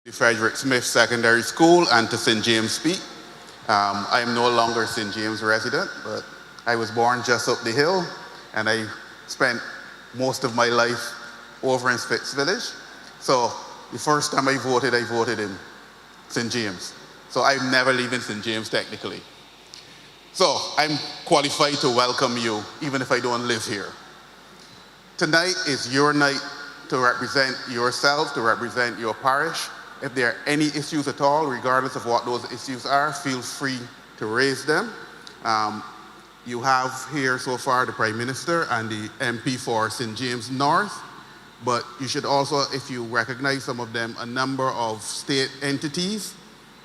to Frederick Smith Secondary School and to St. James Peak. I am no longer St. James resident, but I was born just up the hill, and I spent most of my life over in Spitz Village. So the first time I voted in St. James. So I'm never leaving St. James technically. So I'm qualified to welcome you, even if I don't live here. Tonight is your night to represent yourself, to represent your parish. If there are any issues at all, regardless of what those issues are, feel free to raise them. You have here so far the Prime Minister and the MP for St. James North, but you should also, if you recognize some of them, a number of state entities.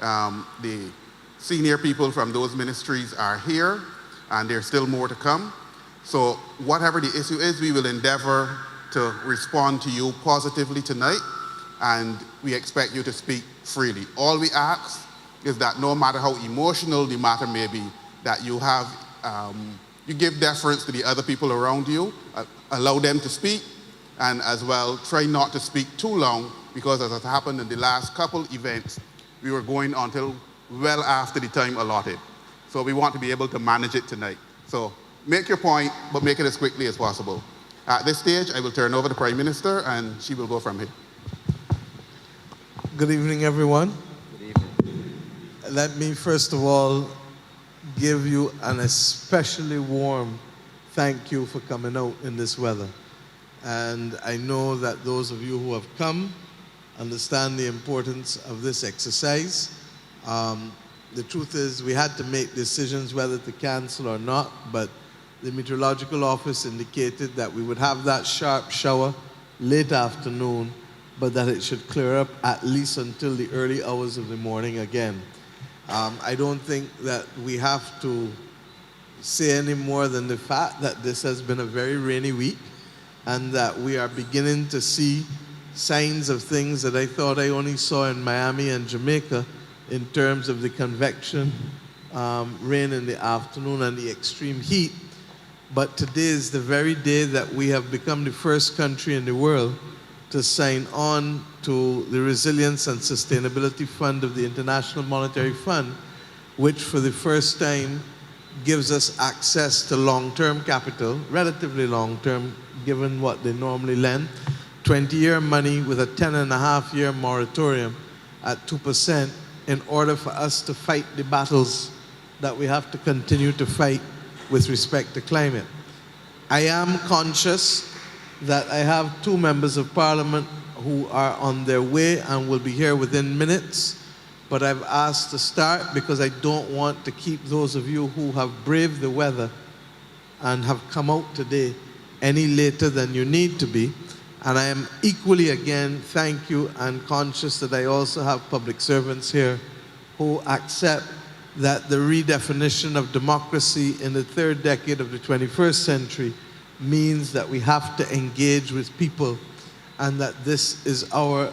The senior people from those ministries are here, and there's still more to come. So whatever the issue is, we will endeavor to respond to you positively tonight, and we expect you to speak freely. All we ask is that no matter how emotional the matter may be, that you have, you give deference to the other people around you, allow them to speak, and as well, try not to speak too long, because as has happened in the last couple events, we were going until well after the time allotted. So we want to be able to manage it tonight. So make your point, but make it as quickly as possible. At this stage, I will turn over to the Prime Minister, and she will go from here. Good evening, everyone. Good evening. Let me first of all give you an especially warm thank you for coming out in this weather. And I know that those of you who have come understand the importance of this exercise. The truth is we had to make decisions whether to cancel or not, but the Meteorological Office indicated that we would have that sharp shower late afternoon, but that it should clear up at least until the early hours of the morning again. I don't think that we have to say any more than the fact that this has been a very rainy week, and that we are beginning to see signs of things that I thought I only saw in Miami and Jamaica in terms of the convection, rain in the afternoon, and the extreme heat. But today is the very day that we have become the first country in the world to sign on to the Resilience and Sustainability Fund of the International Monetary Fund, which for the first time gives us access to long-term capital, relatively long-term, given what they normally lend, 20-year money with a 10.5-year moratorium at 2% in order for us to fight the battles that we have to continue to fight with respect to climate. I am conscious that I have two members of parliament who are on their way and will be here within minutes, but I've asked to start because I don't want to keep those of you who have braved the weather and have come out today any later than you need to be. And I am equally, again, thank you, and conscious that I also have public servants here who accept that the redefinition of democracy in the third decade of the 21st century means that we have to engage with people, and that this is our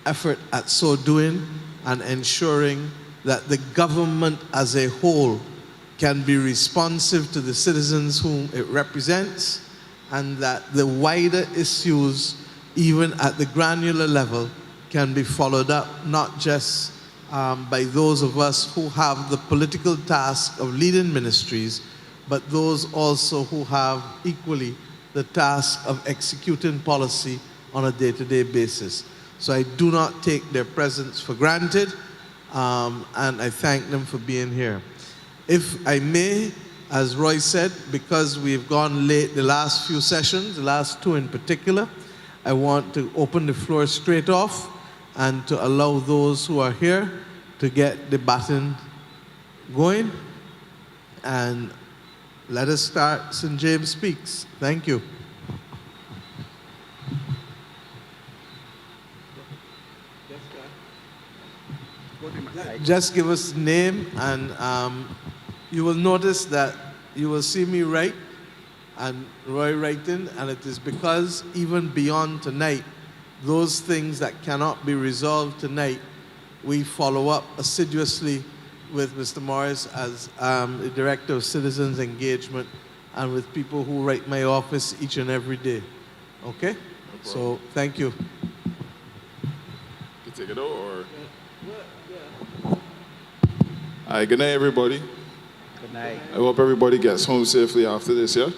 effort at so doing and ensuring that the government as a whole can be responsive to the citizens whom it represents, and that the wider issues, even at the granular level, can be followed up, not just by those of us who have the political task of leading ministries, but those also who have equally the task of executing policy on a day-to-day basis. So I do not take their presence for granted, and I thank them for being here. If I may, as Roy said, because we've gone late the last few sessions, the last two in particular, I want to open the floor straight off and to allow those who are here to get the baton going. And let us start St. James Speaks. Thank you. Just give us name, and you will notice that you will see me write and Roy writing, and it is because even beyond tonight, those things that cannot be resolved tonight, we follow up assiduously with Mr. Morris as the Director of Citizens Engagement, and with people who write my office each and every day. Okay? So thank you. take it out or? All right, good night, everybody. Good night. I hope everybody gets home safely after this, yeah?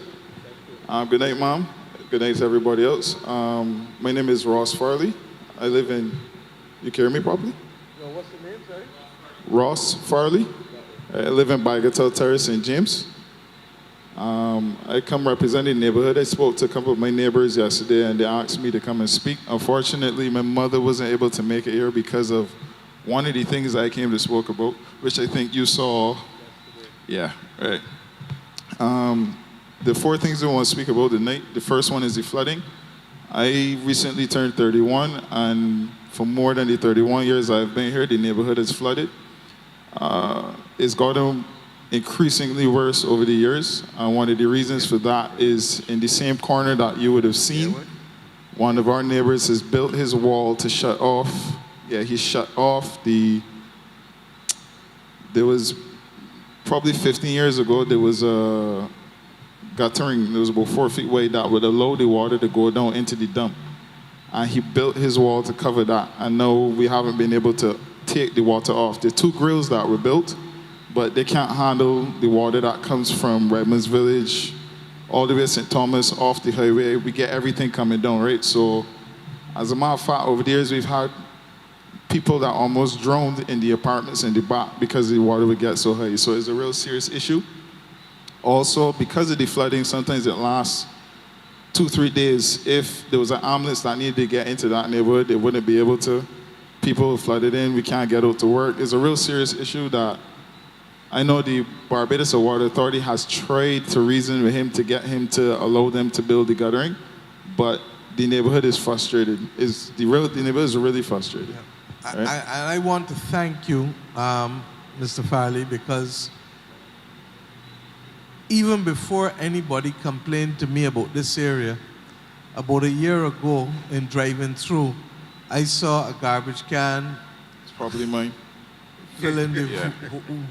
Good night, Mom. Good night to everybody else. My name is Ross Farley. I live in, you can hear me properly? No, what's the name, sorry? Ross Farley. I live in Bagatelle Terrace, St. James. I come representing the neighborhood. I spoke to a couple of my neighbors yesterday and they asked me to come and speak. Unfortunately, my mother wasn't able to make it here because of one of the things I came to speak about, which I think you saw. Yeah, right. The four things I want to speak about tonight, the first one is the flooding. I recently turned 31, and for more than the 31 years I've been here, the neighborhood is flooded. It's gotten increasingly worse over the years, and one of the reasons for that is in the same corner that you would have seen, one of our neighbors has built his wall to shut off. Yeah, he shut off there was probably 15 years ago, there was a guttering, it was about 4 feet wide that would allow the water to go down into the dump. And he built his wall to cover that. And now we haven't been able to take the water off. There are 2 grills that were built, but they can't handle the water that comes from Redmonds Village all the way to St. Thomas off the highway. We get everything coming down, right? So as a matter of fact, over the years, we've had people that almost drowned in the apartments in the back because the water would get so high. So it's a real serious issue. Also, because of the flooding, sometimes it lasts 2-3 days. If there was an ambulance that needed to get into that neighborhood, they wouldn't be able to. People flooded in, we can't get out to work. It's a real serious issue that I know the Barbados Water Authority has tried to reason with him to get him to allow them to build the guttering, but the neighborhood is frustrated. The neighborhood is really frustrated. Yeah. Right? I want to thank you, Mr. Farley, because even before anybody complained to me about this area, about a year ago in driving through, I saw a garbage can It's probably mine. fill in the Yeah.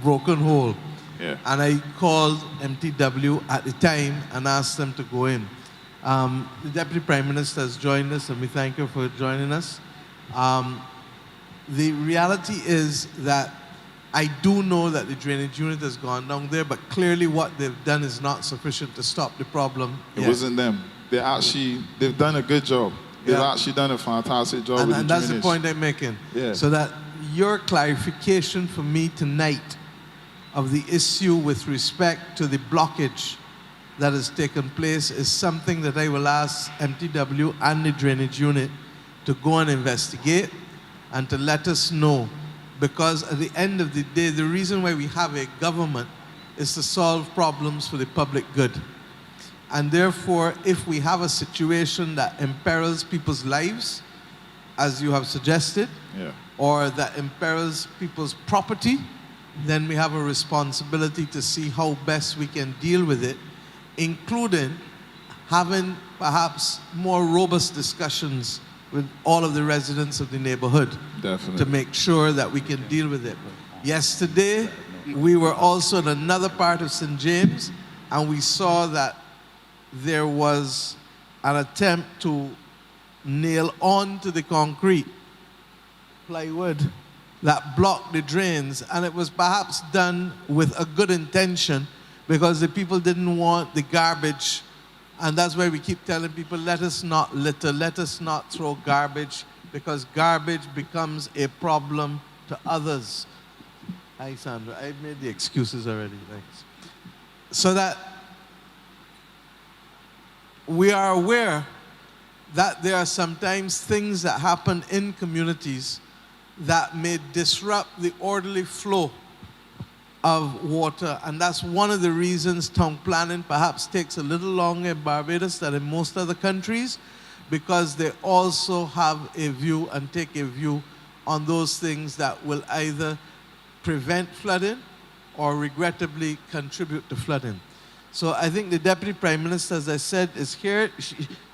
broken hole. Yeah. And I called MTW at the time and asked them to go in. The Deputy Prime Minister has joined us, and we thank you for joining us. The reality is that I do know that the drainage unit has gone down there, but clearly what they've done is not sufficient to stop the problem. It yet. wasn't them. They've done a good job. They've Yeah. actually done a fantastic job with the And that's the drainage. point I'm making. Yeah. So that your clarification for me tonight of the issue with respect to the blockage that has taken place is something that I will ask MTW and the drainage unit to go and investigate and to let us know. Because at the end of the day, the reason why we have a government is to solve problems for the public good. And therefore, if we have a situation that imperils people's lives, as you have suggested, Yeah. or that imperils people's property, then we have a responsibility to see how best we can deal with it, including having perhaps more robust discussions with all of the residents of the neighborhood Definitely. to make sure that we can deal with it. Yesterday, we were also in another part of St. James, and we saw that there was an attempt to nail onto the concrete plywood that blocked the drains, and it was perhaps done with a good intention because the people didn't want the garbage. And that's why we keep telling people, let us not litter, let us not throw garbage, because garbage becomes a problem to others. Hi, Sandra. I made the excuses already. Thanks. So that we are aware that there are sometimes things that happen in communities that may disrupt the orderly flow of water, and that's one of the reasons town planning perhaps takes a little longer in Barbados than in most other countries, because they also have a view and take a view on those things that will either prevent flooding or regrettably contribute to flooding. So I think the Deputy Prime Minister, as I said, is here.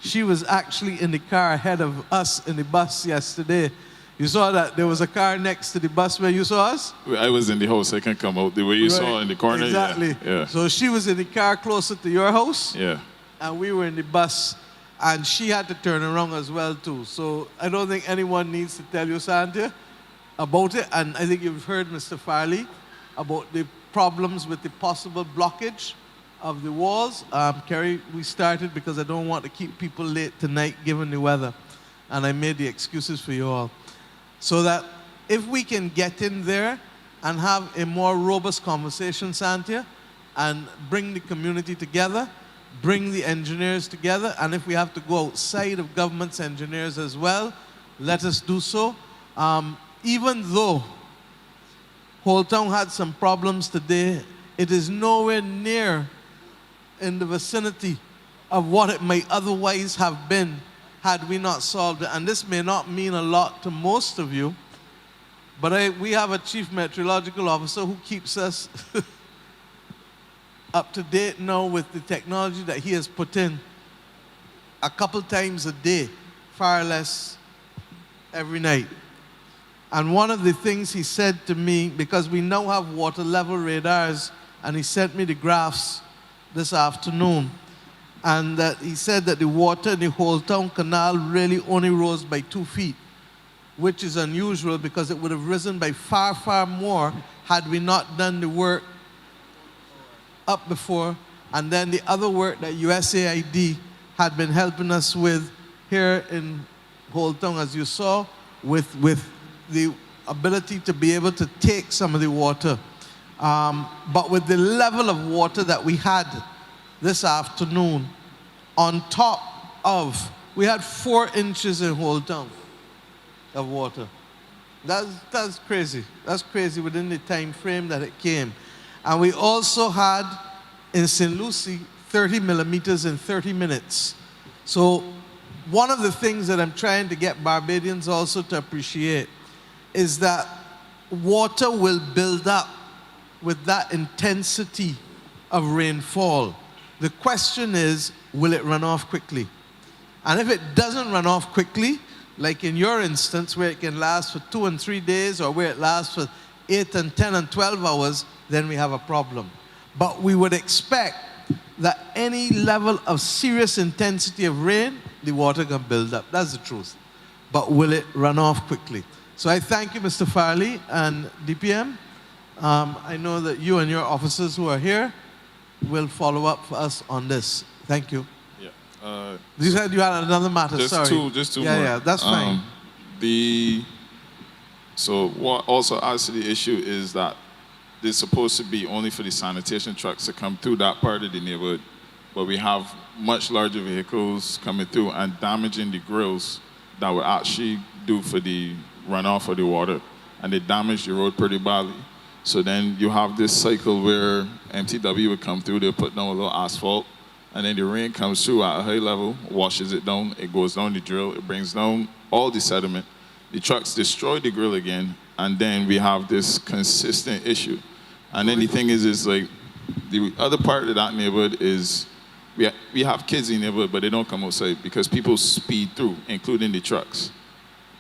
She was actually in the car ahead of us in the bus yesterday. You saw that there was a car next to the bus where you saw us? I was in the house. I can come out. The way you saw in the corner. Exactly. Yeah. So she was in the car closer to your house, Yeah. and we were in the bus. And she had to turn around as well too. So I don't think anyone needs to tell you, Santia, about it. And I think you've heard Mr. Farley about the problems with the possible blockage of the walls. Kerry, we started because I don't want to keep people late tonight given the weather. And I made the excuses for you all. So that if we can get in there and have a more robust conversation, Santia, and bring the community together, bring the engineers together, and if we have to go outside of government's engineers as well, let us do so. Even though Old Town had some problems today, it is nowhere near in the vicinity of what it might otherwise have been had we not solved it. And this may not mean a lot to most of you, but we have a chief meteorological officer who keeps us up to date now with the technology that he has put in a couple times a day, far less every night. And one of the things he said to me, because we now have water level radars, and he sent me the graphs this afternoon, and that he said that the water in the Old Town Canal really only rose by 2 feet, which is unusual because it would have risen by far, far more had we not done the work up before, and then the other work that USAID had been helping us with here in Old Town, as you saw, with the ability to be able to take some of the water. But with the level of water that we had this afternoon, on top of, we had 4 inches in Old Town of water. That's crazy. That's crazy within the time frame that it came. And we also had in St. Lucie 30 millimeters in 30 minutes. So one of the things that I'm trying to get Barbadians also to appreciate is that water will build up with that intensity of rainfall. The question is, will it run off quickly? And if it doesn't run off quickly, like in your instance where it can last for 2 and 3 days, or where it lasts for 8 and 10 and 12 hours, then we have a problem. But we would expect that any level of serious intensity of rain, the water can build up. That's the truth. But will it run off quickly? So I thank you, Mr. Farley and DPM. I know that you and your officers who are here will follow up for us on this. Thank you. Yeah. You said you had another matter, sorry. Just two yeah, more. Yeah, that's fine. So what also adds to the issue is that it's supposed to be only for the sanitation trucks to come through that part of the neighborhood, but we have much larger vehicles coming through and damaging the grills that would actually do for the runoff of the water, and they damage the road pretty badly. So then you have this cycle where MTW would come through, they'll put down a little asphalt, and then the rain comes through at a high level, washes it down, it goes down the drill, it brings down all the sediment. The trucks destroy the grill again, and then we have this consistent issue. And then the thing is like, the other part of that neighborhood is, we have kids in the neighborhood, but they don't come outside because people speed through, including the trucks.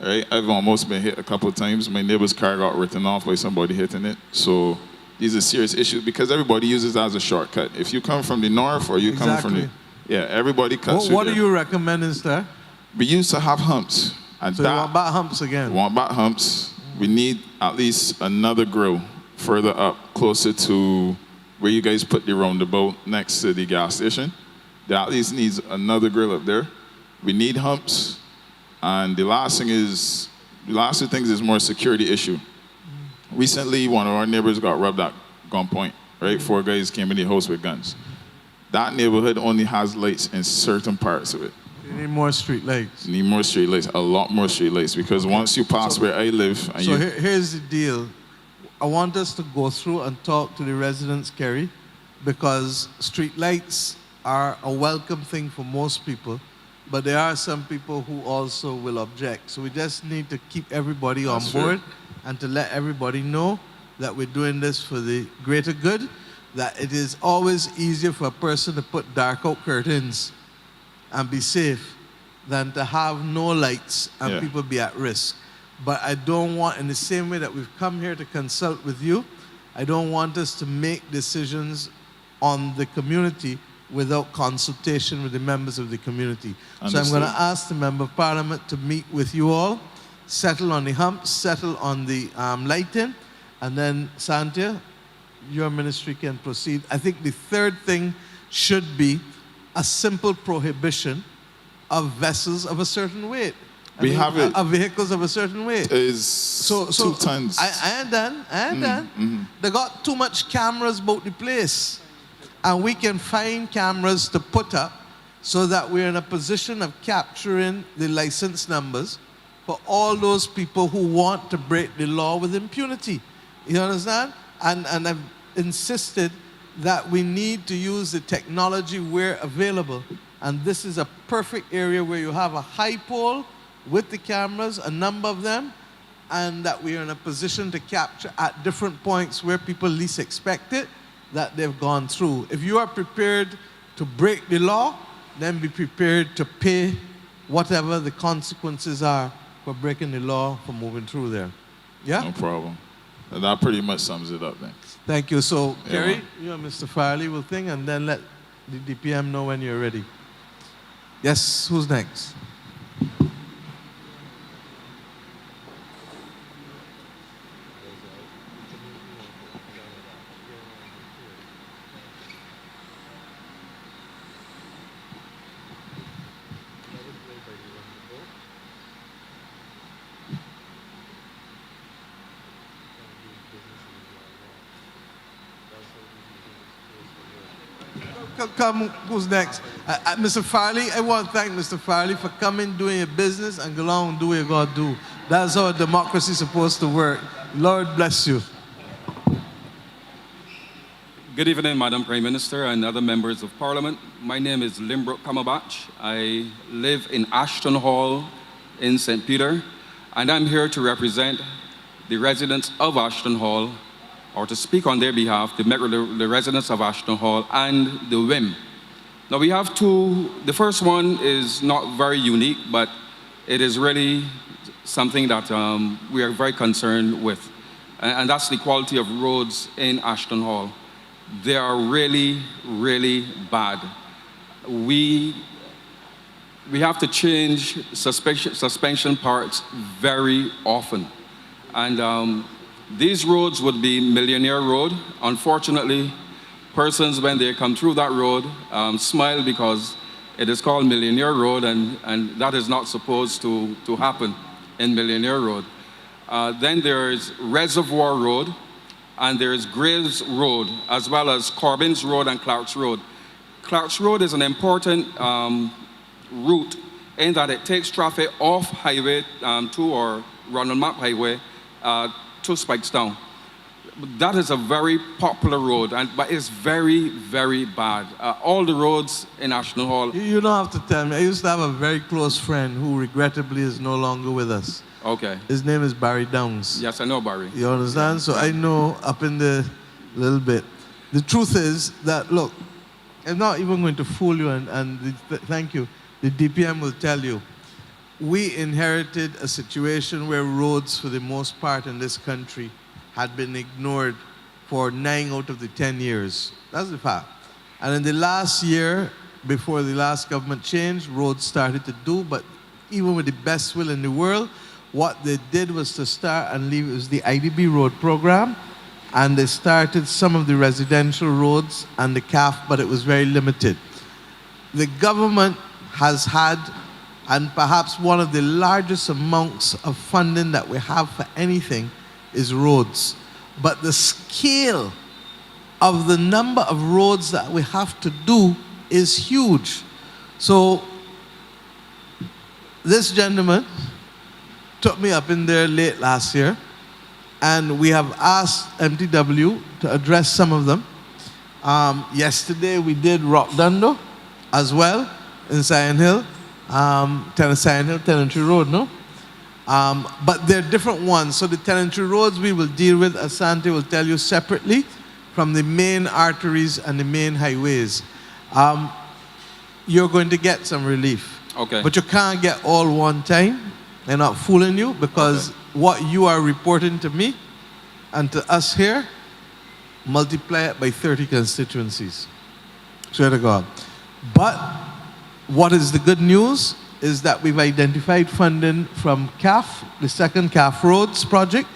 Right? I've almost been hit a couple of times. My neighbor's car got written off by somebody hitting it. So these are serious issues because everybody uses it as a shortcut. If you come from the north or you come from the, everybody cuts through. What do you recommend instead? We used to have humps. And so you want back humps again? We want back humps. We need at least another grill further up, closer to where you guys put the roundabout next to the gas station. There at least needs another grill up there. We need humps. And the last two things is more security issue. Recently, one of our neighbors got robbed at gunpoint, right? 4 guys came in the house with guns. That neighborhood only has lights in certain parts of it. You need more street lights. You need more street lights, a lot more street lights, because once you pass where I live... And here's the deal. I want us to go through and talk to the residents, Kerry, because street lights are a welcome thing for most people, but there are some people who also will object. So we just need to keep everybody on board and to let everybody know that we're doing this for the greater good, that it is always easier for a person to put dark out curtains and be safe than to have no lights and people be at risk. But I don't want, in the same way that we've come here to consult with you, I don't want us to make decisions on the community without consultation with the members of the community. So I'm Understood. going to ask the Member of Parliament to meet with you all, settle on the humps, settle on the lighting, and then Santia, your ministry can proceed. I think the third thing should be a simple prohibition of vessels of a certain weight. We have it. Of vehicles of a certain weight. Is 2 tons. I ain't done. They got too much cameras about the place. And we can find cameras to put up so that we're in a position of capturing the license numbers for all those people who want to break the law with impunity. You understand? And I've insisted that we need to use the technology where available. And this is a perfect area where you have a high pole with the cameras, a number of them, and that we are in a position to capture at different points where people least expect it, that they've gone through. If you are prepared to break the law, then be prepared to pay whatever the consequences are for breaking the law, for moving through there. Yeah? No problem. That pretty much sums it up then. Thank you. So, Yeah. Kerry, you and Mr. Farley will think, and then let the DPM know when you're ready. Yes, who's next? Come, who's next? Mr. Farley, I want to thank Mr. Farley for coming, doing your business, and go on and do what you got to do. That's how democracy is supposed to work. Lord bless you. Good evening, Madam Prime Minister and other members of Parliament. My name is Limbrook Kamabach. I live in Ashton Hall in St. Peter, and I'm here to represent the residents of Ashton Hall, or to speak on their behalf, the residents of Ashton Hall and the WIM. Now we have two. The first one is not very unique, but it is really something that we are very concerned with, and that's the quality of roads in Ashton Hall. They are really, really bad. We have to change suspension parts very often, and these roads would be Millionaire Road. Unfortunately, persons, when they come through that road, smile because it is called Millionaire Road, and that is not supposed to happen in Millionaire Road. Then there's Reservoir Road, and there's Graves Road, as well as Corbins Road and Clark's Road. Clark's Road is an important route in that it takes traffic off Highway 2 or Ronald Map Highway to Spikestown. That is a very popular road, but it's very, very bad. All the roads in Ashton Hall. You don't have to tell me. I used to have a very close friend who regrettably is no longer with us. Okay. His name is Barry Downs. Yes, I know Barry. You understand? So I know up in the little bit. The truth is that, look, I'm not even going to fool you, thank you. The DPM will tell you. We inherited a situation where roads, for the most part in this country, had been ignored for 9 out of the 10 years. That's the fact. And in the last year, before the last government changed, roads started to do, but even with the best will in the world, what they did was to start and leave, it was the IDB road program, and they started some of the residential roads and the CAF, but it was very limited. The government has had, and perhaps one of the largest amounts of funding that we have for anything is roads. But the scale of the number of roads that we have to do is huge. So this gentleman took me up in there late last year, and we have asked MTW to address some of them. Yesterday we did Rockdundo as well in Sion Hill, Sion Hill, Tenantry Road, no? But they're different ones. So the tenantry roads we will deal with, Asante will tell you, separately from the main arteries and the main highways. You're going to get some relief. Okay. But you can't get all one time. They're not fooling you, because what you are reporting to me and to us here, multiply it by 30 constituencies. Swear to God. But what is the good news is that we've identified funding from CAF, the second CAF Roads project.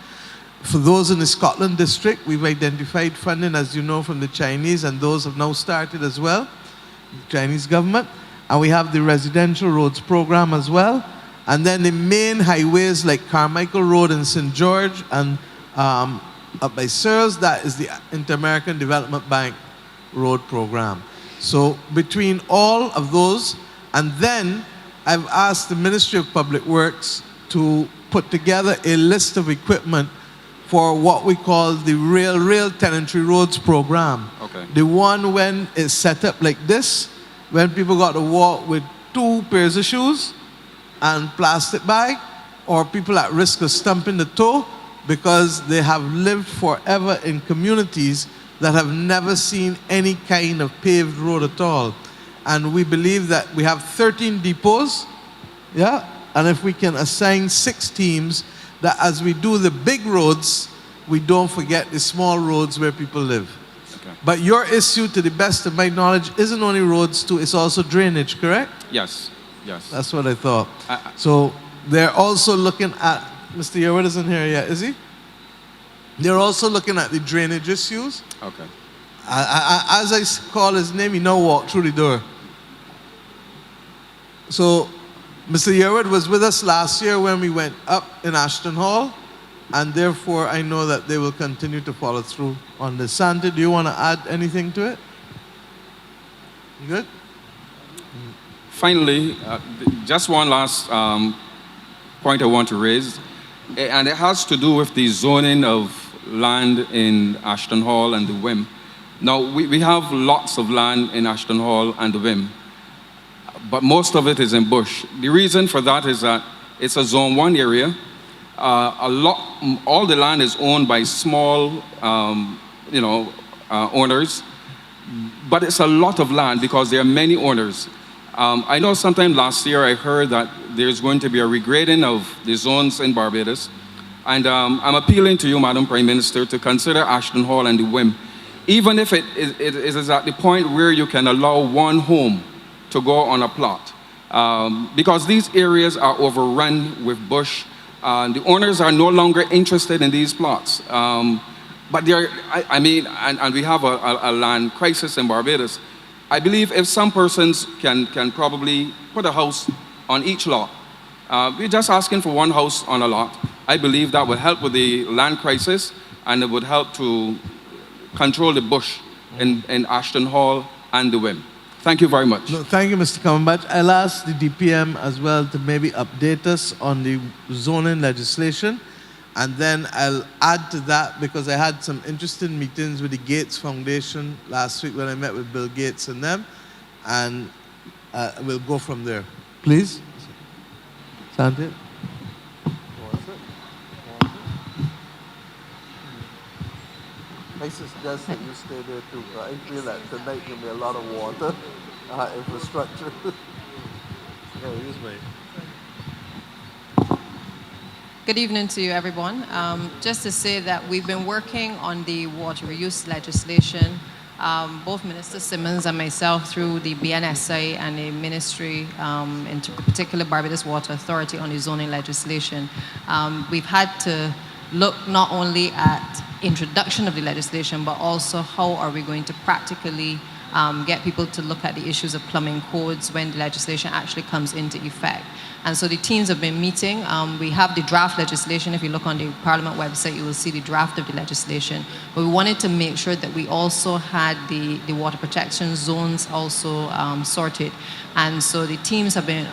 For those in the Scotland district, we've identified funding, as you know, from the Chinese, and those have now started as well, the Chinese government. And we have the residential roads program as well. And then the main highways like Carmichael Road in St. George and up by Searles, that is the Inter-American Development Bank road program. So between all of those, and then I've asked the Ministry of Public Works to put together a list of equipment for what we call the Rail Tenantry Roads program. Okay. The one when it's set up like this, when people got to walk with 2 pairs of shoes and plastic bag, or people at risk of stumping the toe because they have lived forever in communities that have never seen any kind of paved road at all. And we believe that we have 13 depots, yeah? And if we can assign 6 teams, that as we do the big roads, we don't forget the small roads where people live. Okay. But your issue, to the best of my knowledge, isn't only roads too, it's also drainage, correct? Yes, yes. That's what I thought. So they're also looking at, Mr. Yerwood isn't here yet, is he? They're also looking at the drainage issues. Okay. As I call his name, he now walked through the door. So Mr. Yerwood was with us last year when we went up in Ashton Hall, and therefore I know that they will continue to follow through on this. Sandy, do you want to add anything to it? You good? Finally, just one last point I want to raise, and it has to do with the zoning of land in Ashton Hall and the WIM. Now, we have lots of land in Ashton Hall and the WIM, but most of it is in bush. The reason for that is that it's a Zone 1 area. All the land is owned by small, owners, but it's a lot of land because there are many owners. I know sometime last year I heard that there's going to be a regrading of the zones in Barbados, and I'm appealing to you, Madam Prime Minister, to consider Ashton Hall and the WIM, even if it is at the point where you can allow one home to go on a plot, because these areas are overrun with bush. The owners are no longer interested in these plots. But they're, and we have a land crisis in Barbados. I believe if some persons can probably put a house on each lot, we're just asking for one house on a lot. I believe that would help with the land crisis, and it would help to control the bush in Ashton Hall and the WIM. Thank you very much. No, thank you, Mr. Cumberbatch. I'll ask the DPM as well to maybe update us on the zoning legislation. And then I'll add to that, because I had some interesting meetings with the Gates Foundation last week when I met with Bill Gates and them. And we'll go from there. Please. Sandy? I suggest that you stay there too. I feel that tonight there'll be a lot of water, infrastructure. Yeah, use my. Good evening to you, everyone. Just to say that we've been working on the water reuse legislation, both Minister Simmons and myself, through the BNSA and the ministry, in particular Barbados Water Authority, on the zoning legislation. We've had to look not only at introduction of the legislation, but also how are we going to practically get people to look at the issues of plumbing codes when the legislation actually comes into effect. And so the teams have been meeting. We have the draft legislation. If you look on the Parliament website, you will see the draft of the legislation. But we wanted to make sure that we also had the water protection zones also sorted. And so the teams have been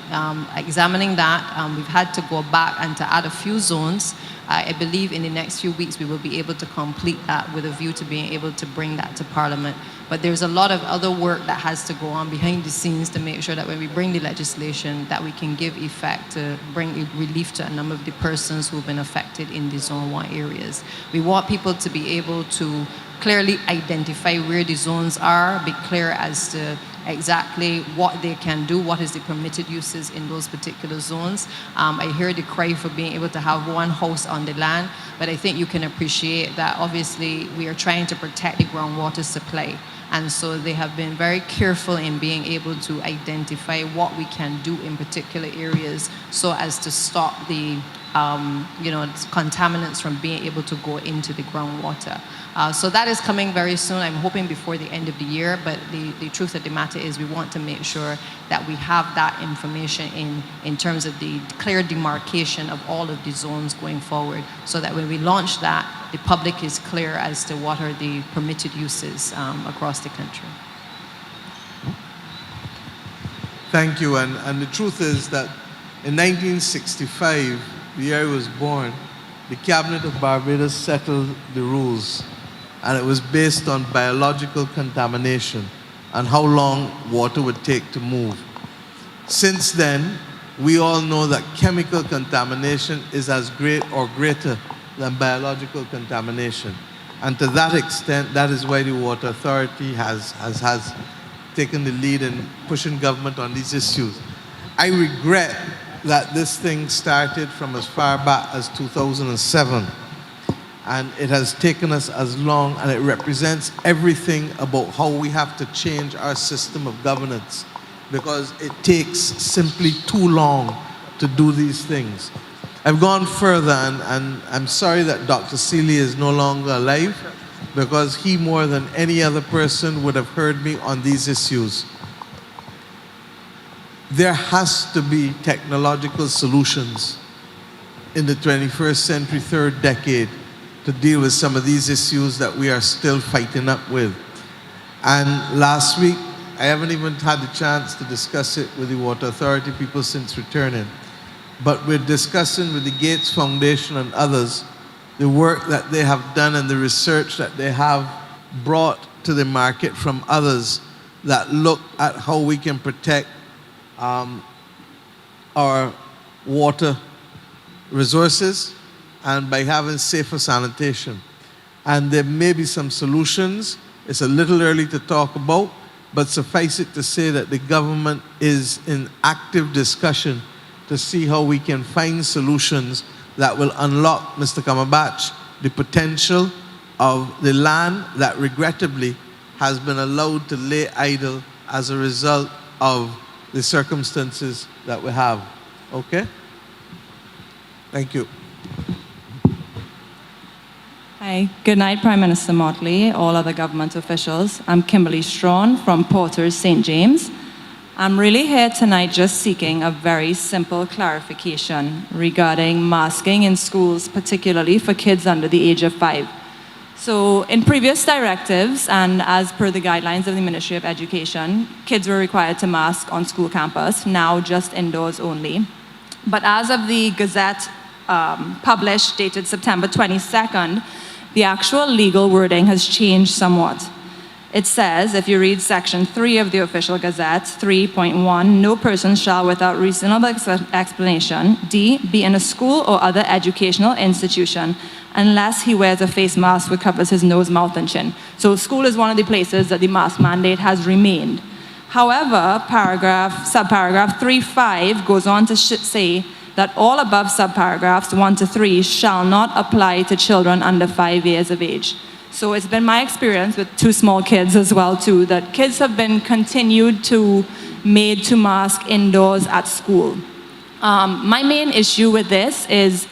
examining that. We've had to go back and to add a few zones. I believe in the next few weeks we will be able to complete that with a view to being able to bring that to Parliament. But there's a lot of other work that has to go on behind the scenes to make sure that when we bring the legislation, that we can give effect to bring relief to a number of the persons who've been affected in the Zone 1 areas. We want people to be able to clearly identify where the zones are, be clear as to exactly what they can do, what is the permitted uses in those particular zones. I hear the cry for being able to have one house on the land, but I think you can appreciate that obviously we are trying to protect the groundwater supply. And so they have been very careful in being able to identify what we can do in particular areas so as to stop the contaminants from being able to go into the groundwater. So that is coming very soon. I'm hoping before the end of the year, but the truth of the matter is we want to make sure that we have that information in terms of the clear demarcation of all of the zones going forward, so that when we launch that, the public is clear as to what are the permitted uses across the country. Thank you. And the truth is that in 1965, the year I was born, the Cabinet of Barbados settled the rules, and it was based on biological contamination and how long water would take to move. Since then, we all know that chemical contamination is as great or greater than biological contamination. And to that extent, that is why the Water Authority has taken the lead in pushing government on these issues. I regret that this thing started from as far back as 2007. And it has taken us as long, and it represents everything about how we have to change our system of governance, because it takes simply too long to do these things. I've gone further, and I'm sorry that Dr. Seeley is no longer alive, because he, more than any other person, would have heard me on these issues. There has to be technological solutions in the 21st century, third decade, to deal with some of these issues that we are still fighting up with. And last week, I haven't even had the chance to discuss it with the Water Authority people since returning, but we're discussing with the Gates Foundation and others the work that they have done and the research that they have brought to the market from others that look at how we can protect our water resources and by having safer sanitation. And there may be some solutions. It's a little early to talk about, but suffice it to say that the government is in active discussion to see how we can find solutions that will unlock, Mr. Kamabach, the potential of the land that regrettably has been allowed to lay idle as a result of the circumstances that we have. Okay? Thank you. Hi, good night, Prime Minister Motley, all other government officials. I'm Kimberly Strawn from Porter's St. James. I'm really here tonight just seeking a very simple clarification regarding masking in schools, particularly for kids under the age of 5. So in previous directives, and as per the guidelines of the Ministry of Education, kids were required to mask on school campus, now just indoors only. But as of the Gazette published, dated September 22nd, the actual legal wording has changed somewhat. It says, if you read section 3 of the official Gazette, 3.1, no person shall without reasonable explanation, D, be in a school or other educational institution unless he wears a face mask which covers his nose, mouth, and chin. So school is one of the places that the mask mandate has remained. However, subparagraph 3.5 goes on to say that all above subparagraphs 1 to 3 shall not apply to children under 5 years of age. So it's been my experience with 2 small kids as well too, that kids have been made to mask indoors at school. My main issue with this is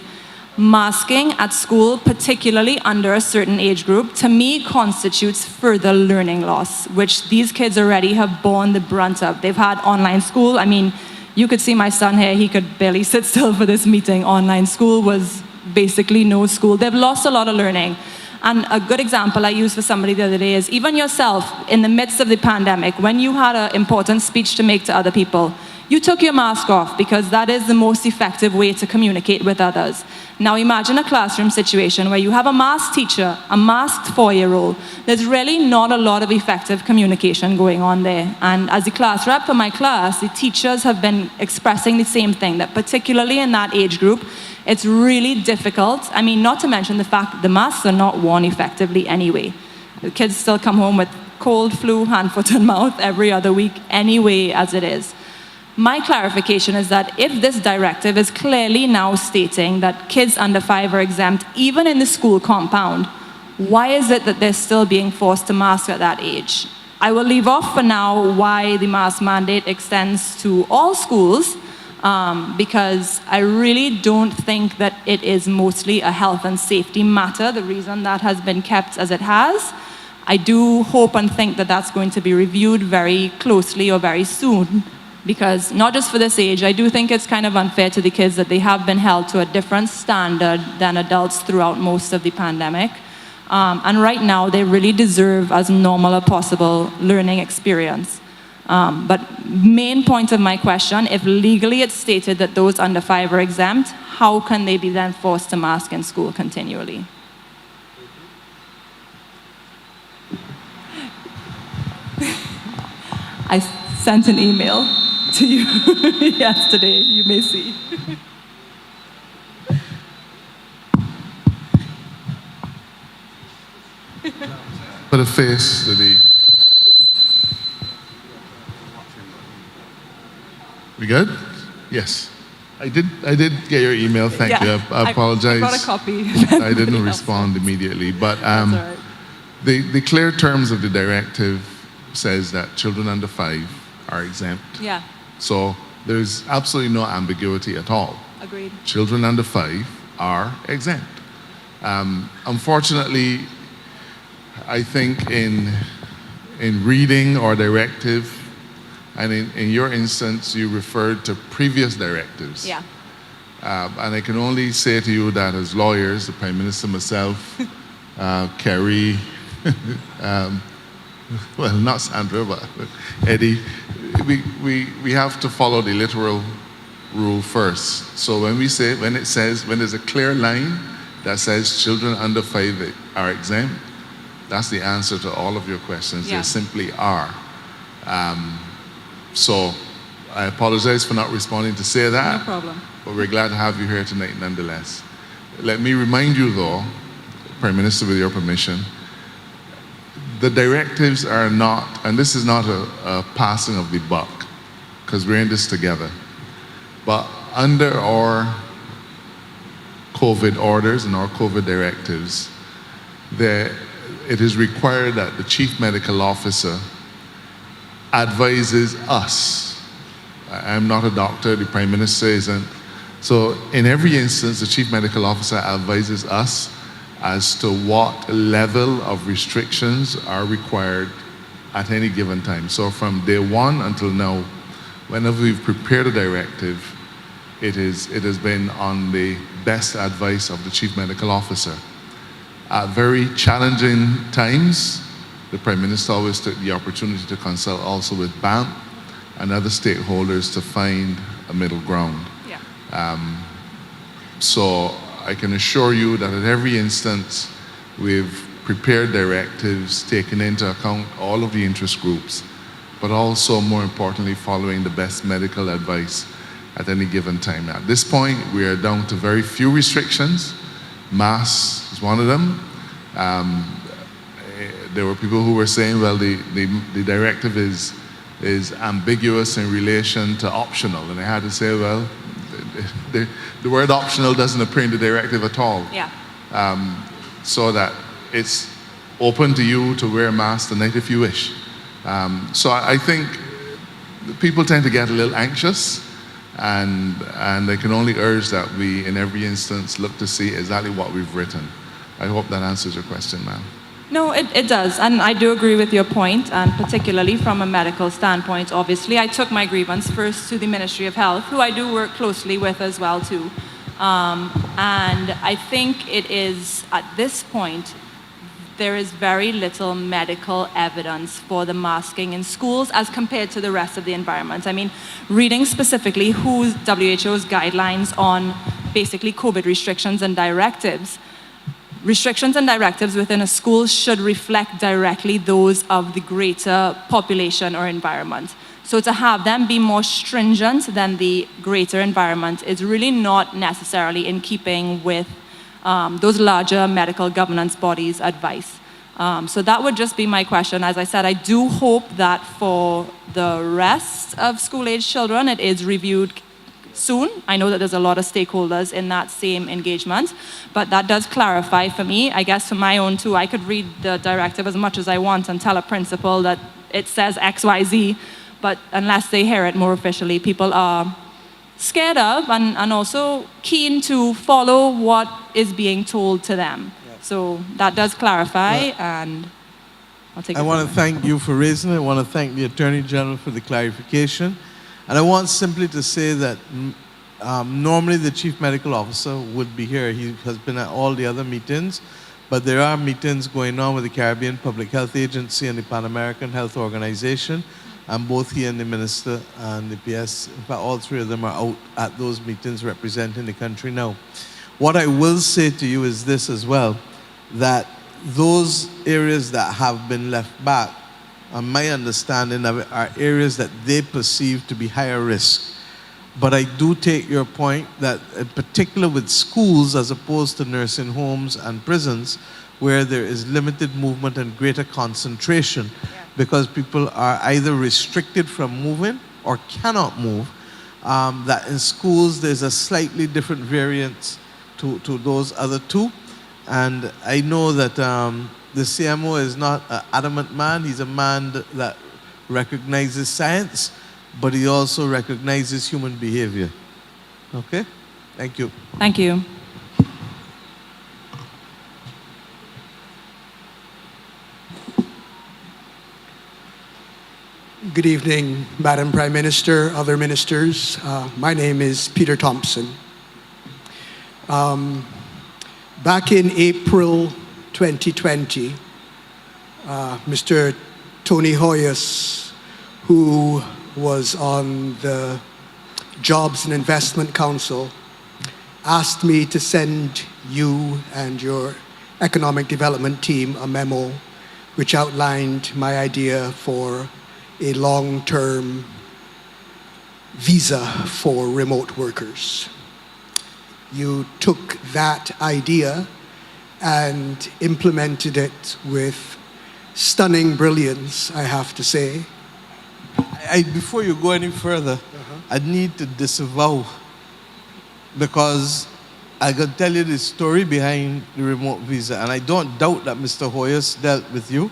masking at school, particularly under a certain age group, to me constitutes further learning loss, which these kids already have borne the brunt of. They've had online school. I mean, you could see my son here, he could barely sit still for this meeting. Online school was basically no school. They've lost a lot of learning. And a good example I used for somebody the other day is even yourself, in the midst of the pandemic, when you had an important speech to make to other people, you took your mask off because that is the most effective way to communicate with others. Now imagine a classroom situation where you have a masked teacher, a masked 4-year-old. There's really not a lot of effective communication going on there. And as the class rep for my class, the teachers have been expressing the same thing, that particularly in that age group, it's really difficult. I mean, not to mention the fact that the masks are not worn effectively anyway. The kids still come home with cold, flu, hand, foot, and mouth every other week anyway, as it is. My clarification is that if this directive is clearly now stating that kids under 5 are exempt, even in the school compound, why is it that they're still being forced to mask at that age? I will leave off for now why the mask mandate extends to all schools, because I really don't think that it is mostly a health and safety matter, the reason that has been kept as it has. I do hope and think that that's going to be reviewed very closely or very soon, because not just for this age, I do think it's kind of unfair to the kids that they have been held to a different standard than adults throughout most of the pandemic. And right now, they really deserve as normal a possible learning experience. But main point of my question, if legally it's stated that those under 5 are exempt, how can they be then forced to mask in school continually? I sent an email to you yesterday, you may see. Put a face to the... We good? Yes. I did get your email, thank you. I apologize. I got a copy. I didn't respond immediately, but That's all right. the clear terms of the directive says that children under 5 are exempt. Yeah, So there's absolutely no ambiguity at all. agreed. Children under 5 are exempt. Unfortunately, I think in reading our directive, and in your instance, you referred to previous directives. Yeah. And I can only say to you that as lawyers, the Prime Minister, myself, Kerry, well, not Sandra, but Eddie, we have to follow the literal rule first. So when there's a clear line that says children under 5 are exempt, that's the answer to all of your questions. Yeah. They simply are. So I apologize for not responding to say that. No problem. But we're glad to have you here tonight nonetheless. Let me remind you though, Prime Minister, with your permission, the directives are not, and this is not a passing of the buck, because we're in this together, but under our COVID orders and our COVID directives, it is required that the Chief Medical Officer advises us. I'm not a doctor, the Prime Minister isn't. So in every instance, the Chief Medical Officer advises us as to what level of restrictions are required at any given time. So from day one until now, whenever we've prepared a directive, it has been on the best advice of the Chief Medical Officer. At very challenging times, the Prime Minister always took the opportunity to consult also with BAMP and other stakeholders to find a middle ground. Yeah. So I can assure you that at every instance, we've prepared directives, taken into account all of the interest groups, but also, more importantly, following the best medical advice at any given time. At this point, we are down to very few restrictions. Masks is one of them. There were people who were saying, well, the directive is ambiguous in relation to optional. And I had to say, well, the word optional doesn't appear in the directive at all. Yeah. So that it's open to you to wear a mask tonight if you wish. So I think people tend to get a little anxious, and I can only urge that we, in every instance, look to see exactly what we've written. I hope that answers your question, ma'am. No, it does, and I do agree with your point, and particularly from a medical standpoint, obviously. I took my grievance first to the Ministry of Health, who I do work closely with as well, too. And I think it is, at this point, there is very little medical evidence for the masking in schools as compared to the rest of the environment. I mean, reading specifically WHO's guidelines on basically COVID restrictions and directives within a school should reflect directly those of the greater population or environment. So to have them be more stringent than the greater environment is really not necessarily in keeping with those larger medical governance bodies' advice. So that would just be my question. As I said, I do hope that for the rest of school-age children, it is reviewed soon. I know that there's a lot of stakeholders in that same engagement, but that does clarify for me. I guess for my own too, I could read the directive as much as I want and tell a principal that it says X, Y, Z, but unless they hear it more officially, people are scared of and also keen to follow what is being told to them. So that does clarify, and I'll take it. I want to thank you for raising it. I want to thank the Attorney General for the clarification. And I want simply to say that normally the Chief Medical Officer would be here. He has been at all the other meetings, but there are meetings going on with the Caribbean Public Health Agency and the Pan American Health Organization, and both he and the Minister and the PS, in fact, all three of them are out at those meetings representing the country now. What I will say to you is this as well, that those areas that have been left back, my understanding of it, are areas that they perceive to be higher risk. But I do take your point that in particular with schools as opposed to nursing homes and prisons, where there is limited movement and greater concentration, because people are either restricted from moving or cannot move, that in schools there's a slightly different variance to those other two. And I know that the CMO is not an adamant man. He's a man that recognizes science, but he also recognizes human behavior. Okay? Thank you. Thank you. Good evening, Madam Prime Minister, other ministers. My name is Peter Thompson. Back in April 2020, Mr. Tony Hoyos, who was on the Jobs and Investment Council, asked me to send you and your economic development team a memo which outlined my idea for a long-term visa for remote workers. You took that idea and implemented it with stunning brilliance, I have to say. Before you go any further, I need to disavow, because I can tell you the story behind the remote visa, and I don't doubt that Mr. Hoyos dealt with you.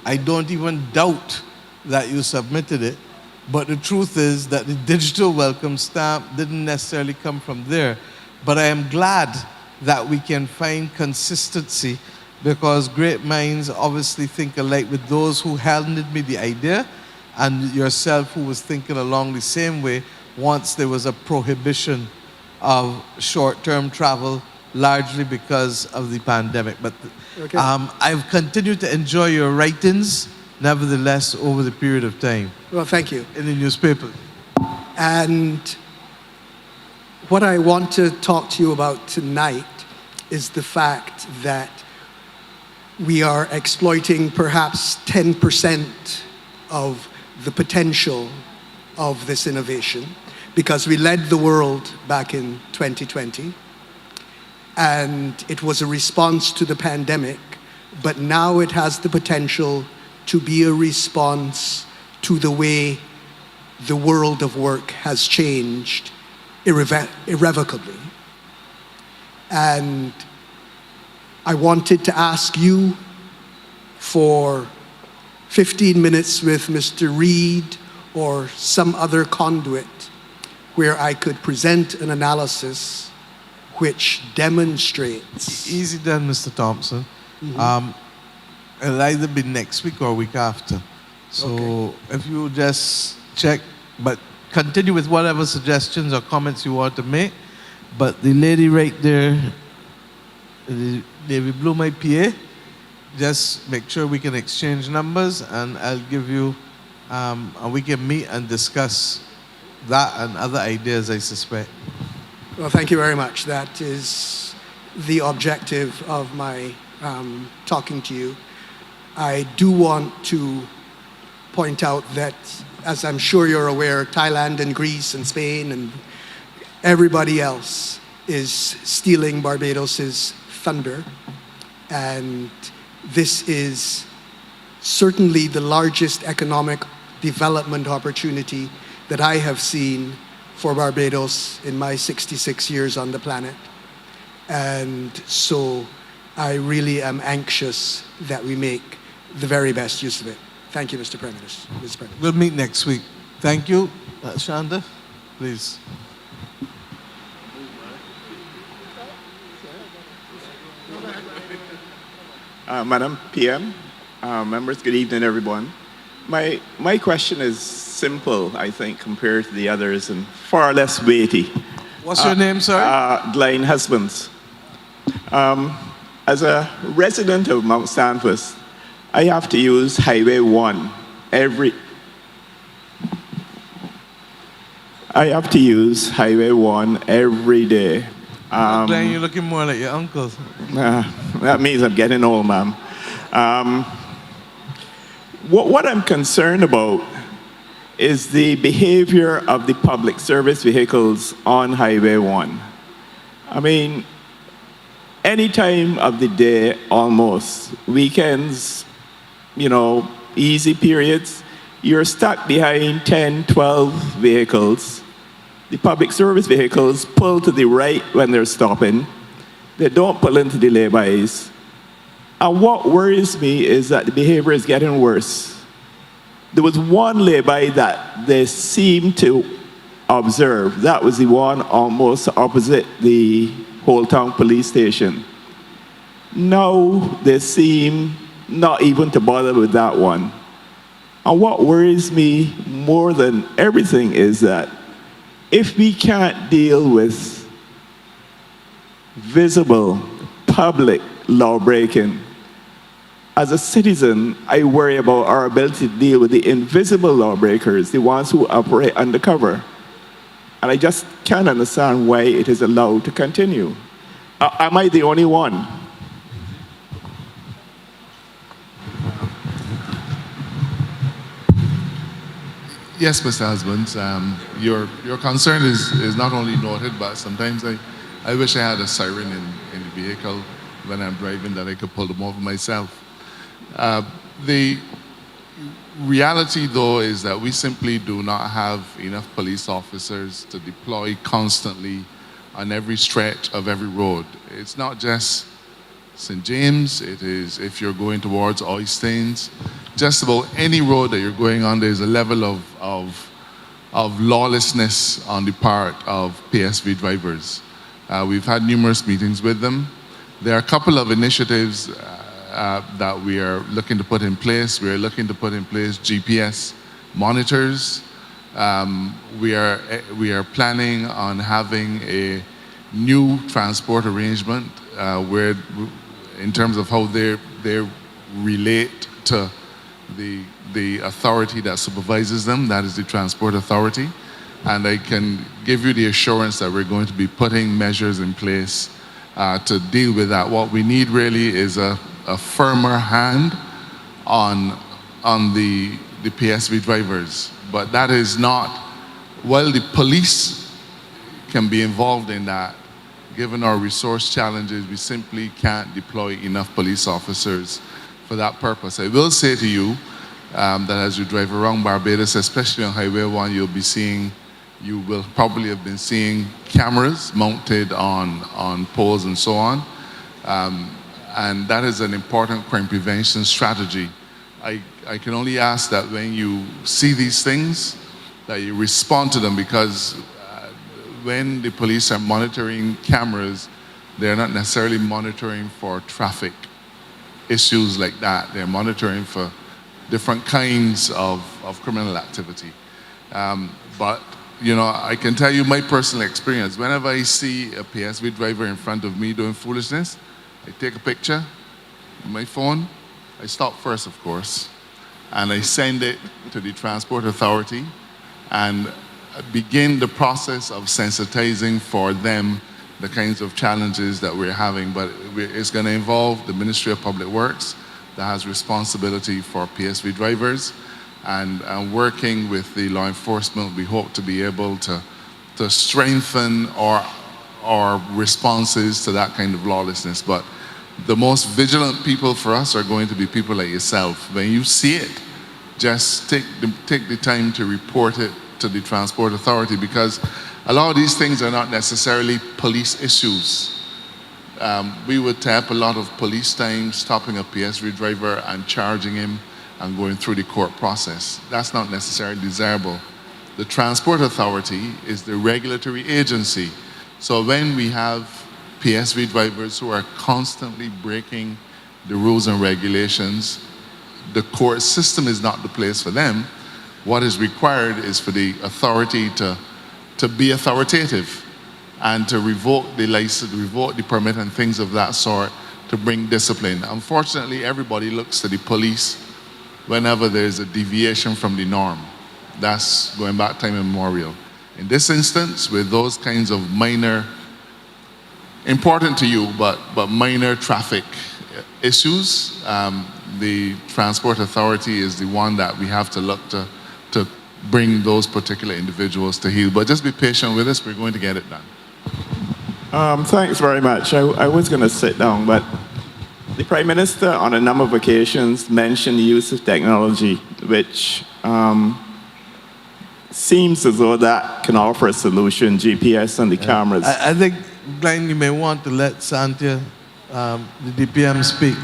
I don't even doubt that you submitted it, but the truth is that the digital welcome stamp didn't necessarily come from there. But I am glad that we can find consistency, because great minds obviously think alike, with those who handed me the idea and yourself who was thinking along the same way once there was a prohibition of short-term travel, largely because of the pandemic. But Okay. I've continued to enjoy your writings, nevertheless, over the period of time Well, thank you. in the newspaper. And what I want to talk to you about tonight is the fact that we are exploiting perhaps 10% of the potential of this innovation, because we led the world back in 2020, and it was a response to the pandemic, but now it has the potential to be a response to the way the world of work has changed irrevocably. And I wanted to ask you for 15 minutes with Mr. Reid or some other conduit where I could present an analysis which demonstrates. Easy done, Mr. Thompson. It'll either be next week or week after. So if you just check, but continue with whatever suggestions or comments you want to make. But the lady right there, Navy Blue, my PA, just make sure we can exchange numbers, and I'll give you, and we can meet and discuss that and other ideas, I suspect. Well, thank you very much. That is the objective of my talking to you. I do want to point out that, as I'm sure you're aware, Thailand and Greece and Spain and everybody else is stealing Barbados's thunder. And this is certainly the largest economic development opportunity that I have seen for Barbados in my 66 years on the planet. And so I really am anxious that we make the very best use of it. Thank you, Mr. Prime Minister. Mr. Prime Minister. We'll meet next week. Thank you. Shanda, please. Madam PM, members, good evening, everyone. My question is simple, I think, compared to the others, and far less weighty. What's your name, sir? Glenn Husbands. As a resident of Mount Stanford, I have to use Highway 1 every day. Glenn, you're looking more like your uncle. That means I'm getting old, ma'am. What I'm concerned about is the behavior of the public service vehicles on Highway 1. I mean, any time of the day, almost, weekends, easy periods, you're stuck behind 10, 12 vehicles. The public service vehicles pull to the right when they're stopping. They don't pull into the laybys. And what worries me is that the behavior is getting worse. There was one lay-by that they seemed to observe. That was the one almost opposite the Old Town Police Station. Now they seem not even to bother with that one. And what worries me more than everything is that if we can't deal with visible public law breaking, as a citizen, I worry about our ability to deal with the invisible lawbreakers, the ones who operate undercover. And I just can't understand why it is allowed to continue. Am I the only one? Yes, Mr. Husbands, your concern is not only noted, but sometimes I wish I had a siren in the vehicle when I'm driving that I could pull them over myself. The reality, though, is that we simply do not have enough police officers to deploy constantly on every stretch of every road. It's not just St. James, it is if you're going towards Oystains, just about any road that you're going on, there's a level of lawlessness on the part of PSV drivers. We've had numerous meetings with them. There are a couple of initiatives that we are looking to put in place. We are looking to put in place GPS monitors. We are planning on having a new transport arrangement where, in terms of how they relate to the authority that supervises them, that is the Transport Authority. And I can give you the assurance that we're going to be putting measures in place to deal with that. What we need really is a firmer hand on the PSV drivers. But that is not, while the police can be involved in that, given our resource challenges, we simply can't deploy enough police officers for that purpose. I will say to you that as you drive around Barbados, especially on Highway 1, you will probably have been seeing cameras mounted on poles and so on. And that is an important crime prevention strategy. I can only ask that when you see these things, that you respond to them, because when the police are monitoring cameras, they're not necessarily monitoring for traffic issues like that. They're monitoring for different kinds of criminal activity. But I can tell you my personal experience. Whenever I see a PSV driver in front of me doing foolishness, I take a picture with my phone. I stop first, of course, and I send it to the Transport Authority and begin the process of sensitizing for them the kinds of challenges that we're having. But it's going to involve the Ministry of Public Works that has responsibility for PSV drivers, and working with the law enforcement, we hope to be able to strengthen our responses to that kind of lawlessness. But The most vigilant people for us are going to be people like yourself. When you see it, just take the time to report it to the Transport Authority, because a lot of these things are not necessarily police issues. We would tap a lot of police time stopping a PSV driver and charging him and going through the court process. That's not necessarily desirable. The Transport Authority is the regulatory agency. So when we have PSV drivers who are constantly breaking the rules and regulations, the court system is not the place for them. What is required is for the authority to be authoritative and to revoke the license, revoke the permit and things of that sort to bring discipline. Unfortunately, everybody looks to the police whenever there's a deviation from the norm. That's going back time immemorial. In this instance, with those kinds of minor, important to you, but minor traffic issues, the Transport Authority is the one that we have to look to bring those particular individuals to heel. But just be patient with us, we're going to get it done. Thanks very much. I was going to sit down, but the Prime Minister on a number of occasions mentioned the use of technology, which seems as though that can offer a solution, GPS and the cameras. I think, Glenn, you may want to let Santia, the DPM, speak.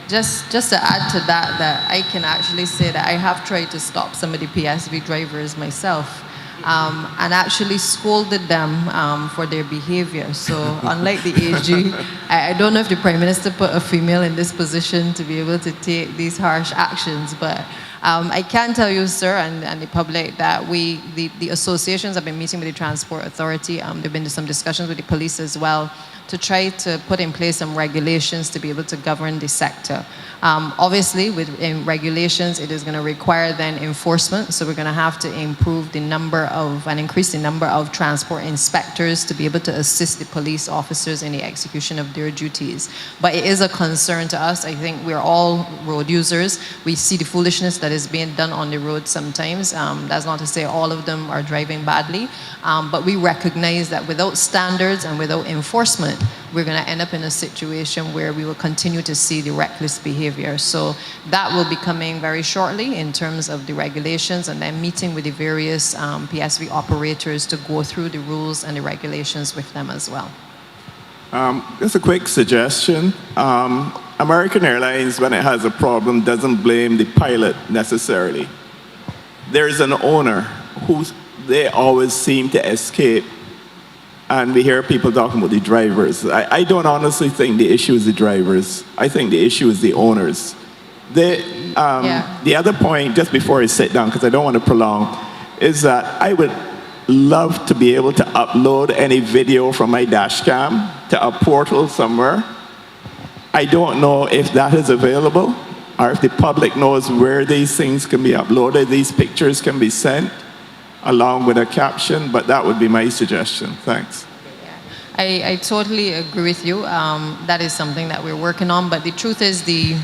Just to add to that I can actually say that I have tried to stop some of the PSV drivers myself, and actually scolded them for their behavior. So unlike the AG, I don't know if the Prime Minister put a female in this position to be able to take these harsh actions, but I can tell you, sir, and the public, that the associations have been meeting with the Transport Authority. There have been some discussions with the police as well to try to put in place some regulations to be able to govern the sector. Obviously, in regulations, it is going to require then enforcement. So we're going to have to improve the number of and increase the number of transport inspectors to be able to assist the police officers in the execution of their duties. But it is a concern to us. I think we're all road users. We see the foolishness that is being done on the road sometimes. That's not to say all of them are driving badly, but we recognize that without standards and without enforcement, we're going to end up in a situation where we will continue to see the reckless behavior. So that will be coming very shortly in terms of the regulations, and then meeting with the various PSV operators to go through the rules and the regulations with them as well. Just a quick suggestion. American Airlines, when it has a problem, doesn't blame the pilot necessarily. There's an owner who they always seem to escape. And we hear people talking about the drivers. I don't honestly think the issue is the drivers. I think the issue is the owners. The other point, just before I sit down, because I don't want to prolong, is that I would love to be able to upload any video from my dash cam to a portal somewhere. I don't know if that is available, or if the public knows where these things can be uploaded, these pictures can be sent, along with a caption, but that would be my suggestion. Thanks. I totally agree with you. That is something that we're working on, but the truth is the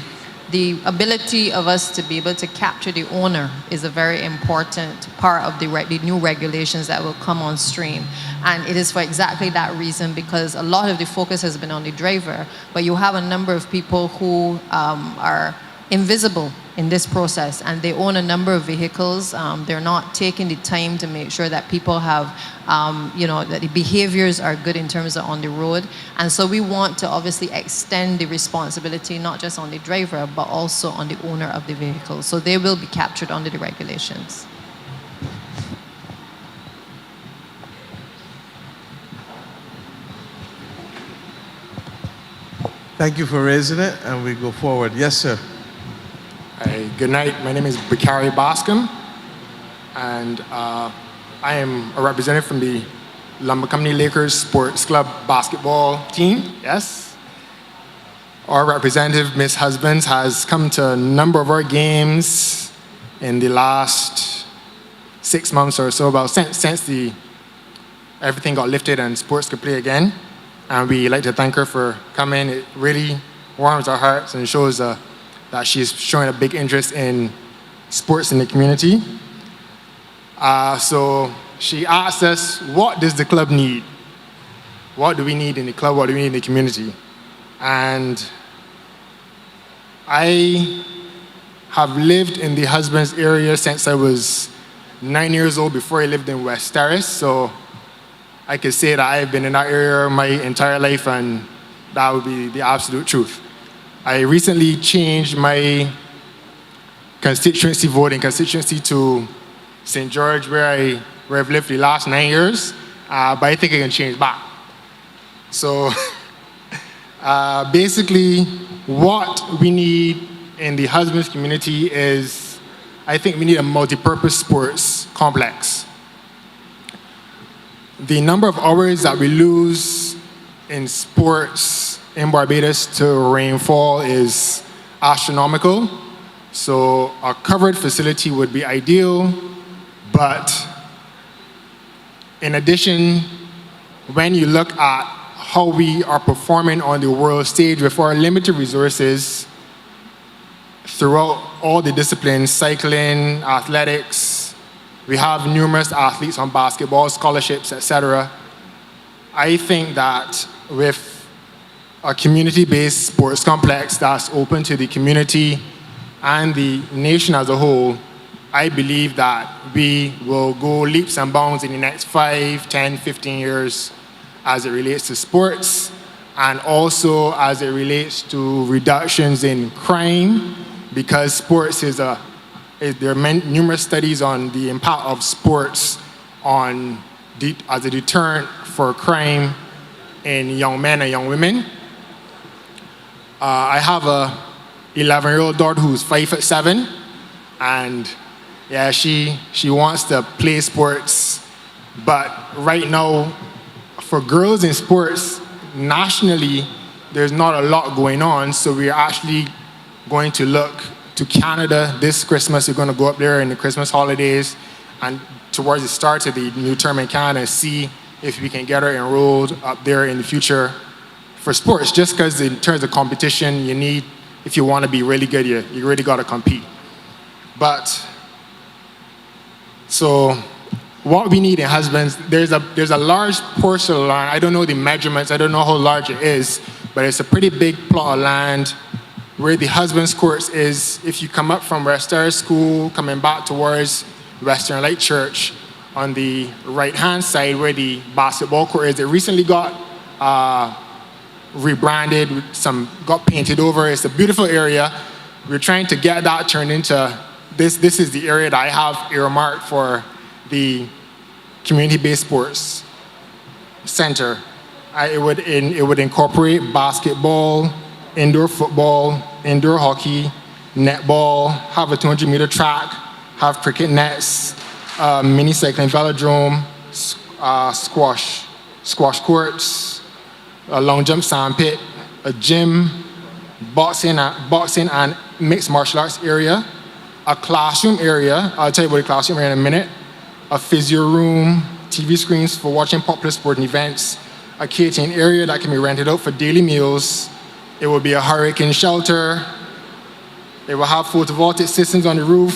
ability of us to be able to capture the owner is a very important part of the new regulations that will come on stream. And it is for exactly that reason, because a lot of the focus has been on the driver, but you have a number of people who are invisible in this process, and they own a number of vehicles. They're not taking the time to make sure that people have, that the behaviors are good in terms of on the road. And so we want to obviously extend the responsibility not just on the driver, but also on the owner of the vehicle. So they will be captured under the regulations. Thank you for raising it, and we go forward. Yes, sir. Good night. My name is Bakari Bascom, and I am a representative from the Lumber Company Lakers Sports Club basketball team. Yes. Our representative, Ms. Husbands, has come to a number of our games in the last 6 months or so, about since everything got lifted and sports could play again. And we like to thank her for coming. It really warms our hearts and shows that she's showing a big interest in sports in the community. So she asked us, what does the club need? what do we need in the club, what do we need in the community. And I have lived in the Husbands area since I was 9 years old, before I lived in West Terrace. So I could say that I've been in that area my entire life, and that would be the absolute truth. I recently changed my voting constituency to St. George, where I've lived the last 9 years, but I think I can change back. So basically, what we need in the husbands community is, I think we need a multi-purpose sports complex. The number of hours that we lose in sports in Barbados to rainfall is astronomical. So a covered facility would be ideal, but in addition, when you look at how we are performing on the world stage with our limited resources throughout all the disciplines, cycling, athletics, we have numerous athletes on basketball, scholarships, etc. I think that with a community-based sports complex that's open to the community and the nation as a whole, I believe that we will go leaps and bounds in the next 5, 10, 15 years as it relates to sports, and also as it relates to reductions in crime, because sports there are numerous studies on the impact of sports as a deterrent for crime in young men and young women. I have a 11-year-old daughter who's 5'7", and yeah, she wants to play sports, but right now, for girls in sports, nationally, there's not a lot going on, so we're actually going to look to Canada this Christmas. We're going to go up there in the Christmas holidays and towards the start of the new term in Canada and see if we can get her enrolled up there in the future for sports, just because in terms of competition, you need, if you want to be really good, you really got to compete. But, so what we need in husbands, there's a large portion of land. I don't know the measurements, I don't know how large it is, but it's a pretty big plot of land where the husbands courts is. If you come up from West Terrace School, coming back towards Western Light Church, on the right-hand side where the basketball court is, it recently got rebranded, got painted over. It's a beautiful area. We're trying to get that turned into, this is the area that I have earmarked for the community-based sports center. It would incorporate basketball, indoor football, indoor hockey, netball, have a 200-meter track, have cricket nets, mini cycling velodrome, squash courts, a long jump sand pit, a gym, boxing and mixed martial arts area, a classroom area, I'll tell you about the classroom area in a minute, a physio room, TV screens for watching popular sporting events, a catering area that can be rented out for daily meals. It will be a hurricane shelter. It will have photovoltaic systems on the roof,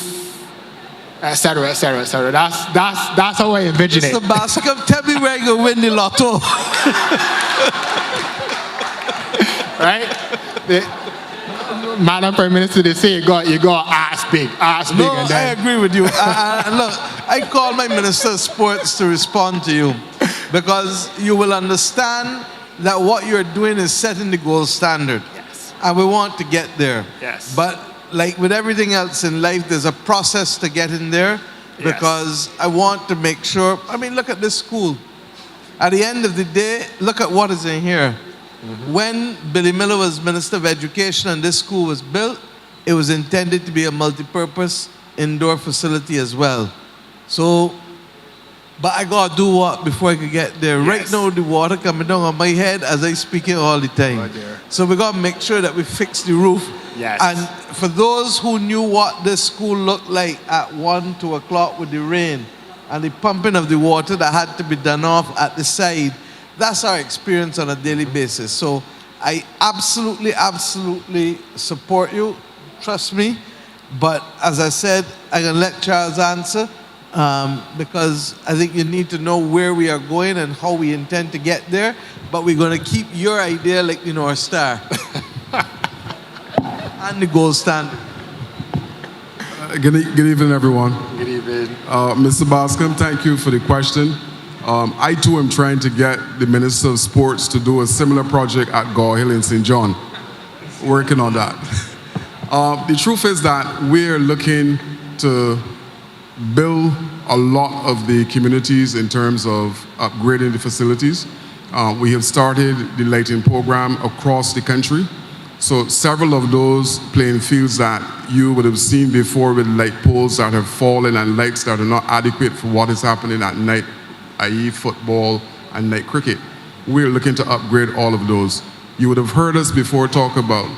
etc., etc., etc. That's how I envision it. Mr. Bascom, tell me where you win the lotto. Right? Madam Prime Minister, they say you got ass big. No, and I agree with you. Look, I call my Minister of Sports to respond to you, because you will understand that what you're doing is setting the gold standard. Yes. And we want to get there. Yes. But like with everything else in life, there's a process to get in there, because I want to make sure, look at this school. At the end of the day, look at what is in here. Mm-hmm. When Billy Miller was Minister of Education and this school was built, it was intended to be a multi-purpose indoor facility as well. So, but I gotta do what before I could get there? Yes. Right now, the water coming down on my head as I speak it all the time. Right, so we gotta make sure that we fix the roof. Yes. And for those who knew what this school looked like at 1, 2 o'clock with the rain and the pumping of the water that had to be done off at the side, that's our experience on a daily basis. So I absolutely, absolutely support you. Trust me. But as I said, I'm going to let Charles answer. because I think you need to know where we are going and how we intend to get there. But we're going to keep your idea like the North Star and the gold standard. Good evening, everyone. Good evening. Mr. Bascom, thank you for the question. I too am trying to get the Minister of Sports to do a similar project at Gore Hill in St. John. Working on that. The truth is that we're looking to build a lot of the communities in terms of upgrading the facilities. We have started the lighting program across the country. So several of those playing fields that you would have seen before with light poles that have fallen and lights that are not adequate for what is happening at night, i.e. football and night cricket, we're looking to upgrade all of those. You would have heard us before talk about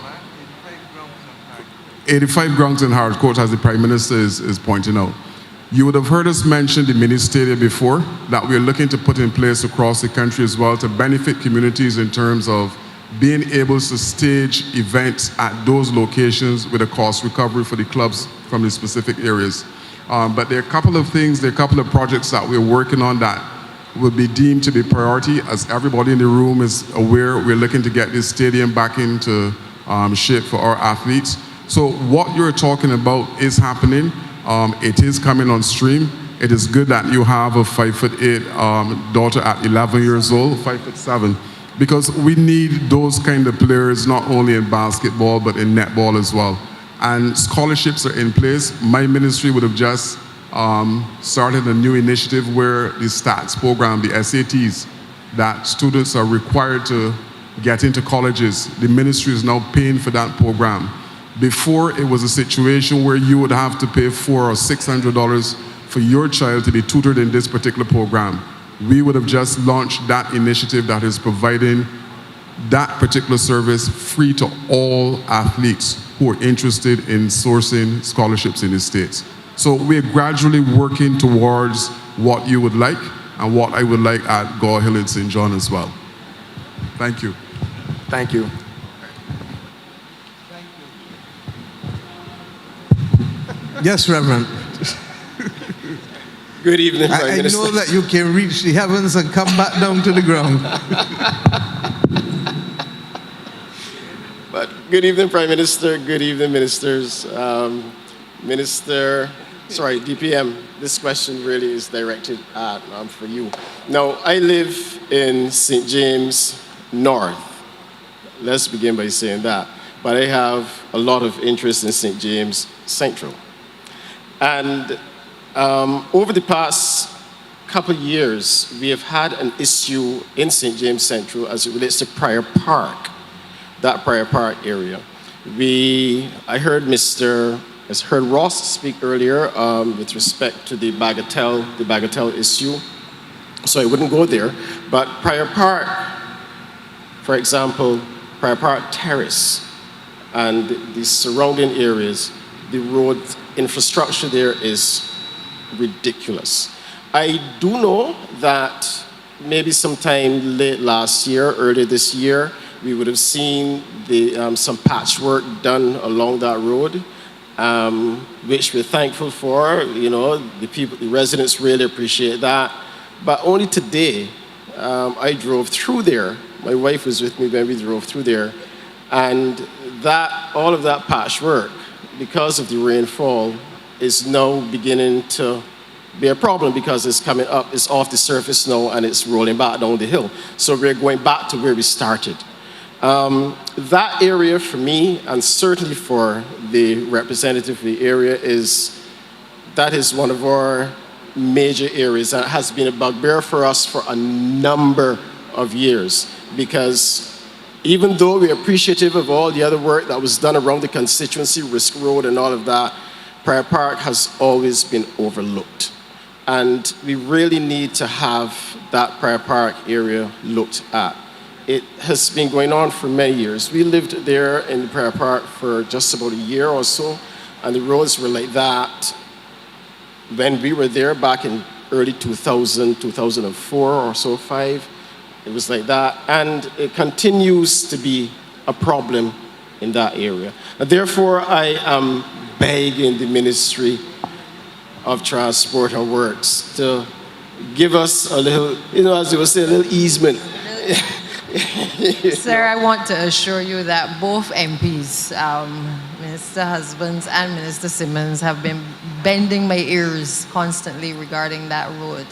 85 grounds in Hard Court, as the Prime Minister is pointing out. You would have heard us mention the mini stadium before, that we're looking to put in place across the country as well to benefit communities in terms of being able to stage events at those locations with a cost recovery for the clubs from the specific areas. But there are a couple of things, there are a couple of projects that we're working on that will be deemed to be priority. As everybody in the room is aware, we're looking to get this stadium back into shape for our athletes. So what you're talking about is happening. It is coming on stream. It is good that you have a 5'8" daughter at 11 years old, 5'7", because we need those kind of players not only in basketball but in netball as well. And scholarships are in place. My ministry would have just started a new initiative where the STATS program, the SATs, that students are required to get into colleges. The ministry is now paying for that program. Before, it was a situation where you would have to pay $400 or $600 for your child to be tutored in this particular program. We would have just launched that initiative that is providing that particular service free to all athletes who are interested in sourcing scholarships in the States. So we're gradually working towards what you would like and what I would like at Gore Hill in St. John as well. Thank you. Thank you. Yes, Reverend. Good evening, Prime I Minister. know that you can reach the heavens and come back down to the ground. But good evening, Prime Minister. Good evening, ministers. DPM, this question really is directed at for you. Now, I live in St. James North. Let's begin by saying that. But I have a lot of interest in St. James Central. And over the past couple of years, we have had an issue in St. James Central as it relates to Prior Park, that Prior Park area. I heard Ross speak earlier with respect to the Bagatelle issue, so I wouldn't go there. But Prior Park, for example, Prior Park Terrace and the surrounding areas, the road infrastructure there is ridiculous. I do know that maybe sometime late last year, early this year, we would have seen some patchwork done along that road, which we're thankful for. You know, the residents really appreciate that. But only today, I drove through there. My wife was with me when we drove through there, and all of that patchwork, because of the rainfall, is now beginning to be a problem because it's coming up, it's off the surface now, and it's rolling back down the hill. So we're going back to where we started. That area for me, and certainly for the representative of the area, is one of our major areas that has been a bugbear for us for a number of years, because even though we're appreciative of all the other work that was done around the constituency, Risk Road and all of that, Prior Park has always been overlooked. And we really need to have that Prior Park area looked at. It has been going on for many years. We lived there in Prior Park for just about a year or so, and the roads were like that when we were there back in early 2000, 2004 or so, 5. It was like that, and it continues to be a problem in that area. And therefore, I am begging the ministry of Transport and Works to give us a little, as they would say, a little easement. Sir, I want to assure you that both MPs, Minister Husbands and Minister Simmons, have been bending my ears constantly regarding that road.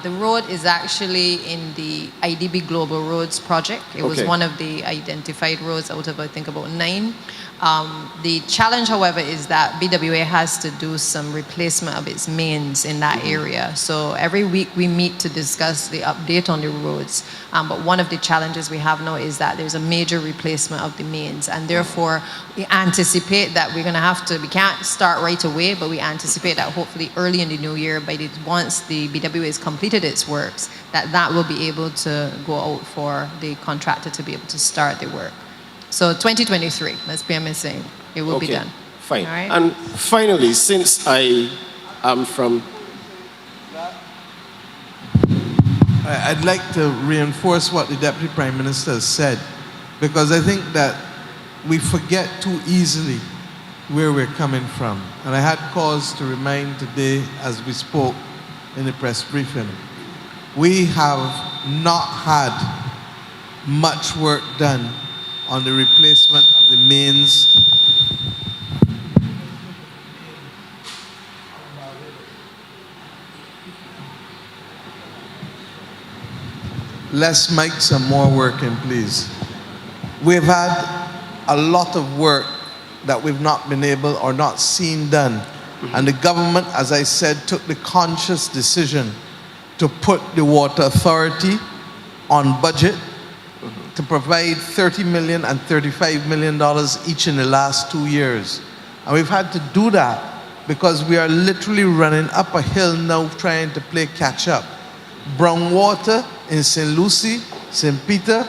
The road is actually in the IDB Global Roads project. It was one of the identified roads out of, I think, about 9. The challenge, however, is that BWA has to do some replacement of its mains in that area. So every week we meet to discuss the update on the roads. But one of the challenges we have now is that there's a major replacement of the mains. And therefore, we anticipate that we're going to have to, we can't start right away, but we anticipate that hopefully early in the new year, once the BWA has completed its works, that will be able to go out for the contractor to be able to start the work. So 2023, as PM is saying, it will be done. Fine. All right? And finally, since I am from... I'd like to reinforce what the Deputy Prime Minister has said, because I think that we forget too easily where we're coming from. And I had cause to remind today, as we spoke in the press briefing, we have not had much work done on the replacement of the mains let's make some more working, please. We've had a lot of work that we've not been able or not seen done. And the government, as I said, took the conscious decision to put the Water Authority on budget to provide $30 million and $35 million each in the last 2 years. And we've had to do that because we are literally running up a hill now trying to play catch up. Brown water in St. Lucie, St. Peter,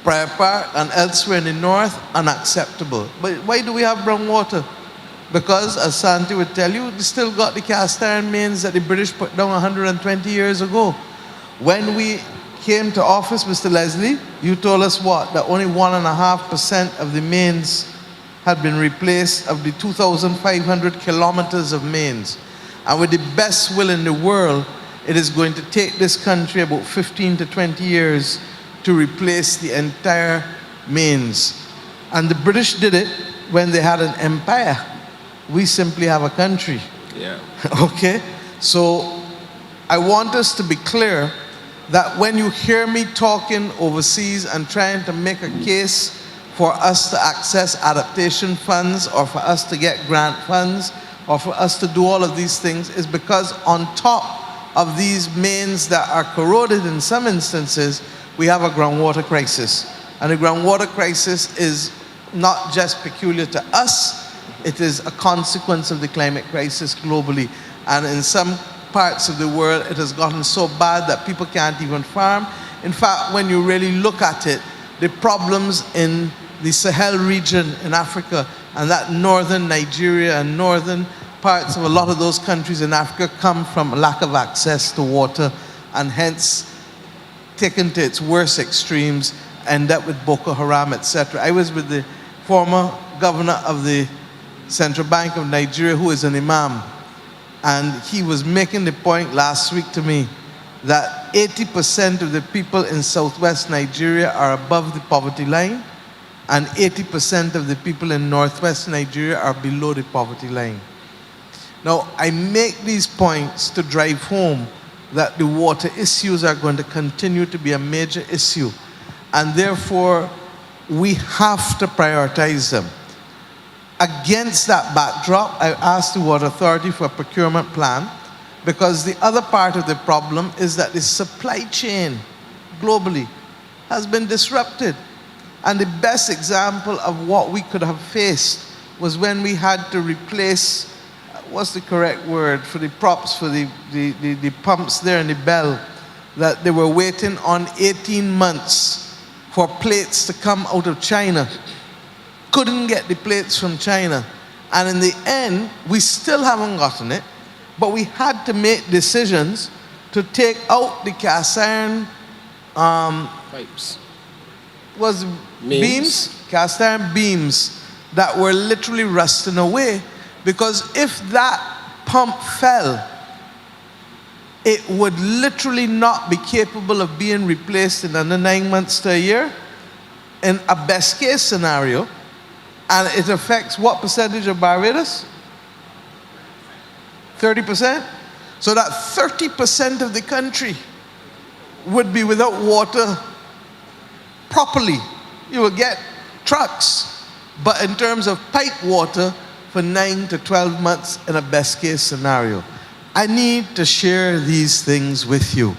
Prior Park, and elsewhere in the north, unacceptable. But why do we have brown water? Because, as Santi would tell you, they still got the cast iron mains that the British put down 120 years ago. When we came to office, Mr. Leslie, you told us what? That only 1.5% of the mains had been replaced of the 2,500 kilometers of mains. And with the best will in the world, it is going to take this country about 15 to 20 years to replace the entire mains. And the British did it when they had an empire. We simply have a country. Yeah. Okay? So I want us to be clear that when you hear me talking overseas and trying to make a case for us to access adaptation funds or for us to get grant funds or for us to do all of these things, is because on top of these mains that are corroded in some instances, we have a groundwater crisis. And the groundwater crisis is not just peculiar to us, it is a consequence of the climate crisis globally. And in some parts of the world, it has gotten so bad that people can't even farm. In fact, when you really look at it, the problems in the Sahel region in Africa and that northern Nigeria and northern parts of a lot of those countries in Africa come from a lack of access to water, and hence, taken to its worst extremes, end up with Boko Haram, etc. I was with the former governor of the Central Bank of Nigeria, who is an imam, and he was making the point last week to me that 80% of the people in southwest Nigeria are above the poverty line, and 80% of the people in northwest Nigeria are below the poverty line. Now, I make these points to drive home that the water issues are going to continue to be a major issue, and therefore we have to prioritize them. Against that backdrop, I asked the Water Authority for a procurement plan, because the other part of the problem is that the supply chain globally has been disrupted. And the best example of what we could have faced was when we had to replace, what's the correct word, for the props, for the pumps there in the bell, that they were waiting on 18 months for plates to come out of China. Couldn't get the plates from China. And in the end, we still haven't gotten it, but we had to make decisions to take out the cast iron pipes. Was beams, cast iron beams that were literally rusting away, because if that pump fell, it would literally not be capable of being replaced in under 9 months to a year in a best case scenario. And it affects what percentage of Barbados? 30%? So that 30% of the country would be without water properly. You will get trucks, but in terms of pipe water for 9 to 12 months in a best case scenario. I need to share these things with you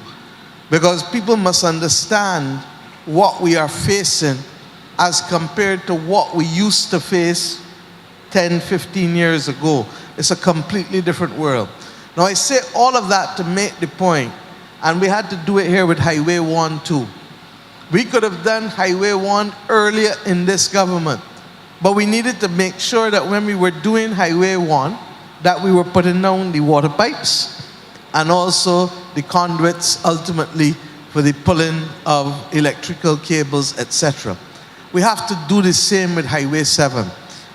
because people must understand what we are facing as compared to what we used to face 10, 15 years ago. It's a completely different world. Now I say all of that to make the point, and we had to do it here with Highway 1 too. We could have done Highway 1 earlier in this government, but we needed to make sure that when we were doing Highway 1, that we were putting down the water pipes and also the conduits ultimately for the pulling of electrical cables, etc. We have to do the same with Highway 7.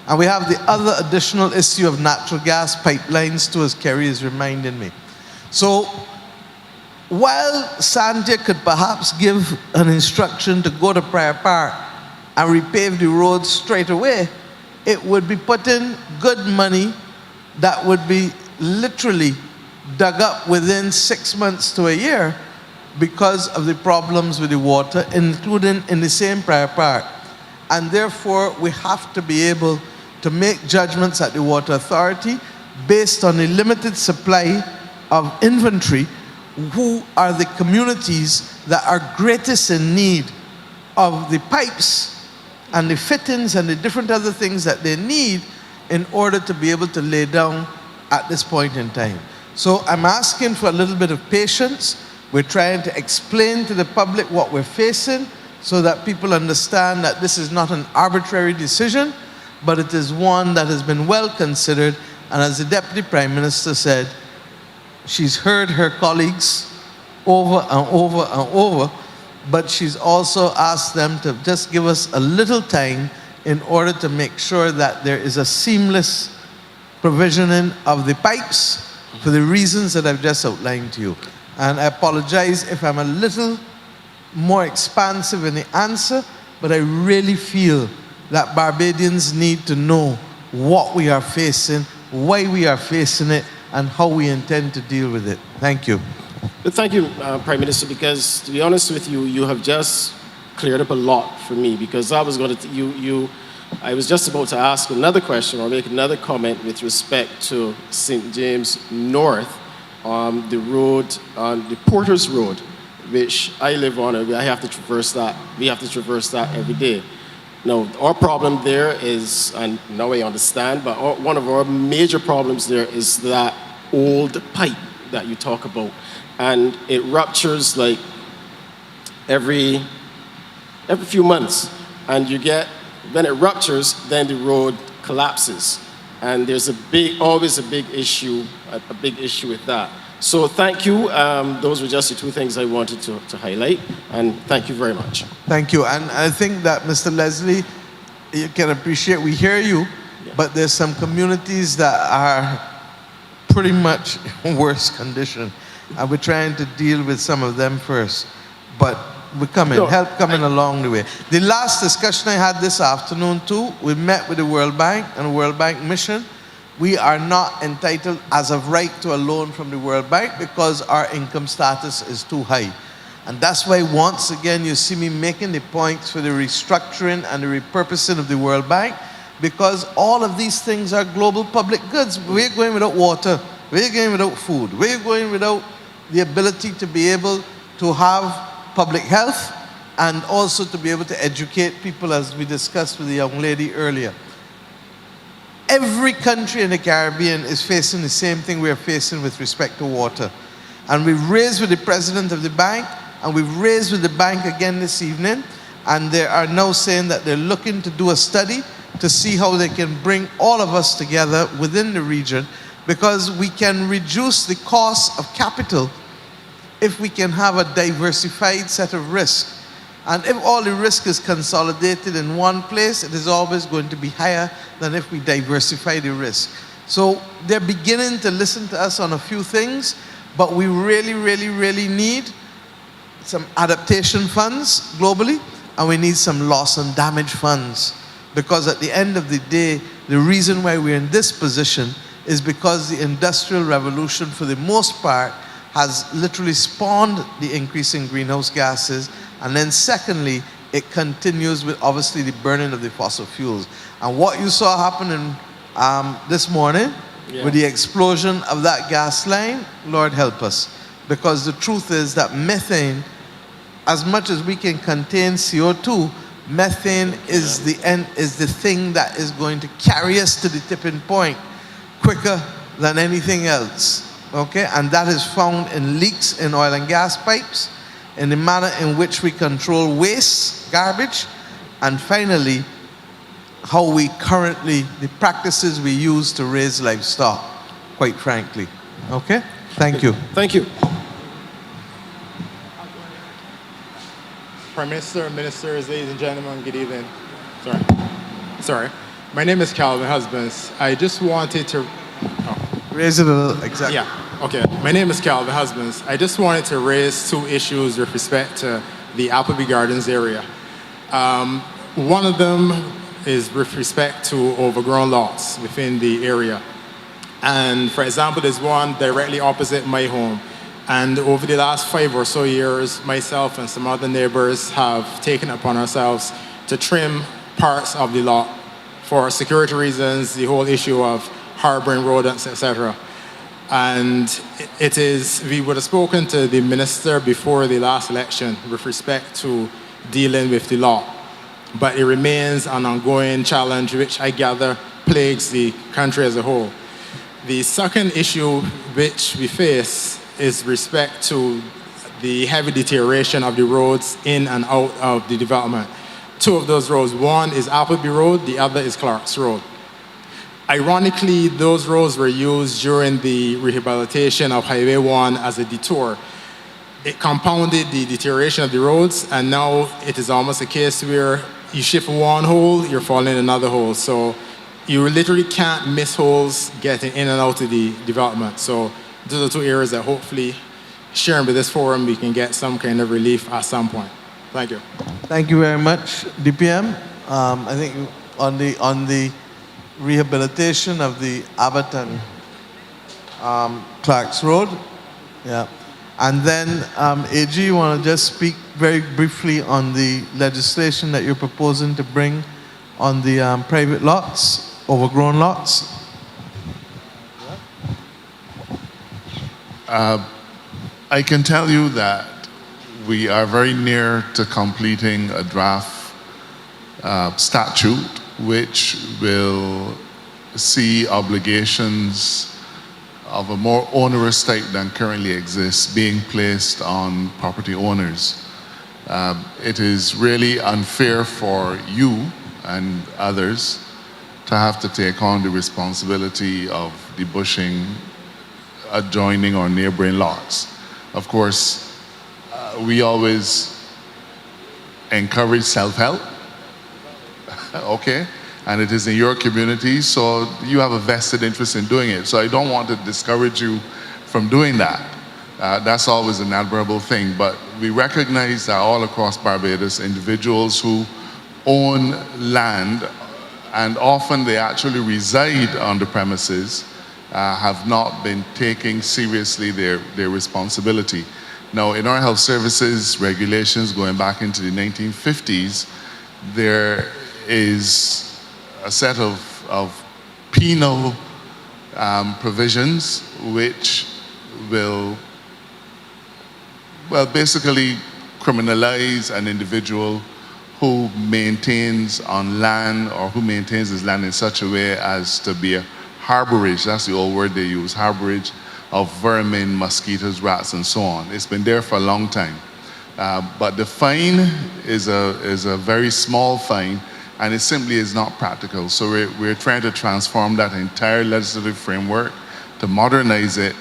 And we have the other additional issue of natural gas pipelines too, as Kerry is reminding me. So while Sanjay could perhaps give an instruction to go to Prior Park and repave the roads straight away, it would be putting good money that would be literally dug up within 6 months to a year because of the problems with the water, including in the same Prior Park. And therefore, we have to be able to make judgments at the Water Authority based on a limited supply of inventory. Who are the communities that are greatest in need of the pipes and the fittings and the different other things that they need in order to be able to lay down at this point in time. So I'm asking for a little bit of patience. We're trying to explain to the public what we're facing so that people understand that this is not an arbitrary decision, but it is one that has been well considered. And as the Deputy Prime Minister said, she's heard her colleagues over and over and over, but she's also asked them to just give us a little time in order to make sure that there is a seamless provisioning of the pipes for the reasons that I've just outlined to you. And I apologize if I'm a little more expansive in the answer, but I really feel that Barbadians need to know what we are facing, why we are facing it, and how we intend to deal with it. Thank you. But thank you, Prime Minister, because to be honest with you, you have just cleared up a lot for me, because I was going to, I was just about to ask another question or make another comment with respect to St. James North, the road, the Porter's Road, which I live on, and I have to traverse that. We have to traverse that every day. Now, our problem there is, and now I understand, but one of our major problems there is that old pipe that you talk about. And it ruptures like every few months. And you get, when it ruptures, then the road collapses. And there's always a big issue with that. So thank you. Those were just the two things I wanted to highlight. And thank you very much. Thank you. And I think that, Mr. Leslie, you can appreciate, we hear you, but there's some communities that are pretty much in worse condition. And we're trying to deal with some of them first. But we're coming, help coming along the way. The last discussion I had this afternoon too, we met with the World Bank and the World Bank mission. We are not entitled as of right to a loan from the World Bank because our income status is too high. And that's why once again you see me making the points for the restructuring and the repurposing of the World Bank, because all of these things are global public goods. We're going without water, we're going without food, we're going without the ability to be able to have public health and also to be able to educate people, as we discussed with the young lady earlier. Every country in the Caribbean is facing the same thing we are facing with respect to water. And we've raised with the president of the bank, and we've raised with the bank again this evening, and they are now saying that they're looking to do a study to see how they can bring all of us together within the region, because we can reduce the cost of capital if we can have a diversified set of risk. And if all the risk is consolidated in one place, it is always going to be higher than if we diversify the risk. So they're beginning to listen to us on a few things, but we really, really, really need some adaptation funds globally, and we need some loss and damage funds. Because at the end of the day, the reason why we're in this position is because the Industrial Revolution, for the most part, has literally spawned the increase in greenhouse gases. And then secondly, it continues with obviously the burning of the fossil fuels. And what you saw happening this morning with the explosion of that gas line, Lord help us. Because the truth is that methane, as much as we can contain CO2, methane is the thing that is going to carry us to the tipping point quicker than anything else. Okay, and that is found in leaks in oil and gas pipes, in the manner in which we control waste, garbage, and finally, how we currently, the practices we use to raise livestock, quite frankly. Okay, thank you. Thank you. Prime Minister, ministers, ladies and gentlemen, good evening. Sorry. My name is Calvin Husbands. I just wanted to... Raise it a little, exactly. Yeah, okay. My name is Calvin Husbands. I just wanted to raise two issues with respect to the Appleby Gardens area. One of them is with respect to overgrown lots within the area. And for example, there's one directly opposite my home. And over the last 5 or so years, myself and some other neighbors have taken it upon ourselves to trim parts of the lot for security reasons, the whole issue of harboring rodents, etc. And we would have spoken to the minister before the last election with respect to dealing with the law. But it remains an ongoing challenge, which I gather plagues the country as a whole. The second issue which we face is respect to the heavy deterioration of the roads in and out of the development. Two of those roads, one is Appleby Road, the other is Clark's Road. Ironically, those roads were used during the rehabilitation of Highway 1 as a detour. It compounded the deterioration of the roads, and now it is almost a case where you shift one hole, you're falling in another hole. So you literally can't miss holes getting in and out of the development. So those are two areas that hopefully, sharing with this forum, we can get some kind of relief at some point. Thank you. Thank you very much, DPM. I think on the rehabilitation of the Abbott and Clark's Road, yeah. And then AG, you want to just speak very briefly on the legislation that you're proposing to bring on the private lots, overgrown lots? I can tell you that we are very near to completing a draft statute which will see obligations of a more onerous type than currently exists being placed on property owners. It is really unfair for you and others to have to take on the responsibility of debushing adjoining or neighboring lots. Of course, we always encourage self-help, okay? And it is in your community, so you have a vested interest in doing it. So I don't want to discourage you from doing that. That's always an admirable thing, but we recognize that all across Barbados, individuals who own land, and often they actually reside on the premises, have not been taking seriously their responsibility. Now, in our health services regulations going back into the 1950s, there is a set of penal provisions which will, well, basically criminalize an individual who maintains on land or who maintains his land in such a way as to be a harborage, that's the old word they use, harborage of vermin, mosquitoes, rats, and so on. It's been there for a long time. But the fine is a very small fine, and it simply is not practical. So we're trying to transform that entire legislative framework to modernize it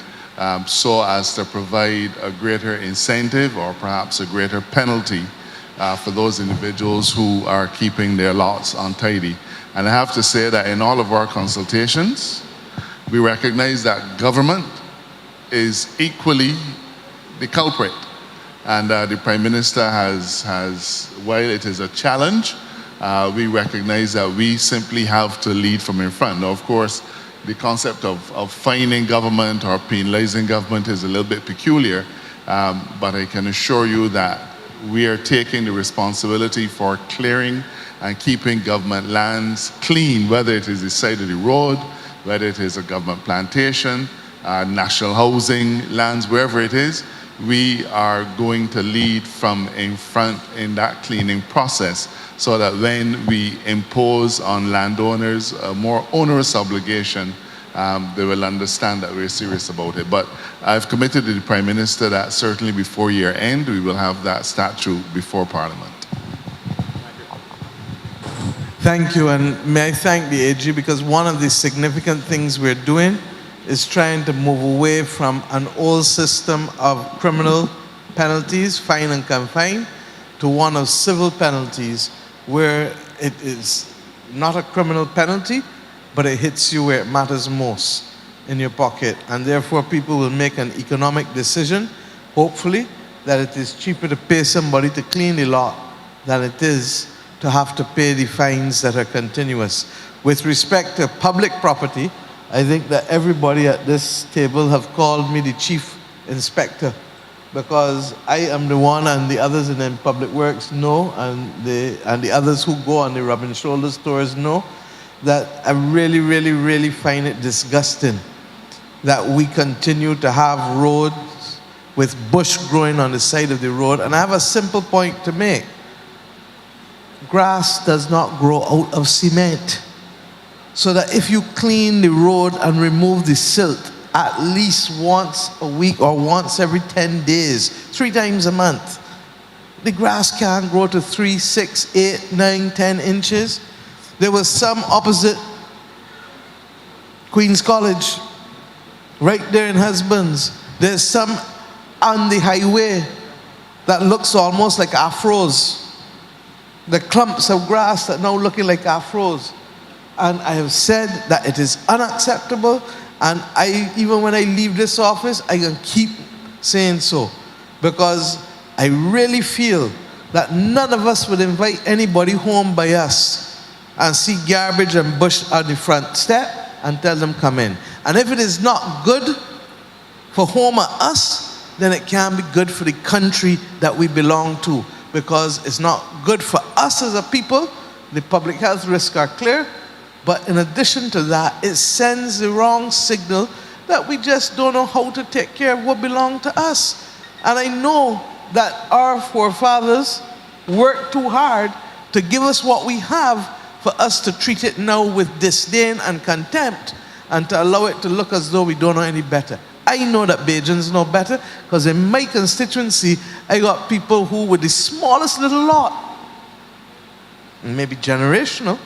so as to provide a greater incentive or perhaps a greater penalty for those individuals who are keeping their lots untidy. And I have to say that in all of our consultations, We recognize that government is equally the culprit. And the Prime Minister has, while it is a challenge, we recognize that we simply have to lead from in front. Now, of course, the concept of fining government or penalizing government is a little bit peculiar, but I can assure you that we are taking the responsibility for clearing and keeping government lands clean, whether it is the side of the road, whether it is a government plantation, national housing lands, wherever it is. We are going to lead from in front in that cleaning process, so that when we impose on landowners a more onerous obligation, they will understand that we're serious about it. But I've committed to the Prime Minister that certainly before year end, we will have that statute before Parliament. Thank you, and may I thank the AG, because one of the significant things we're doing is trying to move away from an old system of criminal penalties, fine and confine, to one of civil penalties, where it is not a criminal penalty, but it hits you where it matters most, in your pocket. And therefore people will make an economic decision, hopefully, that it is cheaper to pay somebody to clean the lot than it is to have to pay the fines that are continuous. With respect to public property, I think that everybody at this table have called me the chief inspector, because I am the one, and the others in Public Works know, and the others who go on the Rub and Shoulders tours know, that I really, really, really find it disgusting that we continue to have roads with bush growing on the side of the road. And I have a simple point to make. Grass does not grow out of cement. So that if you clean the road and remove the silt at least once a week or once every 10 days, 3 times a month, the grass can grow to 3, 6, 8, 9, 10 inches. There was some opposite Queen's College, right there in Husbands. There's some on the highway that looks almost like afros. The clumps of grass that now looking like afros. And I have said that it is unacceptable, and even when I leave this office, I can keep saying so, because I really feel that none of us would invite anybody home by us and see garbage and bush on the front step and tell them come in. And if it is not good for home or us, then it can be good for the country that we belong to, because it's not good for us as a people. The public health risks are clear. But in addition to that, it sends the wrong signal that we just don't know how to take care of what belongs to us. And I know that our forefathers worked too hard to give us what we have, for us to treat it now with disdain and contempt, and to allow it to look as though we don't know any better. I know that Bajans know better, because in my constituency, I got people who, with the smallest little lot, maybe generational,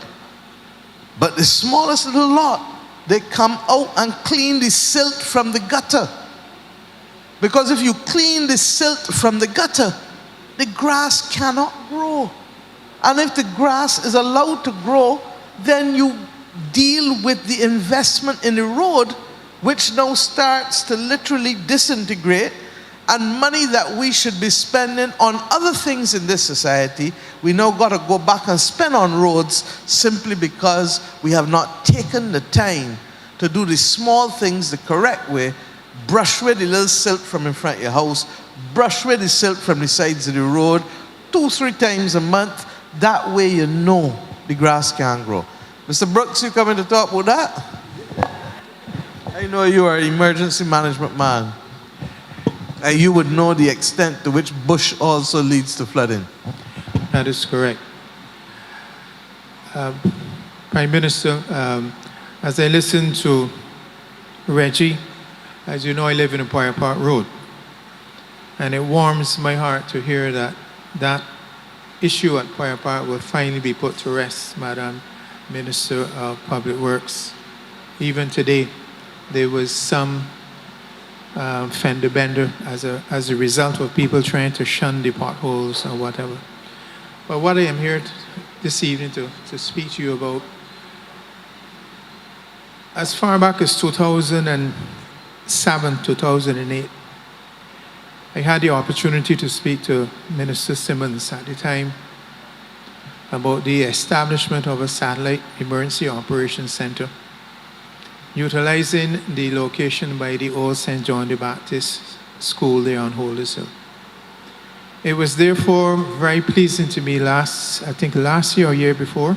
but the smallest little lot, they come out and clean the silt from the gutter. Because if you clean the silt from the gutter, the grass cannot grow. And if the grass is allowed to grow, then you deal with the investment in the road, which now starts to literally disintegrate, and money that we should be spending on other things in this society, we now got to go back and spend on roads, simply because we have not taken the time to do the small things the correct way. Brush away the little silt from in front of your house, brush away the silt from the sides of the road 2-3 times a month. That way you know the grass can grow. Mr. Brooks, you coming to talk about that? I know you are an emergency management man. And you would know the extent to which bush also leads to flooding. That is correct. Prime Minister, as I listen to Reggie, as you know, I live in a Empire Park Road. And it warms my heart to hear that that issue at Empire Park will finally be put to rest, Madam Minister of Public Works. Even today, there was some fender bender as a result of people trying to shun the potholes or whatever. But what I am here this evening to speak to you about as far back as 2007, 2008, I had the opportunity to speak to Minister Simmons at the time about the establishment of a satellite emergency operations center, utilizing the location by the old St. John the Baptist School there on Holders Hill. It was therefore very pleasing to me last year or year before,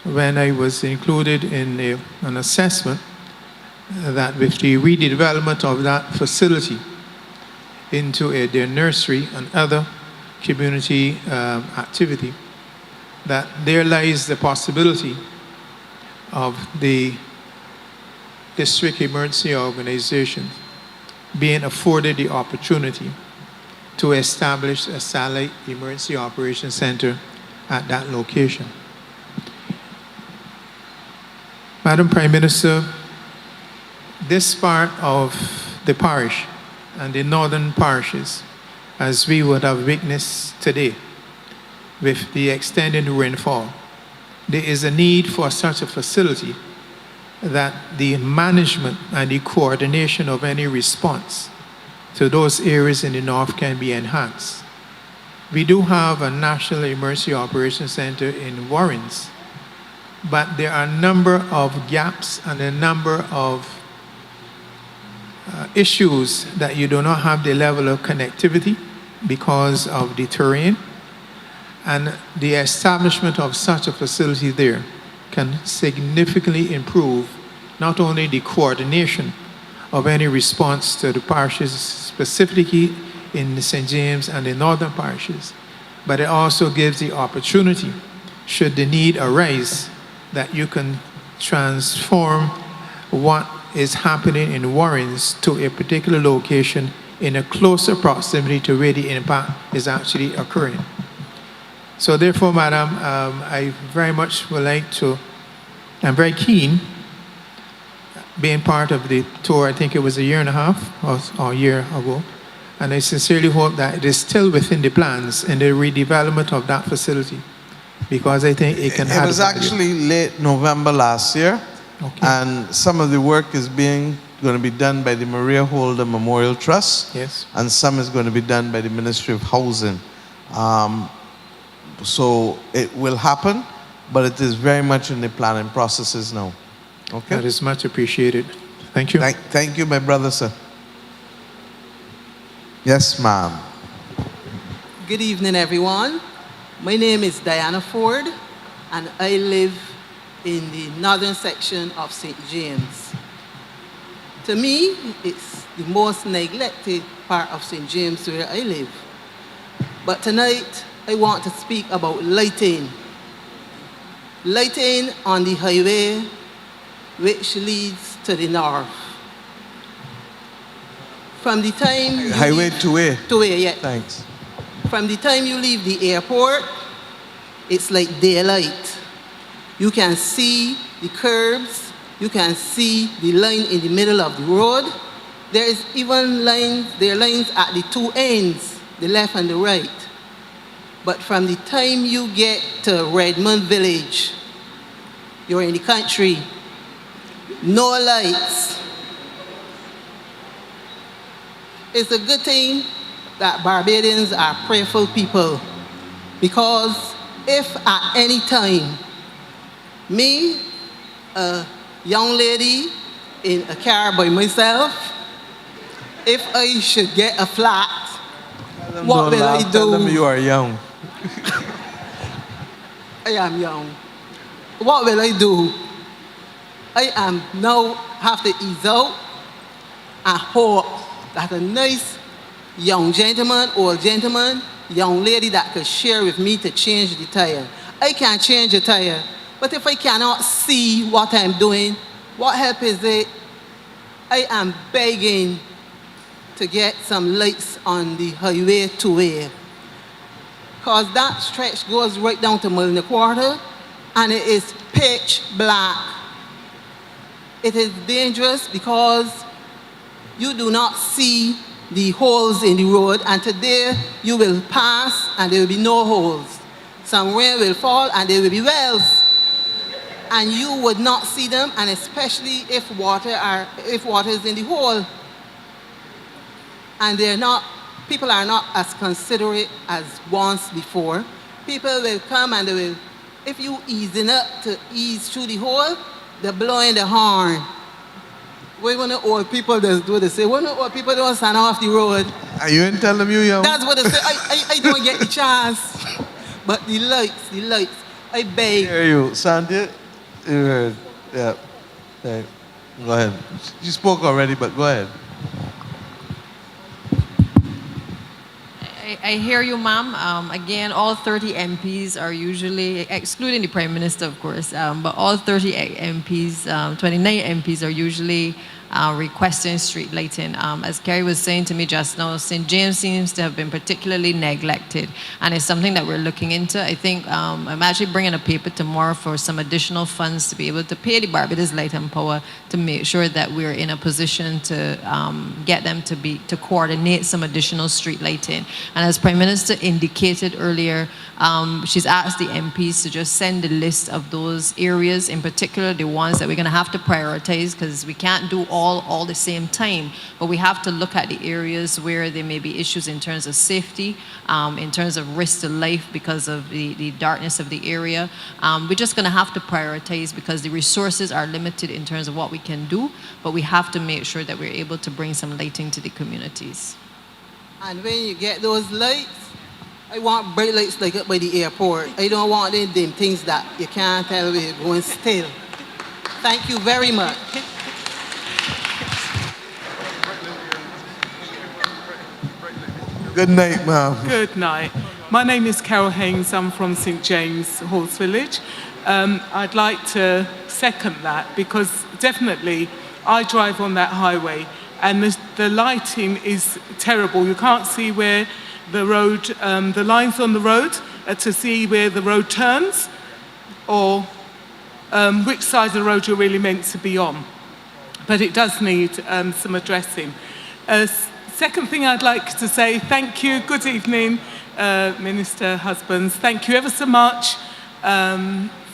when I was included in an assessment that with the redevelopment of that facility into their nursery and other community activity, that there lies the possibility of the district emergency organization being afforded the opportunity to establish a satellite emergency operations center at that location. Madam Prime Minister, this part of the parish and the northern parishes, as we would have witnessed today with the extended rainfall, there is a need for such a facility that the management and the coordination of any response to those areas in the north can be enhanced. We do have a National Emergency Operations Center in Warrens, but there are a number of gaps and a number of issues that you do not have the level of connectivity because of the terrain, and the establishment of such a facility there can significantly improve not only the coordination of any response to the parishes, specifically in the St. James and the northern parishes, but it also gives the opportunity, should the need arise, that you can transform what is happening in Warrens to a particular location in a closer proximity to where the impact is actually occurring. So therefore, Madam, I very much would like to, I'm very keen being part of the tour. I think it was a year and a half or a year ago. And I sincerely hope that it is still within the plans in the redevelopment of that facility, because I think it can add It was value. actually late November last year, and some of the work is going to be done by the Maria Holder Memorial Trust, yes, and some is going to be done by the Ministry of Housing. So it will happen, but it is very much in the planning processes now. Okay? That is much appreciated. Thank you. Thank you, my brother, sir. Yes, ma'am. Good evening, everyone. My name is Diana Ford, and I live in the northern section of St. James. To me, it's the most neglected part of St. James where I live. But tonight, I want to speak about lighting. Lighting on the highway which leads to the north. From the time Highway to where? To where, yeah. Thanks. From the time you leave the airport, it's like daylight. You can see the curbs, you can see the line in the middle of the road. There is even lines, there are lines at the two ends, the left and the right. But from the time you get to Redmond Village, you're in the country, no lights. It's a good thing that Barbadians are prayerful people, because if at any time me, a young lady in a car by myself, if I should get a flat, what will I do? Tell them you are young. I am young. What will I do? I am now have to ease out and hope that a nice young gentleman, old gentleman, young lady that could share with me to change the tire. I can change the tire, but if I cannot see what I'm doing, what help is it? I am begging to get some lights on the highway to where. Because that stretch goes right down to Milner Quarter, and it is pitch black. It is dangerous because you do not see the holes in the road, and today you will pass and there will be no holes. Some rain will fall and there will be wells. and you would not see them, and especially if water is in the hole, and people are not as considerate as once before. People will come and they will, if you easing up to ease through the hole, they're blowing the horn. We want to old people that's what they say. When the old people don't stand off the road. Are you ain't telling me, young? That's what they say. I don't get the chance. But the lights, I beg. Hear you, Sandy. You heard. Yeah. Okay. Go ahead. You spoke already, but go ahead. I hear you, ma'am. Again, all 30 MPs are usually, excluding the Prime Minister, of course, but all 30 MPs, 29 MPs are usually requesting street lighting. As Kerry was saying to me just now, St. James seems to have been particularly neglected, and it's something that we're looking into. I think I'm actually bringing a paper tomorrow for some additional funds to be able to pay the Barbados Light and Power to make sure that we're in a position to get them to coordinate some additional street lighting. And as Prime Minister indicated earlier, she's asked the MPs to just send the list of those areas, in particular the ones that we're going to have to prioritize, because we can't do all the same time, but we have to look at the areas where there may be issues in terms of safety, in terms of risk to life because of the darkness of the area. We're just going to have to prioritize because the resources are limited in terms of what we can do, but we have to make sure that we're able to bring some lighting to the communities. And when you get those lights, I want bright lights like up by the airport. I don't want them things that you can't tell where you're going still. Thank you very much. Good night, ma'am. Good night. My name is Carol Haynes. I'm from St. James Horse Village. I'd like to second that because definitely I drive on that highway and the lighting is terrible. You can't see where the road, the lines on the road to see where the road turns or which side of the road you're really meant to be on. But it does need some addressing. Second thing I'd like to say, thank you, good evening, Minister Husbands. Thank you ever so much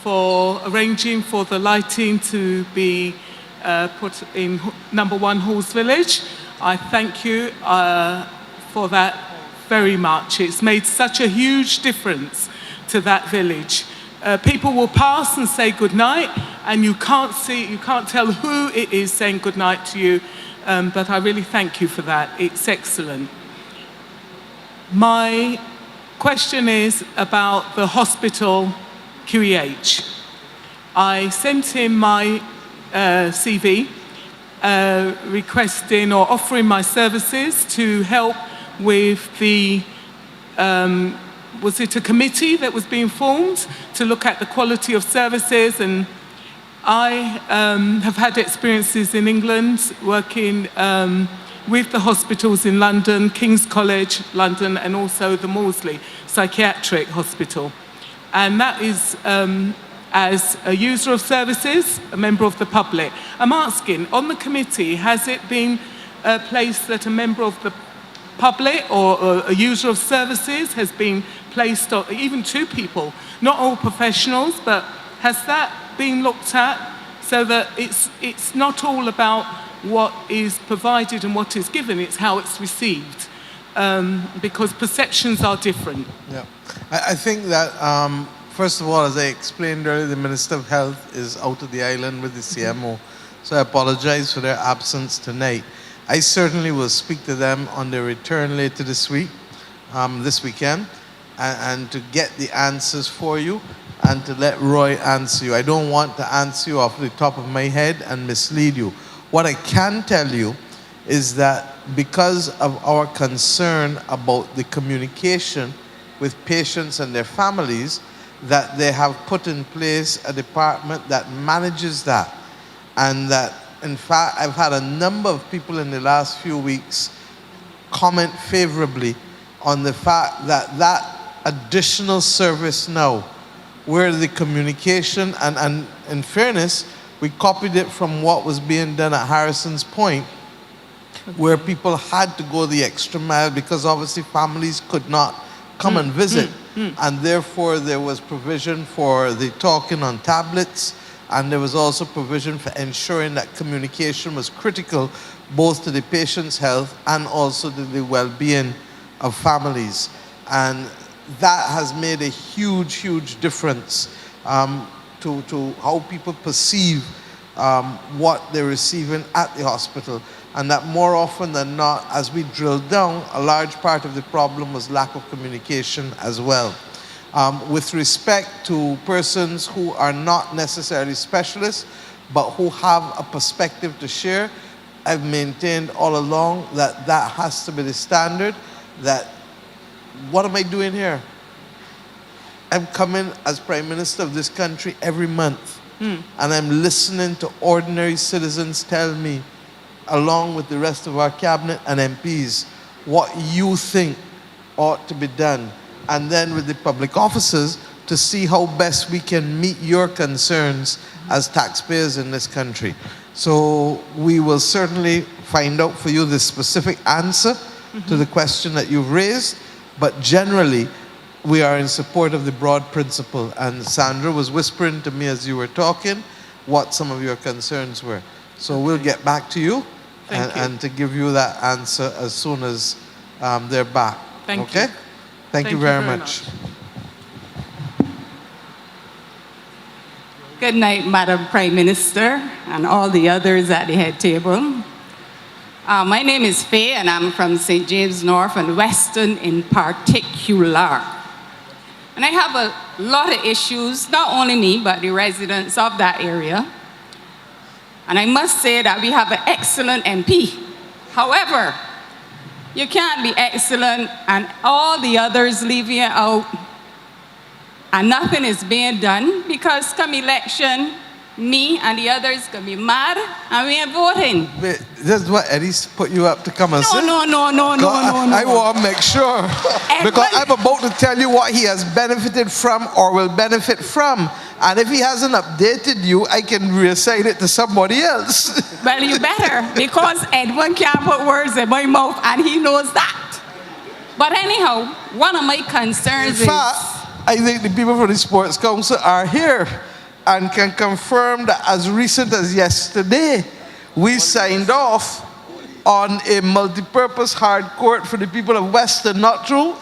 for arranging for the lighting to be put in number 1 Halls Village. I thank you for that very much. It's made such a huge difference to that village. People will pass and say good night, and you can't tell who it is saying good night to you. But I really thank you for that. It's excellent. My question is about the hospital QEH. I sent him my CV requesting or offering my services to help with the, was it a committee that was being formed to look at the quality of services, and I have had experiences in England working with the hospitals in London, King's College, London, and also the Maudsley Psychiatric Hospital. And that is as a user of services, a member of the public. I'm asking, on the committee, has it been placed that a member of the public or a user of services has been placed, or even 2 people, not all professionals, but has that being looked at so that it's not all about what is provided and what is given, it's how it's received, because perceptions are different. Yeah, I think that first of all, as I explained earlier, the Minister of Health is out of the island with the CMO, so I apologize for their absence tonight. I certainly will speak to them on their return later this week, this weekend, and to get the answers for you, and to let Roy answer you. I don't want to answer you off the top of my head and mislead you. What I can tell you is that because of our concern about the communication with patients and their families, that they have put in place a department that manages that. And that, in fact, I've had a number of people in the last few weeks comment favorably on the fact that that additional service now, where the communication, and in fairness, we copied it from what was being done at Harrison's Point, where people had to go the extra mile because obviously families could not come and visit. And therefore there was provision for the talking on tablets, And there was also provision for ensuring that communication was critical both to the patient's health and also to the well-being of families. And that has made a huge, huge difference to how people perceive what they're receiving at the hospital. And that more often than not, as we drill down, a large part of the problem was lack of communication as well. With respect to persons who are not necessarily specialists, but who have a perspective to share, I've maintained all along that that has to be the standard. That what am I doing here? I'm coming as Prime Minister of this country every month, and I'm listening to ordinary citizens tell me, along with the rest of our cabinet and MPs, what you think ought to be done. And then with the public officers to see how best we can meet your concerns as taxpayers in this country. So we will certainly find out for you the specific answer to the question that you've raised, but generally we are in support of the broad principle. And Sandra was whispering to me as you were talking what some of your concerns were. So we'll get back to you and to give you that answer as soon as they're back. Thank you. Thank you very much. Good night, Madam Prime Minister and all the others at the head table. My name is Faye and I'm from St. James North and Weston in particular. And I have a lot of issues, not only me, but the residents of that area. And I must say that we have an excellent MP. However, you can't be excellent and all the others leaving it out and nothing is being done because come election, me and the others can be mad and we ain't voting. Wait, this is what Eddie's put you up to come and say? No. I want to make sure. Because I'm about to tell you what he has benefited from or will benefit from. And if he hasn't updated you, I can recite it to somebody else. Well, you better, because Edwin can't put words in my mouth and he knows that. But anyhow, one of my concerns in fact, I think the people from the Sports Council are here and can confirm that as recent as yesterday, we signed off on a multi-purpose hard court for the people of Weston, not true?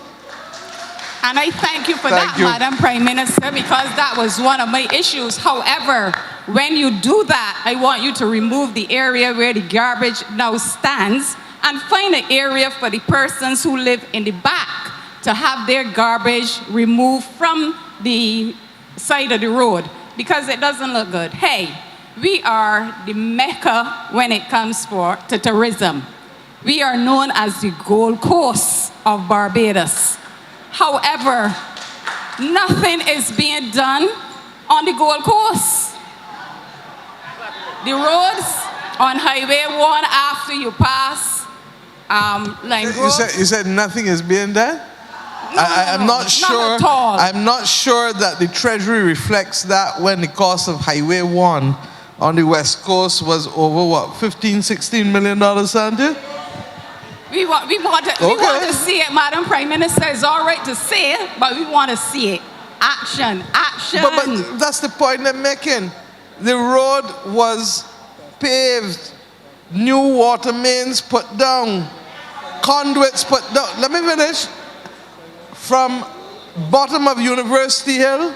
And I thank you for that, Madam Prime Minister, because that was one of my issues. However, when you do that, I want you to remove the area where the garbage now stands and find an area for the persons who live in the back to have their garbage removed from the side of the road, because it doesn't look good. Hey, we are the Mecca when it comes to tourism. We are known as the Gold Coast of Barbados. However, nothing is being done on the Gold Coast. The roads on Highway 1 after you pass Line Grove. You said nothing is being done? I'm not sure. Not at all. I'm not sure that the Treasury reflects that when the cost of Highway 1 on the West Coast was over what, $15–16 million, Sandy? We want to see it, Madam Prime Minister. It's all right to say it, but we want to see it. Action. But that's the point I'm making. The road was paved, new water mains put down, conduits put down. Let me finish. From bottom of University Hill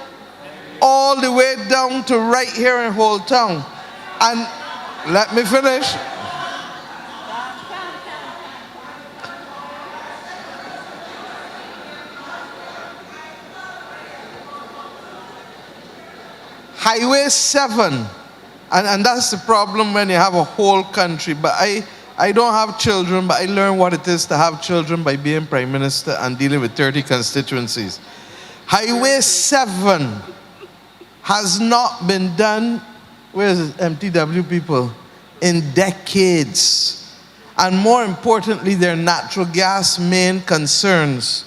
all the way down to right here in Whole Town. And let me finish. Highway 7, and that's the problem when you have a whole country. But I don't have children, but I learned what it is to have children by being Prime Minister and dealing with 30 constituencies. Highway 7 has not been done, where's MTW people, in decades. And more importantly, their natural gas main concerns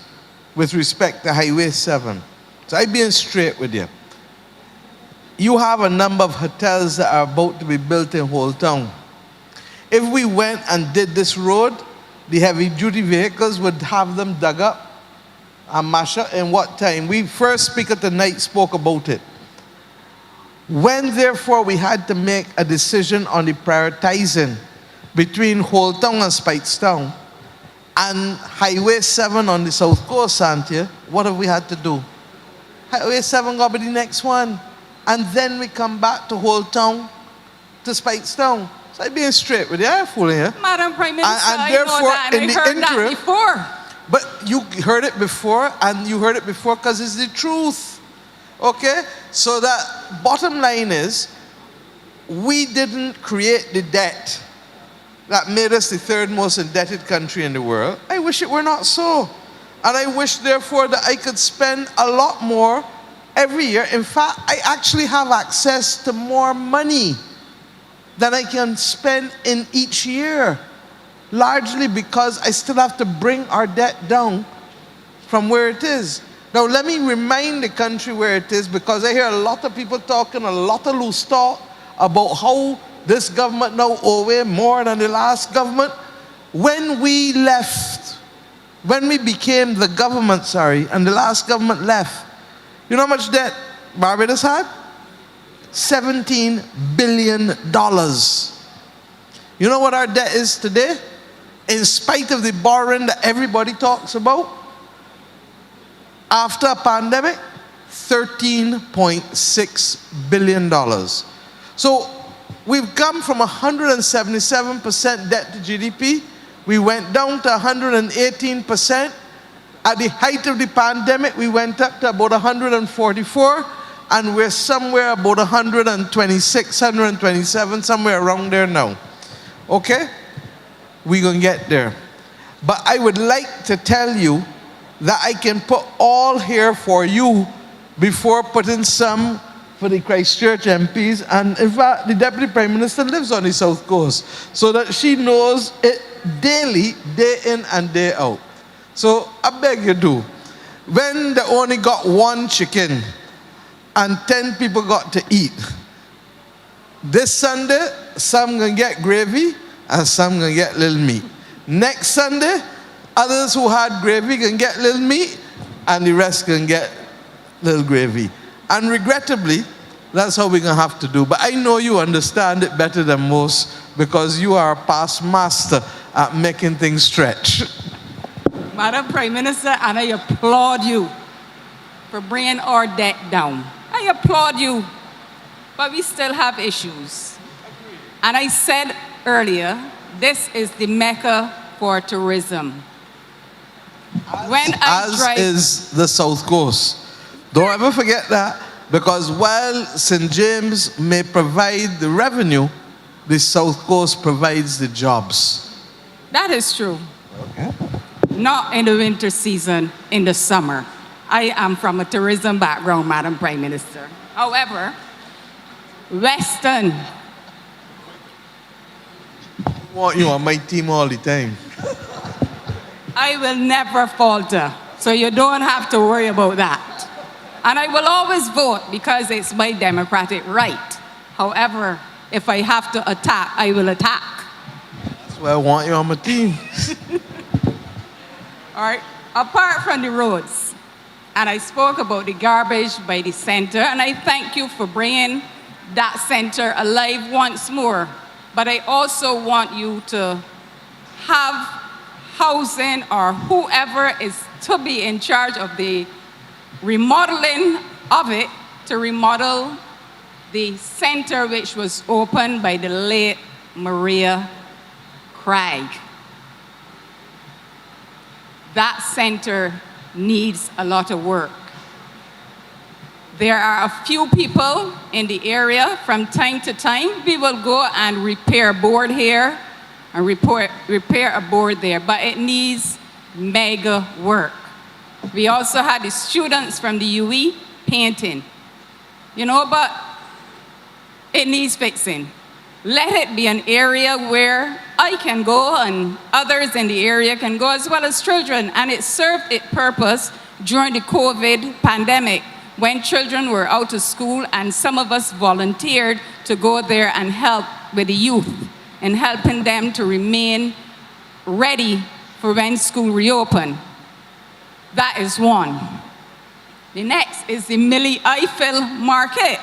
with respect to Highway 7. So I'm being straight with you. You have a number of hotels that are about to be built in Whole Town. If we went and did this road, the heavy-duty vehicles would have them dug up and mash up in what time? We first speaker tonight spoke about it. When, therefore, we had to make a decision on the prioritizing between Holtown and Speightstown and Highway 7 on the south coast, Santia, what have we had to do? Highway 7 got to be the next one. And then we come back to Holtown to Speightstown. So I'm being straight with you, I'm fooling you. Madam Prime Minister, And I know that, and I heard that before. But you heard it before, and you heard it before because it's the truth. Okay? So that bottom line is, we didn't create the debt that made us the third most indebted country in the world. I wish it were not so. And I wish, therefore, that I could spend a lot more every year. In fact, I actually have access to more money than I can spend in each year, largely because I still have to bring our debt down from where it is. Now, let me remind the country where it is, because I hear a lot of people talking a lot of loose talk about how this government now owe more than the last government. When we left, when we became the government, and the last government left, you know how much debt Barbados had? $17 billion. You know what our debt is today? In spite of the borrowing that everybody talks about, after a pandemic, $13.6 billion. So we've come from 177% debt to GDP. We went down to 118%. At the height of the pandemic, we went up to about 144, and we're somewhere about 126, 127, somewhere around there now. Okay? We're going to get there. But I would like to tell you that I can put all here for you before putting some for the Christchurch MPs. And in fact, the Deputy Prime Minister lives on the South Coast, so that she knows it daily, day in and day out. So I beg you do. When they only got one chicken and 10 people got to eat, this Sunday, some gonna get gravy and some gonna get little meat. Next Sunday, others who had gravy can get little meat and the rest can get little gravy. And regrettably, that's how we're gonna have to do. But I know you understand it better than most, because you are a past master at making things stretch. Madam Prime Minister, and I applaud you for bringing our debt down. I applaud you, but we still have issues. And I said earlier, this is the Mecca for tourism. As is the South Coast. Don't ever forget that, because while St. James may provide the revenue, the South Coast provides the jobs. That is true. Okay. Not in the winter season, in the summer. I am from a tourism background, Madam Prime Minister. However, Western. I want you on my team all the time. I will never falter, so you don't have to worry about that. And I will always vote because it's my democratic right. However, if I have to attack, I will attack. That's why I want you on my team. All right, apart from the roads, and I spoke about the garbage by the center, and I thank you for bringing that center alive once more. But I also want you to have housing, or whoever is to be in charge of the remodeling of it, to remodel the center which was opened by the late Maria Craig. That center needs a lot of work. There are a few people in the area. From time to time, we will go and repair a board here and repair a board there, but it needs mega work. We also had the students from the UE painting. You know, but it needs fixing. Let it be an area where I can go and others in the area can go, as well as children. And it served its purpose during the COVID pandemic, when children were out of school, and some of us volunteered to go there and help with the youth and helping them to remain ready for when school reopened. That is one. The next is the Millie Eiffel Market.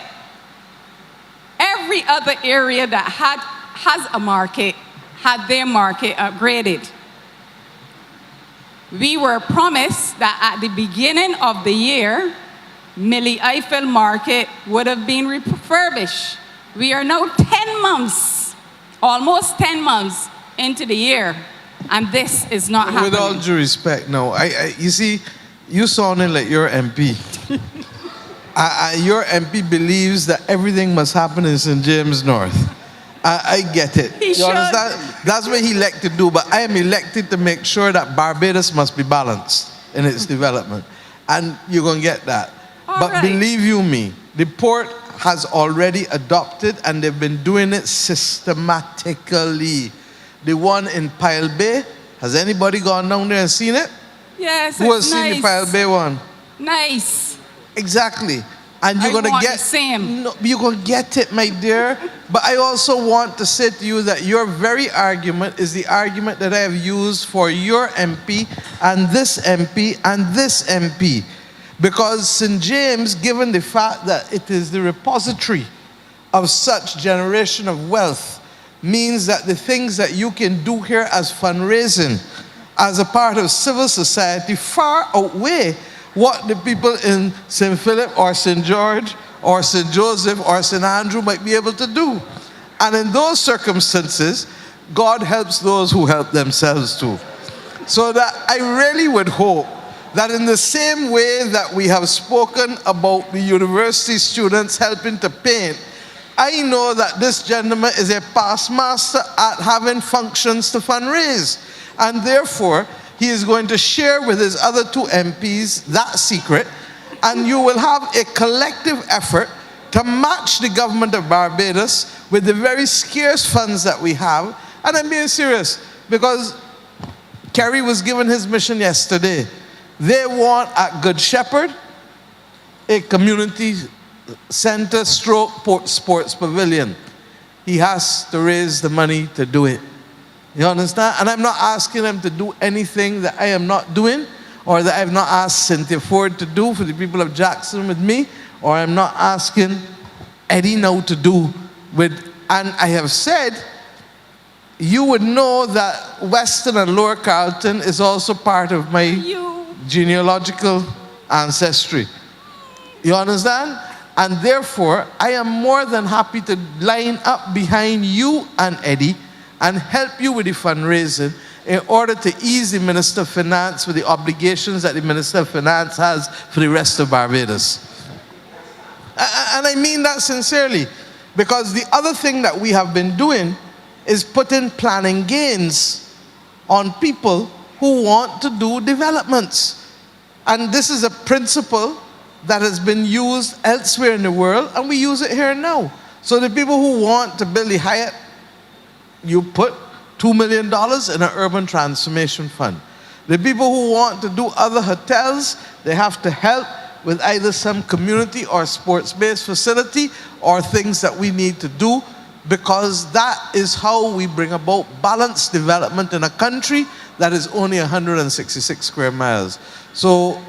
every other area that has a market had their market upgraded. We were promised that at the beginning of the year, Millie Eiffel Market would have been refurbished. We are now 10 months, almost 10 months into the year, and this is not happening. With all due respect, no. You see, you sounding like your MP. Your MP believes that everything must happen in St. James North. I get it. He understand? That's what he elected to do, but I am elected to make sure that Barbados must be balanced in its development. And you're going to get that. But believe you me, the port has already adopted, and they've been doing it systematically. The one in Pile Bay, has anybody gone down there and seen it? Yes, Who has it's seen nice. the Pile Bay one? Nice. Exactly. And you're I going to want get the same. No, you're going to get it, my dear. But I also want to say to you that your very argument is the argument that I have used for your MP and this MP and this MP. Because St. James, given the fact that it is the repository of such generation of wealth, means that the things that you can do here as fundraising, as a part of civil society, far outweigh what the people in St. Philip or St. George or St. Joseph or St. Andrew might be able to do. And in those circumstances, God helps those who help themselves too. So that I really would hope that in the same way that we have spoken about the university students helping to paint, I know that this gentleman is a past master at having functions to fundraise. And therefore, he is going to share with his other two MPs that secret, and you will have a collective effort to match the government of Barbados with the very scarce funds that we have. And I'm being serious, because Kerry was given his mission yesterday. They want at Good Shepherd a community center stroke sports pavilion. He has to raise the money to do it. You understand? And I'm not asking them to do anything that I am not doing, or that I have not asked Cynthia Ford to do for the people of Jackson with me, or I'm not asking Eddie now to do with. And I have said, you would know that Western and Lower Carlton is also part of my genealogical ancestry. You understand? And therefore, I am more than happy to line up behind you and Eddie and help you with the fundraising in order to ease the Minister of Finance with the obligations that the Minister of Finance has for the rest of Barbados. And I mean that sincerely, because the other thing that we have been doing is putting planning gains on people who want to do developments. And this is a principle that has been used elsewhere in the world, and we use it here now. So the people who want to build the Hyatt, you put $2 million in an urban transformation fund. The people who want to do other hotels, they have to help with either some community or sports-based facility or things that we need to do, because that is how we bring about balanced development in a country that is only 166 square miles. So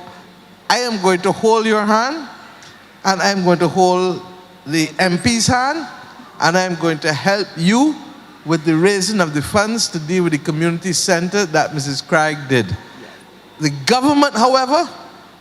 I am going to hold your hand, and I'm going to hold the MP's hand, and I'm going to help you with the raising of the funds to deal with the community center that Mrs. Craig did. The government, however,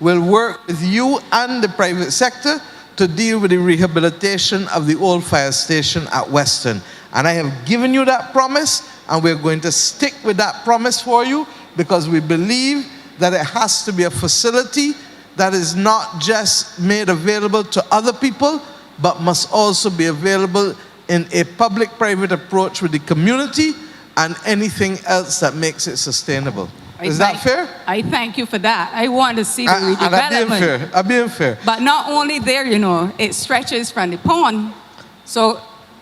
will work with you and the private sector to deal with the rehabilitation of the old fire station at Western. And I have given you that promise, and we're going to stick with that promise for you, because we believe that it has to be a facility that is not just made available to other people, but must also be available in a public-private approach with the community and anything else that makes it sustainable. Is that fair? I thank you for that. I want to see the redevelopment. I'm being fair. But not only there, you know, it stretches from the pond. So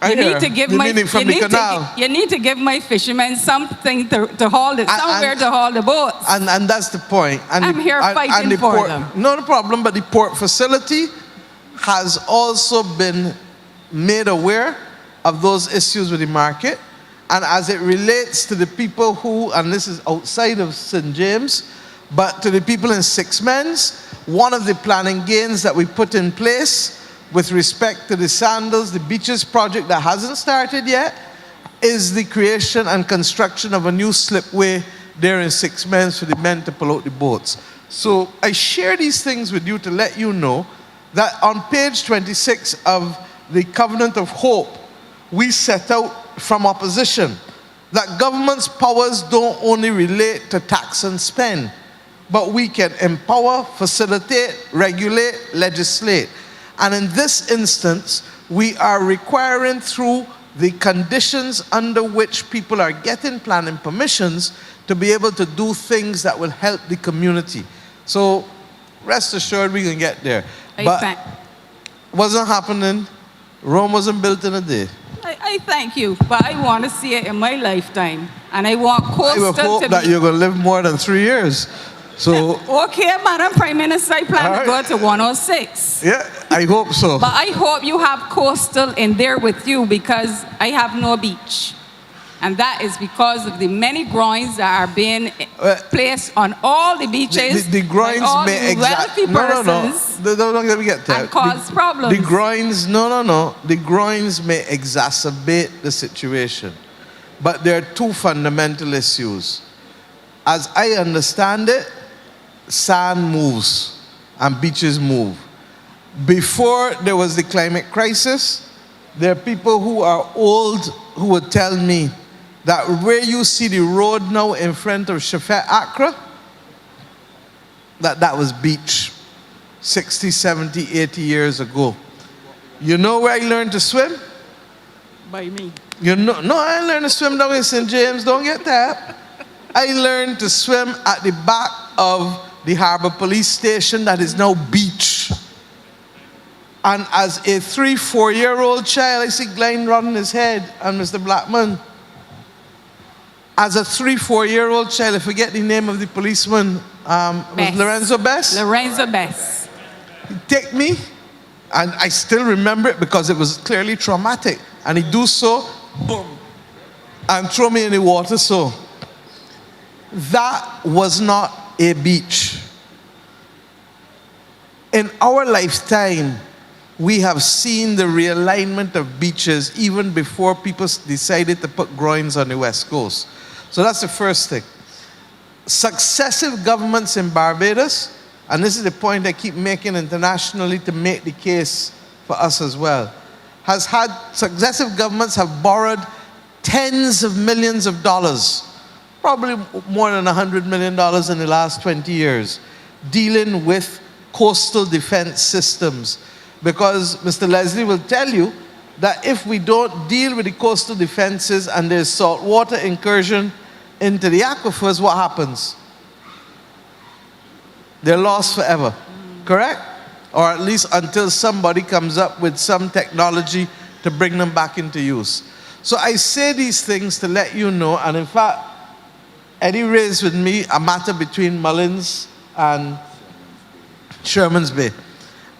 you need to give my you need to give my fishermen something to haul it, somewhere to haul the boats. And that's the point. And I'm here fighting for them. No problem, but the port facility has also been made aware of those issues with the market. And as it relates to the people who, and this is outside of St. James, but to the people in Six Men's, one of the planning gains that we put in place with respect to the Sandals, the beaches project that hasn't started yet, is the creation and construction of a new slipway there in Six Mens for the men to pull out the boats. So I share these things with you to let you know that on page 26 of the Covenant of Hope, we set out from opposition that government's powers don't only relate to tax and spend, but we can empower, facilitate, regulate, legislate. And in this instance, we are requiring through the conditions under which people are getting planning permissions to be able to do things that will help the community. So rest assured we can get there. But wasn't happening. Rome wasn't built in a day. I thank you, but I want to see it in my lifetime. And I want coastal I would hope to that be... you're going to live more than 3 years. So, Okay, Madam Prime Minister, I plan to go to 106. yeah, I hope so. But I hope you have coastal in there with you because I have no beach. And that is because of the many groins that are being placed on all the beaches. The groins by all may the wealthy persons Don't let me get that. and cause problems. The groins, the groins may exacerbate the situation. But there are two fundamental issues. As I understand it, sand moves and beaches move. Before there was the climate crisis, there are people who are old who would tell me that where you see the road now in front of Shafet Accra, that was beach 60, 70, 80 years ago. You know where I learned to swim? By me. You know, no, I learned to swim down in St. James, don't get that. I learned to swim at the back of the Harbor Police Station that is now beach. And as a 3-4-year-old child, I see Glenn running his head and Mr. Blackman. As a 3-4-year-old child, I forget the name of the policeman, was Lorenzo Best? Lorenzo Best. He'd take me, and I still remember it because it was clearly traumatic. And he'd do so, boom, and throw me in the water so. That was not a beach. In our lifetime, we have seen the realignment of beaches even before people decided to put groins on the West Coast. So that's the first thing. Successive governments in Barbados, and this is the point I keep making internationally to make the case for us as well, successive governments have borrowed tens of millions of dollars, probably more than $100 million in the last 20 years, dealing with coastal defense systems. Because Mr. Leslie will tell you that if we don't deal with the coastal defenses and there's saltwater incursion into the aquifers, what happens? They're lost forever, correct? Or at least until somebody comes up with some technology to bring them back into use. So I say these things to let you know, and in fact, Eddie raised with me a matter between Mullins and Sherman's Bay.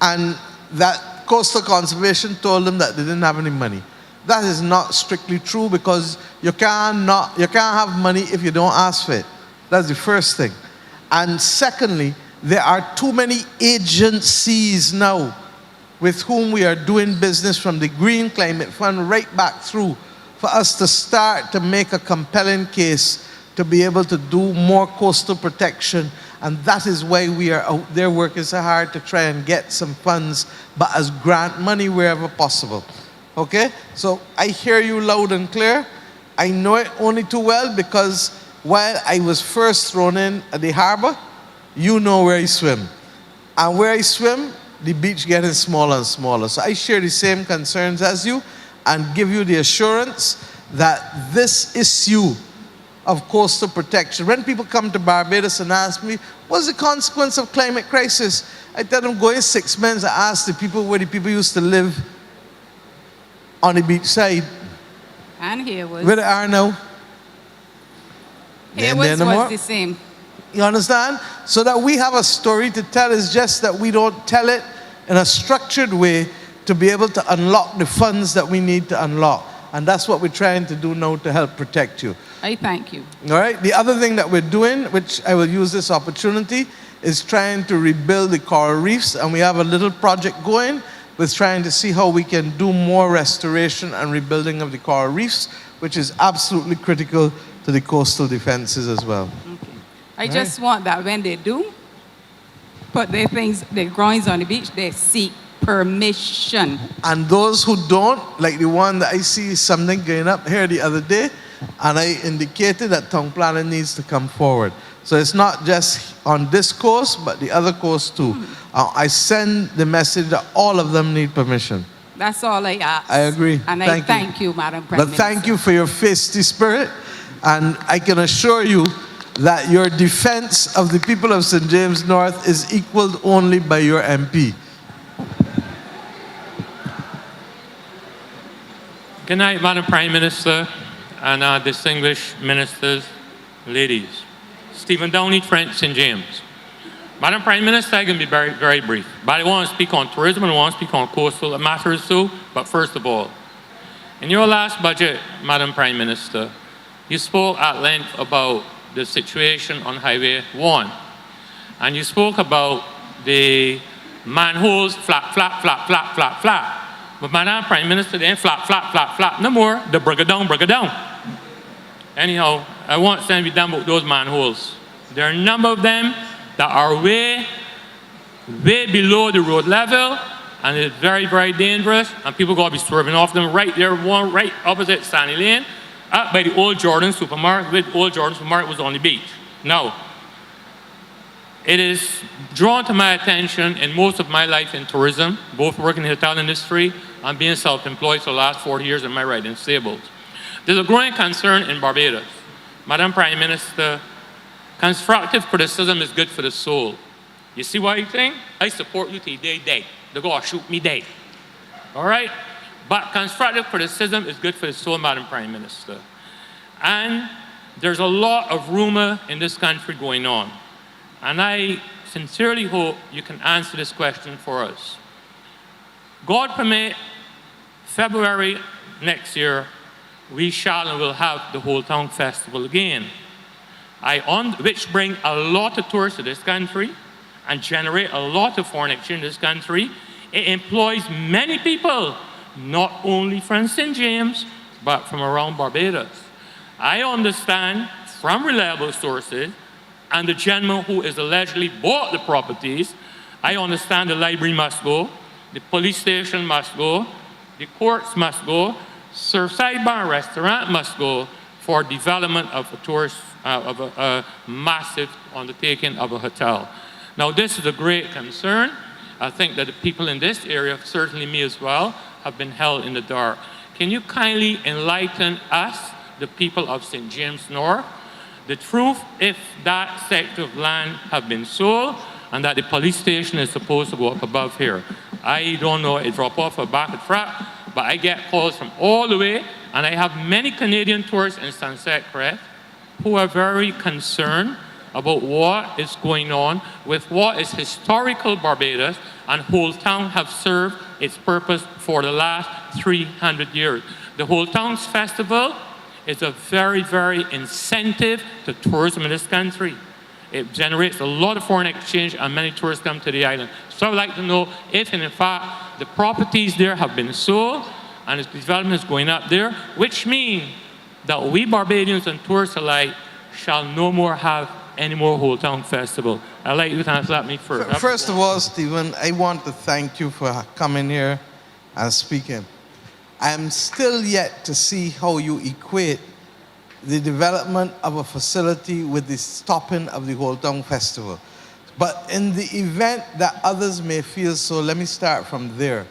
And that Coastal Conservation told them that they didn't have any money. That is not strictly true because you can't have money if you don't ask for it. That's the first thing. And secondly, there are too many agencies now with whom we are doing business from the Green Climate Fund right back through for us to start to make a compelling case to be able to do more coastal protection. And that is why we are out there working so hard to try and get some funds, but as grant money wherever possible. Okay? So I hear you loud and clear. I know it only too well because while I was first thrown in at the harbor, you know where I swim. And where I swim, the beach getting smaller and smaller. So I share the same concerns as you and give you the assurance that this issue of coastal protection, when people come to Barbados and ask me, what's the consequence of climate crisis? I tell them, go in 6 months and ask the people where the people used to live on the beach side. And here was... Where they are now. Here was the same. You understand? So that we have a story to tell. It's just that we don't tell it in a structured way to be able to unlock the funds that we need to unlock. And that's what we're trying to do now to help protect you. I thank you. All right? The other thing that we're doing, which I will use this opportunity, is trying to rebuild the coral reefs. And we have a little project going with trying to see how we can do more restoration and rebuilding of the coral reefs, which is absolutely critical to the coastal defenses as well. I just want that when they do put their things, their groins on the beach, they seek permission. And those who don't, like the one that I see something going up here the other day, and I indicated that town planning needs to come forward. So it's not just on this coast, but the other coast too. I send the message that all of them need permission. That's all I ask. I agree. And I thank you, Madam Prime But Minister. thank you for your feisty spirit, and I can assure you that your defense of the people of St. James North is equaled only by your MP. Good night, Madam Prime Minister and distinguished ministers, ladies. Stephen Downey, French, St. James. Madam Prime Minister, I can be very, very brief. But I want to speak on tourism and I want to speak on coastal matters too. But first of all, in your last budget, Madam Prime Minister, you spoke at length about the situation on Highway 1. And you spoke about the manholes flap, flap, flap, flap, flap, flap. But Madam Prime Minister, they ain't flap, flap, flap, flap no more. They bring it down, bring it down. Anyhow, I want to be done with those manholes. There are a number of them that are way below the road level, and it's very, very dangerous, and people got to be swerving off them right there, one right opposite Stanley Lane, up by the old Jordan supermarket, with old Jordan supermarket was on the beach. Now, it is drawn to my attention in most of my life in tourism, both working in the hotel industry and being self-employed for the last 40 years in my riding stables. There's a growing concern in Barbados. Madam Prime Minister, constructive criticism is good for the soul. You see what I think? I support you till day. They're going to shoot me dead. All right? But constructive criticism is good for the soul, Madam Prime Minister. And there's a lot of rumor in this country going on. And I sincerely hope you can answer this question for us. God permit, February next year, we shall and will have the Whole Town Festival again. Which bring a lot of tourists to this country and generate a lot of foreign exchange in this country. It employs many people, not only from St. James, but from around Barbados. I understand from reliable sources, and the gentleman who is allegedly bought the properties, I understand the library must go, the police station must go, the courts must go, Surfside Bar and Restaurant must go for development of a tourist, of a massive undertaking of a hotel. Now this is a great concern. I think that the people in this area, certainly me as well, have been held in the dark. Can you kindly enlighten us, the people of St. James North, the truth if that sector of land have been sold and that the police station is supposed to go up above here? I don't know, it drop off a back at front, but I get calls from all the way, and I have many Canadian tourists in Sunset Crest who are very concerned about what is going on with what is historical Barbados, and Whole Town have served its purpose for the last 300 years. The Whole Towns Festival is a very, very incentive to tourism in this country. It generates a lot of foreign exchange and many tourists come to the island. So I'd like to know if, in fact, the properties there have been sold and the development is going up there, which means that we Barbadians and tourists alike shall no more have any more Whole Town Festival. I'd like you to answer that me first. First of all, Stephen, I want to thank you for coming here and speaking. I'm still yet to see how you equate the development of a facility with the stopping of the Whole Town Festival. But in the event that others may feel so, let me start from there.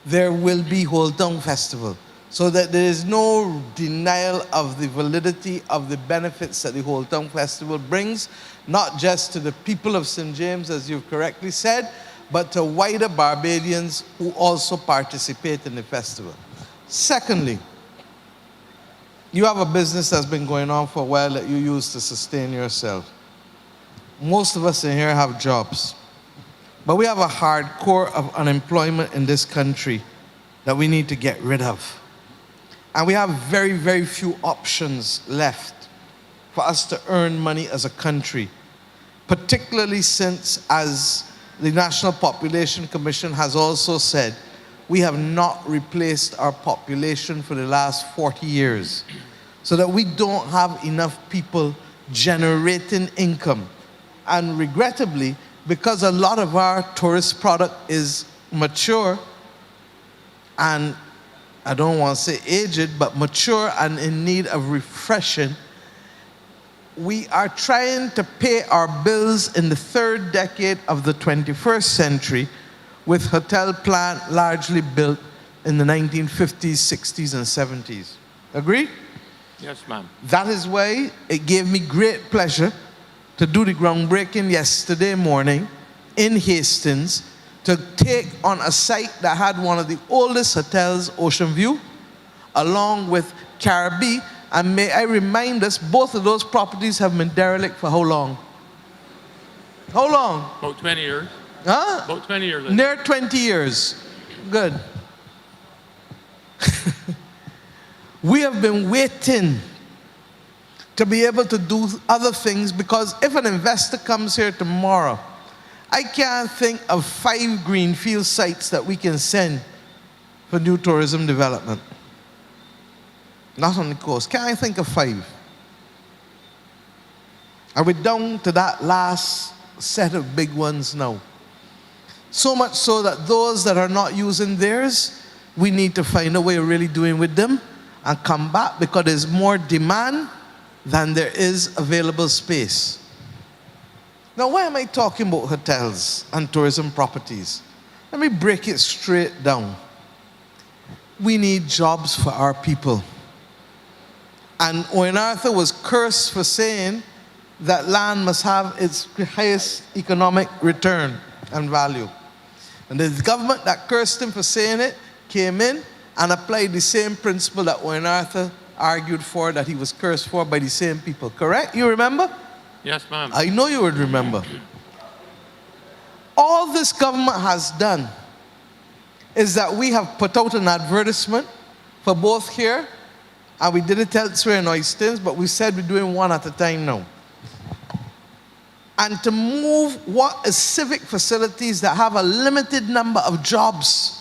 There will be Whole Town Festival, so that there is no denial of the validity of the benefits that the Whole Town Festival brings, not just to the people of St. James, as you've correctly said, but to wider Barbadians who also participate in the festival. Secondly, you have a business that's been going on for a while that you use to sustain yourself. Most of us in here have jobs, but we have a hard core of unemployment in this country that we need to get rid of. And we have very, very few options left for us to earn money as a country, particularly since, as the National Population Commission has also said, we have not replaced our population for the last 40 years, so that we don't have enough people generating income. And regrettably, because a lot of our tourist product is mature, and I don't want to say aged, but mature and in need of refreshing, we are trying to pay our bills in the third decade of the 21st century with hotel plant largely built in the 1950s, 60s, and 70s. Agreed? Yes, ma'am. That is why it gave me great pleasure to do the groundbreaking yesterday morning in Hastings to take on a site that had one of the oldest hotels, Ocean View, along with Caribbean. And may I remind us, both of those properties have been derelict for how long? How long? About 20 years. Huh? About 20 years. Near 20 years. Good. We have been waiting to be able to do other things, because if an investor comes here tomorrow, I can't think of 5 greenfield sites that we can send for new tourism development. Not on the coast. Can't I think of 5? Are we down to that last set of big ones now? So much so that those that are not using theirs, we need to find a way of really doing with them and come back, because there's more demand than there is available space. Now, why am I talking about hotels and tourism properties? Let me break it straight down. We need jobs for our people. And Owen Arthur was cursed for saying that land must have its highest economic return and value. And the government that cursed him for saying it came in and applied the same principle that Owen Arthur argued for, that he was cursed for by the same people. Correct? You remember? Yes, ma'am. I know you would remember. All this government has done is that we have put out an advertisement for both here, and we did it elsewhere in Oistins, but we said we're doing one at a time now. And to move what is civic facilities that have a limited number of jobs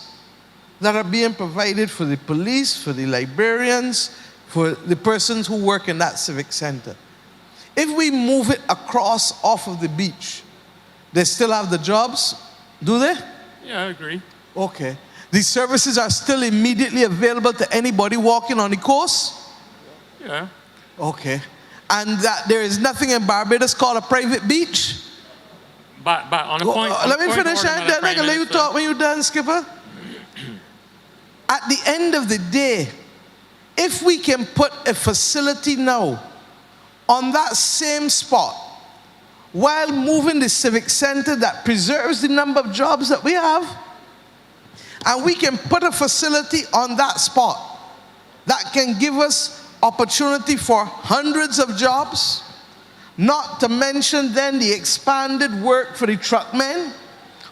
that are being provided for the police, for the librarians, for the persons who work in that civic center. If we move it across off of the beach, they still have the jobs, do they? Yeah, I agree. Okay. These services are still immediately available to anybody walking on the coast? Yeah. Okay. And that there is nothing in Barbados called a private beach? But on a point... Let me finish that, then I can let you talk when you're done, Skipper. At the end of the day, if we can put a facility now on that same spot, while moving the civic center that preserves the number of jobs that we have, and we can put a facility on that spot that can give us opportunity for hundreds of jobs, not to mention then the expanded work for the truckmen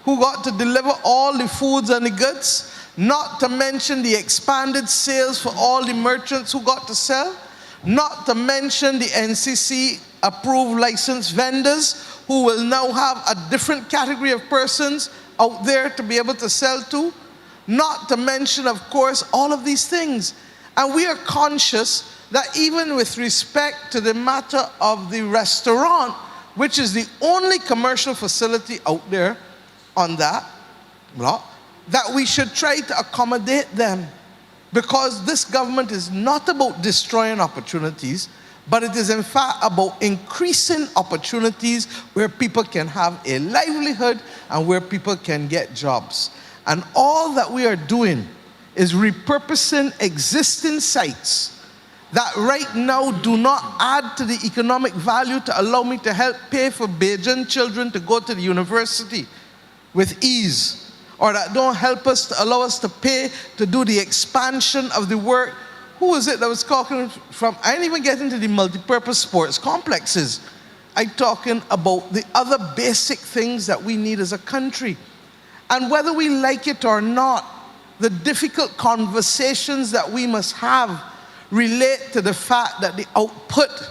who got to deliver all the foods and the goods, not to mention the expanded sales for all the merchants who got to sell, not to mention the NCC approved licensed vendors who will now have a different category of persons out there to be able to sell to, not to mention, of course, all of these things. And we are conscious that even with respect to the matter of the restaurant, which is the only commercial facility out there on that block, that we should try to accommodate them. Because this government is not about destroying opportunities, but it is in fact about increasing opportunities where people can have a livelihood and where people can get jobs. And all that we are doing is repurposing existing sites that right now do not add to the economic value to allow me to help pay for Bajan children to go to the university with ease, or that don't help us to allow us to pay to do the expansion of the work. Who was it that was talking from? I didn't even get into the multi-purpose sports complexes. I'm talking about the other basic things that we need as a country. And whether we like it or not, the difficult conversations that we must have relate to the fact that the output,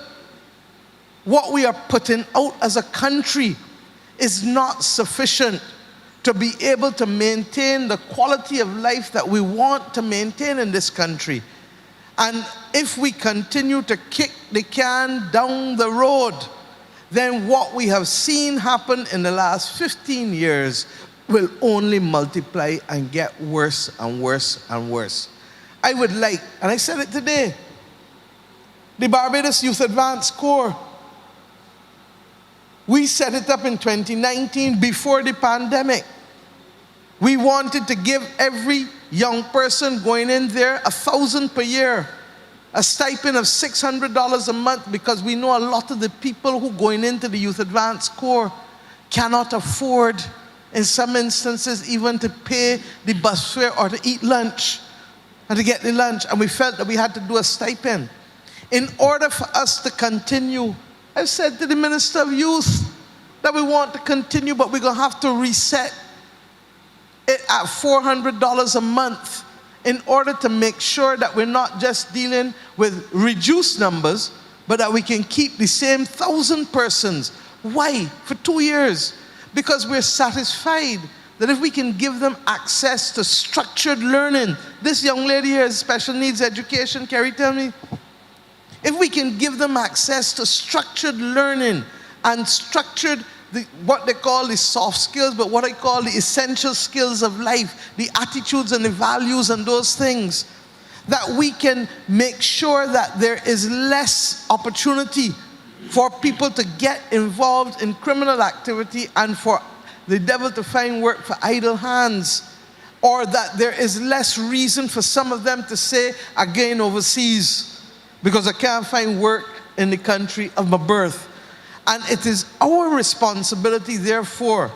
what we are putting out as a country, is not sufficient to be able to maintain the quality of life that we want to maintain in this country. And if we continue to kick the can down the road, then what we have seen happen in the last 15 years will only multiply and get worse and worse and worse. I would like, and I said it today, the Barbados Youth Advance Corps, we set it up in 2019 before the pandemic. We wanted to give every young person going in there $1,000 per year, a stipend of $600 a month, because we know a lot of the people who going into the Youth Advance Corps cannot afford, in some instances, even to pay the bus fare or to eat lunch and to get the lunch. And we felt that we had to do a stipend. In order for us to continue, I've said to the Minister of Youth that we want to continue, but we're going to have to reset it at $400 a month in order to make sure that we're not just dealing with reduced numbers, but that we can keep the same 1,000 persons. Why? For 2 years. Because we're satisfied that if we can give them access to structured learning. This young lady here has special needs education, Carrie, tell me. If we can give them access to structured learning and structured what they call the soft skills, but what I call the essential skills of life, the attitudes and the values and those things, that we can make sure that there is less opportunity for people to get involved in criminal activity and for the devil to find work for idle hands, or that there is less reason for some of them to say, again overseas, because I can't find work in the country of my birth. And it is our responsibility, therefore,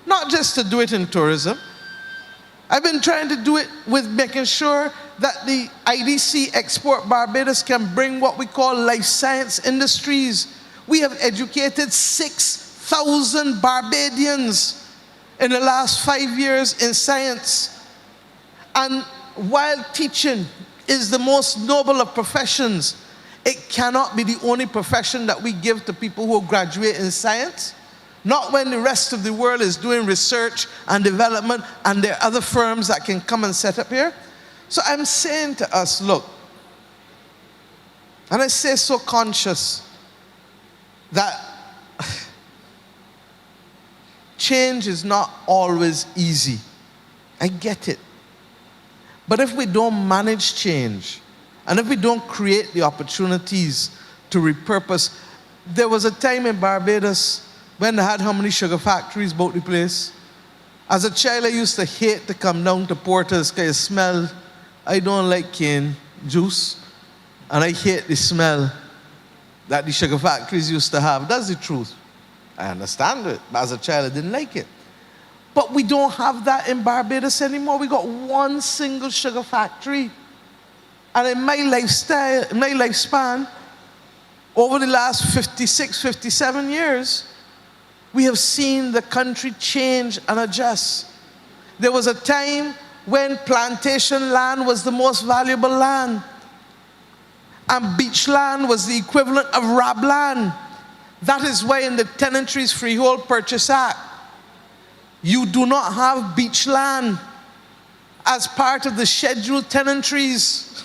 not just to do it in tourism. I've been trying to do it with making sure that the IDC Export Barbados can bring what we call life science industries. We have educated 6,000 Barbadians in the last 5 years in science. And while teaching is the most noble of professions, it cannot be the only profession that we give to people who graduate in science. Not when the rest of the world is doing research and development and there are other firms that can come and set up here. So I'm saying to us, look, and I say so conscious that change is not always easy. I get it. But if we don't manage change, and if we don't create the opportunities to repurpose, there was a time in Barbados when they had how many sugar factories about the place? As a child, I used to hate to come down to Porter's because it smelled. I don't like cane juice, and I hate the smell that the sugar factories used to have. That's the truth. I understand it, but as a child, I didn't like it. But we don't have that in Barbados anymore. We got one single sugar factory. And in my lifespan, over the last 56, 57 years, we have seen the country change and adjust. There was a time when plantation land was the most valuable land, and beach land was the equivalent of rab land. That is why in the Tenantries Freehold Purchase Act, you do not have beach land as part of the scheduled tenantries.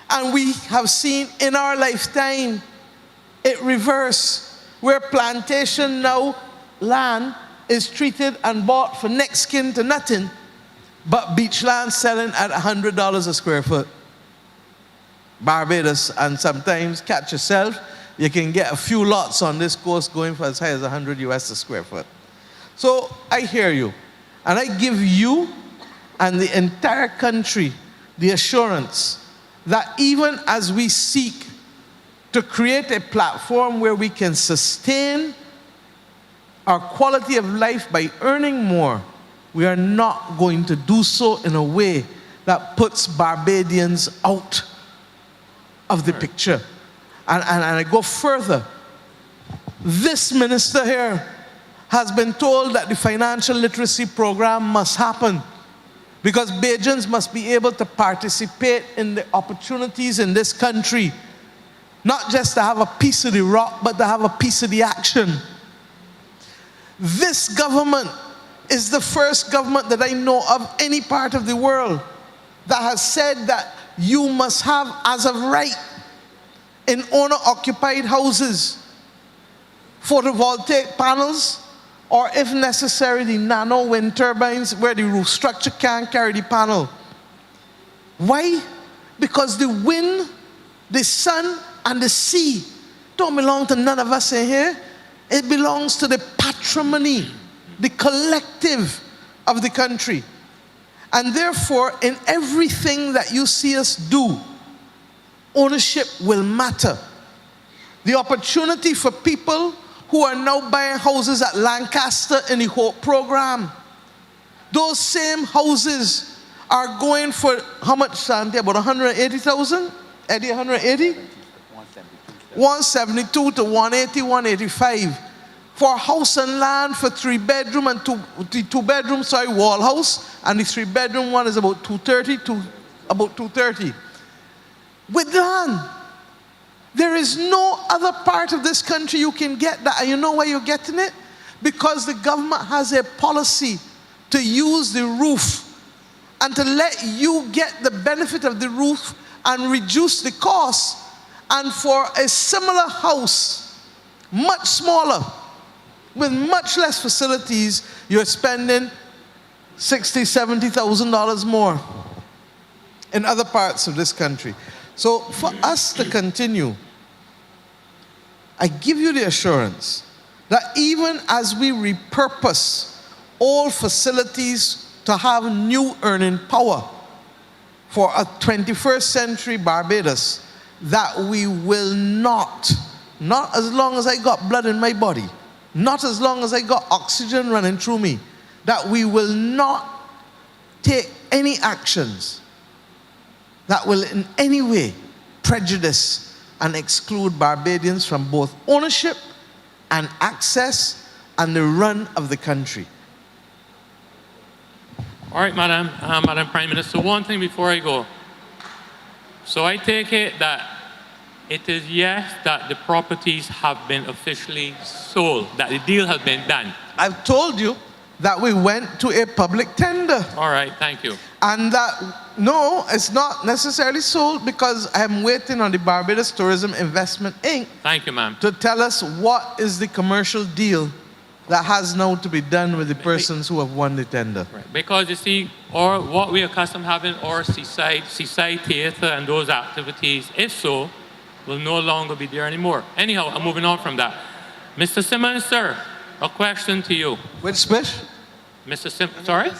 And we have seen in our lifetime it reverse, where plantation now land is treated and bought for next kin to nothing, but beach land selling at $100 a square foot. Barbados, and sometimes catch yourself, you can get a few lots on this coast going for as high as 100 US a square foot. So I hear you, and I give you and the entire country the assurance that even as we seek to create a platform where we can sustain our quality of life by earning more, we are not going to do so in a way that puts Barbadians out of the picture. And I go further. This minister here has been told that the financial literacy program must happen, because Bajans must be able to participate in the opportunities in this country, not just to have a piece of the rock, but to have a piece of the action. This government is the first government that I know of any part of the world that has said that you must have as of right in owner-occupied houses photovoltaic panels, or if necessary, the nano wind turbines where the roof structure can't carry the panel. Why? Because the wind, the sun, and the sea don't belong to none of us in here. It belongs to the patrimony, the collective of the country. And therefore, in everything that you see us do, ownership will matter. The opportunity for people who are now buying houses at Lancaster in the Hope program, those same houses are going for how much, Sandy? About 180,000? Eddie, 180? 172 to 180, 185. For a house and land for 3-bedroom and two bedroom, wall house, and the 3-bedroom one is about 230 to about 230. With land. There is no other part of this country you can get that. And you know why you're getting it? Because the government has a policy to use the roof and to let you get the benefit of the roof and reduce the cost. And for a similar house, much smaller, with much less facilities, you're spending $60,000, $70,000 more in other parts of this country. So for us to continue, I give you the assurance that even as we repurpose all facilities to have new earning power for a 21st century Barbados, that we will not as long as I got blood in my body, not as long as I got oxygen running through me, that we will not take any actions that will in any way prejudice and exclude Barbadians from both ownership and access and the run of the country. All right, Madam Prime Minister, one thing before I go. So I take it that it is yes that the properties have been officially sold, that the deal has been done. I've told you that we went to a public tender. All right, thank you. And that, no, it's not necessarily sold because I'm waiting on the Barbados Tourism Investment Inc. Thank you, ma'am. To tell us what is the commercial deal that has now to be done with the persons who have won the tender. Right. Because you see, or what we are accustomed having, or seaside theatre and those activities, if so, will no longer be there anymore. Anyhow, I'm moving on from that. Mr. Simmons, sir, a question to you. Which speech? Mr. Simmons, sorry?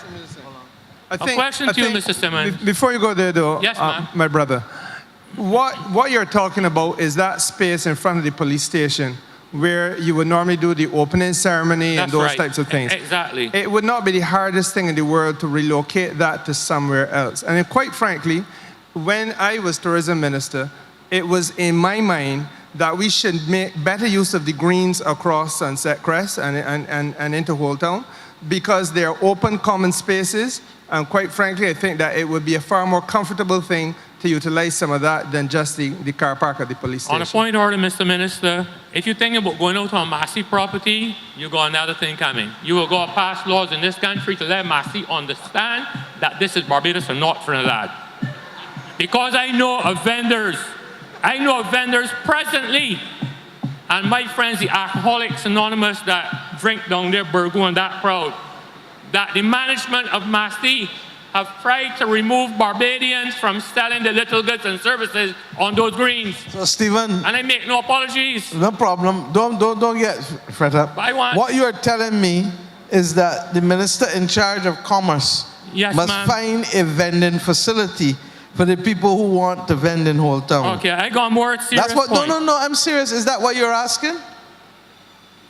A question to you, Mr. Simmons. Before you go there, though, yes, ma'am. My brother, what you're talking about is that space in front of the police station where you would normally do the opening ceremony and those types of things. Exactly. It would not be the hardest thing in the world to relocate that to somewhere else. And quite frankly, when I was tourism minister, it was in my mind that we should make better use of the greens across Sunset Crest and into Old Town, because they are open common spaces, and quite frankly, I think that it would be a far more comfortable thing to utilize some of that than just the car park at the police station. On a point of order, Mr. Minister, if you think about going out on Massey property, you got another thing coming. You will go pass laws in this country to let Massey understand that this is Barbados and not Trinidad. Because I know of vendors presently, and my friends, the Alcoholics Anonymous that drink down there, Burgo and that crowd, that the management of Massey have tried to remove Barbadians from selling the little goods and services on those greens. So, Stephen. And I make no apologies. No problem. Don't get fret up. What you are telling me is that the minister in charge of commerce must find a vending facility for the people who want to vend in Old Town. Okay, I got more serious point. No, I'm serious. Is that what you're asking?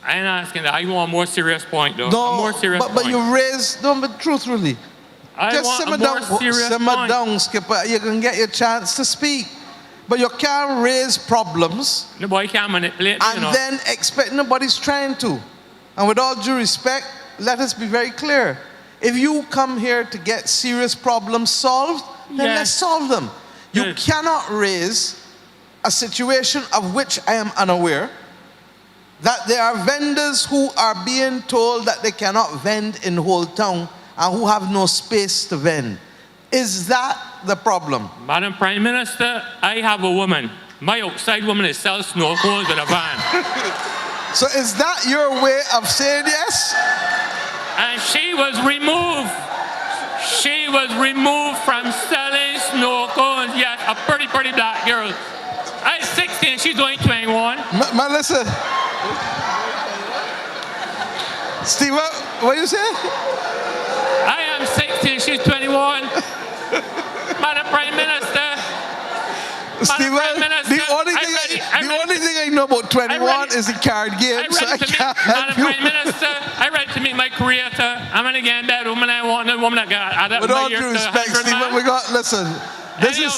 I ain't asking that. I want a more serious point, though. No, a more serious point. But you raised, no, but truthfully. Just simmer down, Skipper. You can get your chance to speak. But you can't raise problems. Nobody can manipulate, and then expect nobody's trying to. And with all due respect, let us be very clear. If you come here to get serious problems solved, then let's solve them. You cannot raise a situation of which I am unaware that there are vendors who are being told that they cannot vend in whole town and who have no space to vend. Is that the problem? Madam Prime Minister, I have a woman. My outside woman is selling snow cones with a van. So is that your way of saying yes? And she was removed. She was removed from selling snow cones. Yes, a pretty black girl. I'm 16, she's only 21. Melissa. Steve, what you say? I am 16, she's 21. Madam Prime Minister. Steve, the only thing I know about 21 is the card game, so I can't Madam help you. Prime Minister, I ready to meet my creator. I'm going to get in bed with woman I want, a woman that got With all due respect, Steve, we got, listen, this is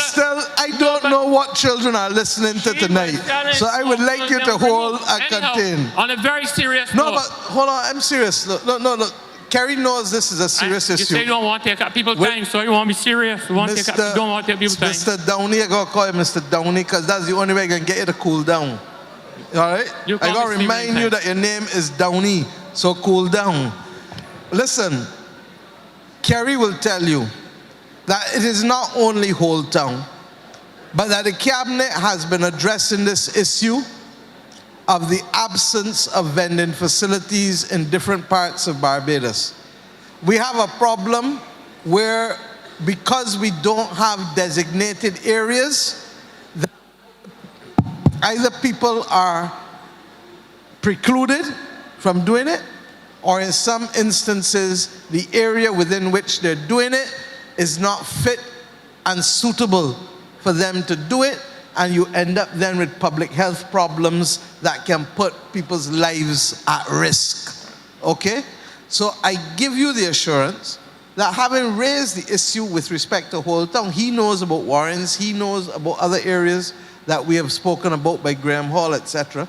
still, I don't know what children are listening to tonight, so I would like you to hold and contain. On a very serious No, note. but hold on, I'm serious. Look. Kerry knows this is a serious issue. You say you don't want to take up people's time, so you want to be serious. You want to take up, don't want to take people's time. Mr. Downey, I gotta call you Mr. Downey because that's the only way I can get you to cool down. All right? I gotta remind you that your name is Downey, so cool down. Listen, Kerry will tell you that it is not only Whole Town, but that the cabinet has been addressing this issue of the absence of vending facilities in different parts of Barbados. We have a problem where, because we don't have designated areas, either people are precluded from doing it, or in some instances, the area within which they're doing it is not fit and suitable for them to do it, and you end up then with public health problems that can put people's lives at risk. Okay? So I give you the assurance that having raised the issue with respect to Whole Town, he knows about Warrens, he knows about other areas that we have spoken about by Graham Hall, etc.,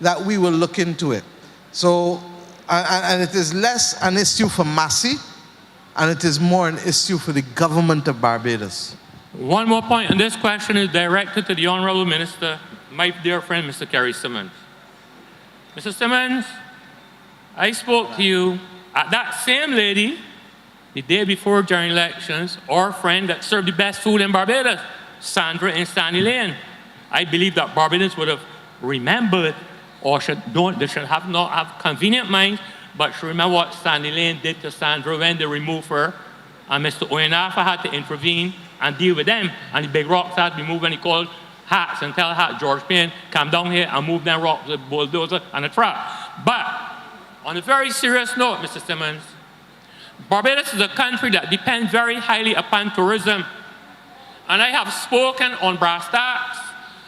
that we will look into it. So, and it is less an issue for Massey, and it is more an issue for the government of Barbados. One more point, and this question is directed to the Honorable Minister, my dear friend, Mr. Kerry Simmons. Mr. Simmons, I spoke to you at that same lady the day before during elections, our friend that served the best food in Barbados, Sandra in Sandy Lane. I believe that Barbadans would have remembered, or they should have not have convenient minds, but should remember what Sandy Lane did to Sandra when they removed her, and Mr. Oyenafa had to intervene and deal with them, and the big rocks had to be moved when he called Hats and tell Hat George Payne, come down here and move them rocks with a bulldozer and a truck. But on a very serious note, Mr. Simmons, Barbados is a country that depends very highly upon tourism. And I have spoken on brass tacks.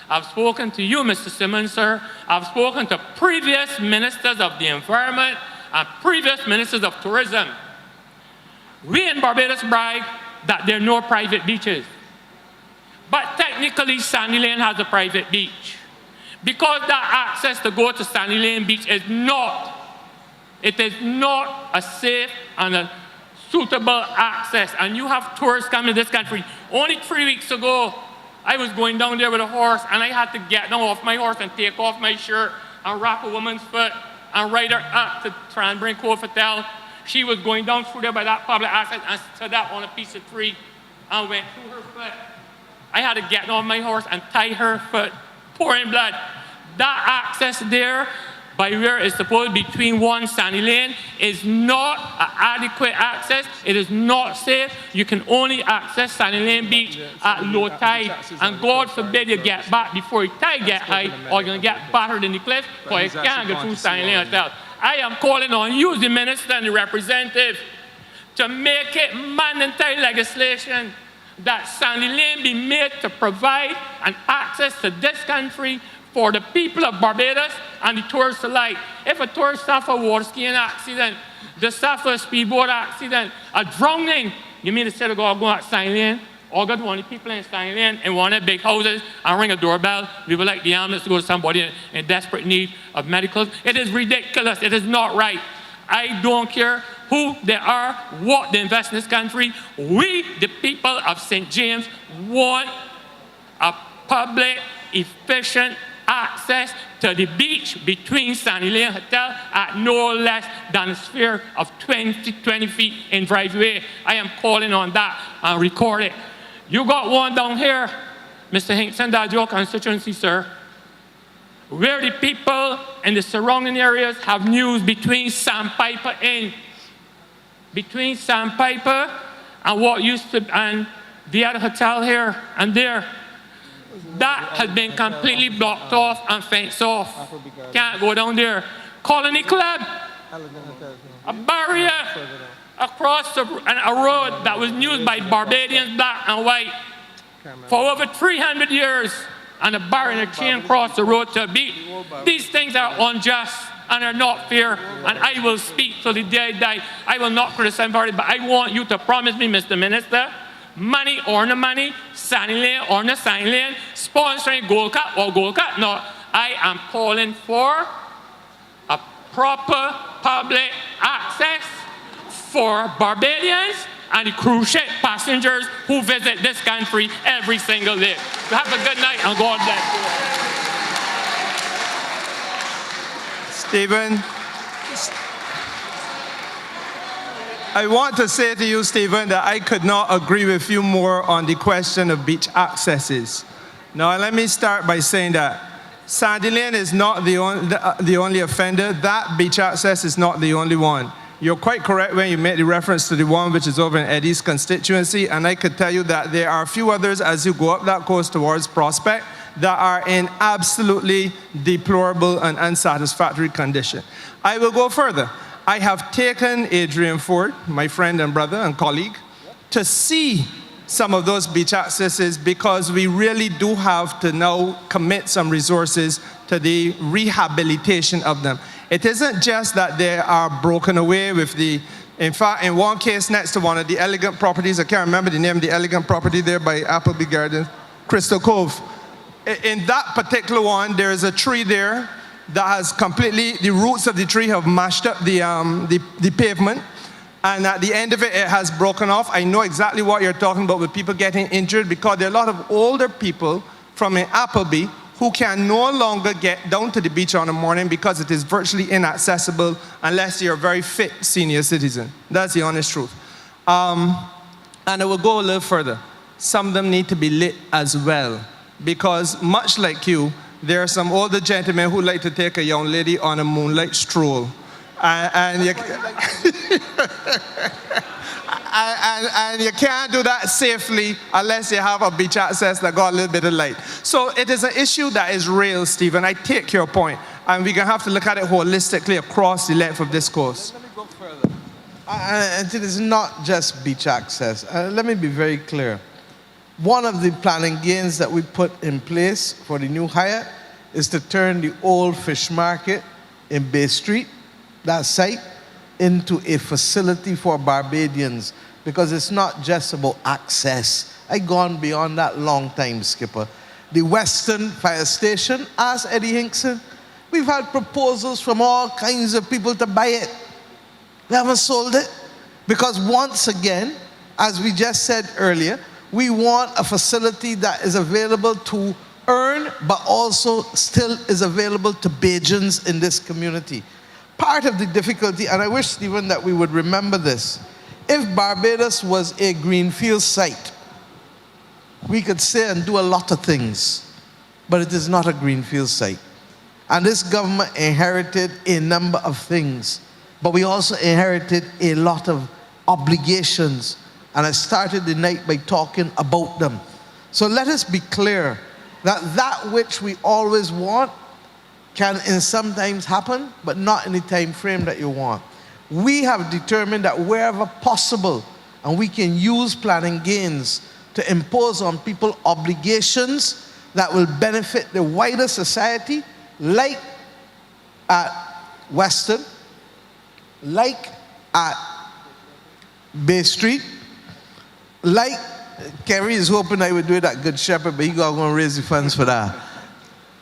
I've spoken to you, Mr. Simmons, sir. I've spoken to previous ministers of the environment and previous ministers of tourism. We in Barbados brag that there are no private beaches. But technically, Sandy Lane has a private beach. Because that access to go to Sandy Lane Beach is not a safe and a suitable access. And you have tourists coming to this country. Only 3 weeks ago, I was going down there with a horse, and I had to get down off my horse and take off my shirt and wrap a woman's foot and ride her up to try and bring Cove Hotel. She was going down through there by that public access and stood up on a piece of tree and went through her foot. I had to get off my horse and tie her foot, pouring blood. That access there, by where it's supposed to be between one Sandy Lane, is not an adequate access. It is not safe. You can only access Sandy Lane Beach at low tide. And God forbid you get back before your tide get high, or you're going to get battered in the cliff, or you can't get through Sandy Lane Hotel. I am calling on you, the minister and the representative, to make it mandatory legislation that Sandy Lane be made to provide an access to this country for the people of Barbados and the tourists alike. If a tourist suffers a water skiing accident, they suffer a speedboat accident, a drowning, you mean to say they go at Sandy Lane? Or go to one of the people in Sandy Lane in one of the big houses and ring a doorbell. We would like the ambulance to go to somebody in desperate need of medicals. It is ridiculous. It is not right. I don't care who they are, what they invest in this country. We, the people of St. James, want a public, efficient access to the beach between Sandy Lane Hotel at no less than a sphere of 20 feet in driveway. I am calling on that and record it. You got one down here, Mr. Hinkson, that's your constituency, sir, where the people in the surrounding areas have news between Sandpiper and what used to, and the other hotel here and there. That has been completely blocked off and fenced off. Can't go down there. Colony Club, a barrier across a road that was used by Barbadians, black and white, for over 300 years, and a barrier and a chain across the road to a beach. These things are unjust and are not fair, and I will speak till the day I die. I will not criticize anybody, but I want you to promise me, Mr. Minister, money or no money, Sandy Lane or no Sandy Lane, sponsoring Gold Cup or Gold Cup. No, I am calling for a proper public access for Barbadians and the cruise ship passengers who visit this country every single day. So have a good night and God bless you. Stephen, I want to say to you, Stephen, that I could not agree with you more on the question of beach accesses. Now, let me start by saying that Sandy Lane is not the only offender. That beach access is not the only one. You're quite correct when you made the reference to the one which is over in Eddie's constituency, and I could tell you that there are a few others as you go up that coast towards Prospect that are in absolutely deplorable and unsatisfactory condition. I will go further. I have taken Adrian Ford, my friend and brother and colleague, to see some of those beach accesses because we really do have to now commit some resources to the rehabilitation of them. It isn't just that they are broken away with the, in fact, in one case next to one of the elegant properties, I can't remember the name of the elegant property there by Appleby Gardens, Crystal Cove. In that particular one, there is a tree there that has completely, the roots of the tree have mashed up the pavement. And at the end of it, it has broken off. I know exactly what you're talking about with people getting injured because there are a lot of older people from in Appleby who can no longer get down to the beach on the morning because it is virtually inaccessible unless you're a very fit senior citizen. That's the honest truth. And I will go a little further. Some of them need to be lit as well because much like you, there are some older gentlemen who like to take a young lady on a moonlight stroll. And you can't do that safely unless you have a beach access that got a little bit of light. So it is an issue that is real, Stephen. I take your point, and we're going to have to look at it holistically across the length of this course. Let me go further. And it is not just beach access. Let me be very clear. One of the planning gains that we put in place for the new Hyatt is to turn the old fish market in Bay Street, that site, into a facility for Barbadians because it's not just about access. I've gone beyond that long time, Skipper. The Western Fire Station, ask Eddie Hinkson. We've had proposals from all kinds of people to buy it. We haven't sold it because once again, as we just said earlier, we want a facility that is available to earn, but also still is available to Bajans in this community. Part of the difficulty, and I wish, Stephen, that we would remember this, if Barbados was a greenfield site, we could say and do a lot of things, but it is not a greenfield site. And this government inherited a number of things, but we also inherited a lot of obligations. And I started the night by talking about them. So let us be clear that that which we always want can sometimes happen, but not in the time frame that you want. We have determined that wherever possible, and we can use planning gains to impose on people obligations that will benefit the wider society, like at Western, like at Bay Street, like Kerry is hoping I would do it at Good Shepherd, but he's going to raise the funds for that.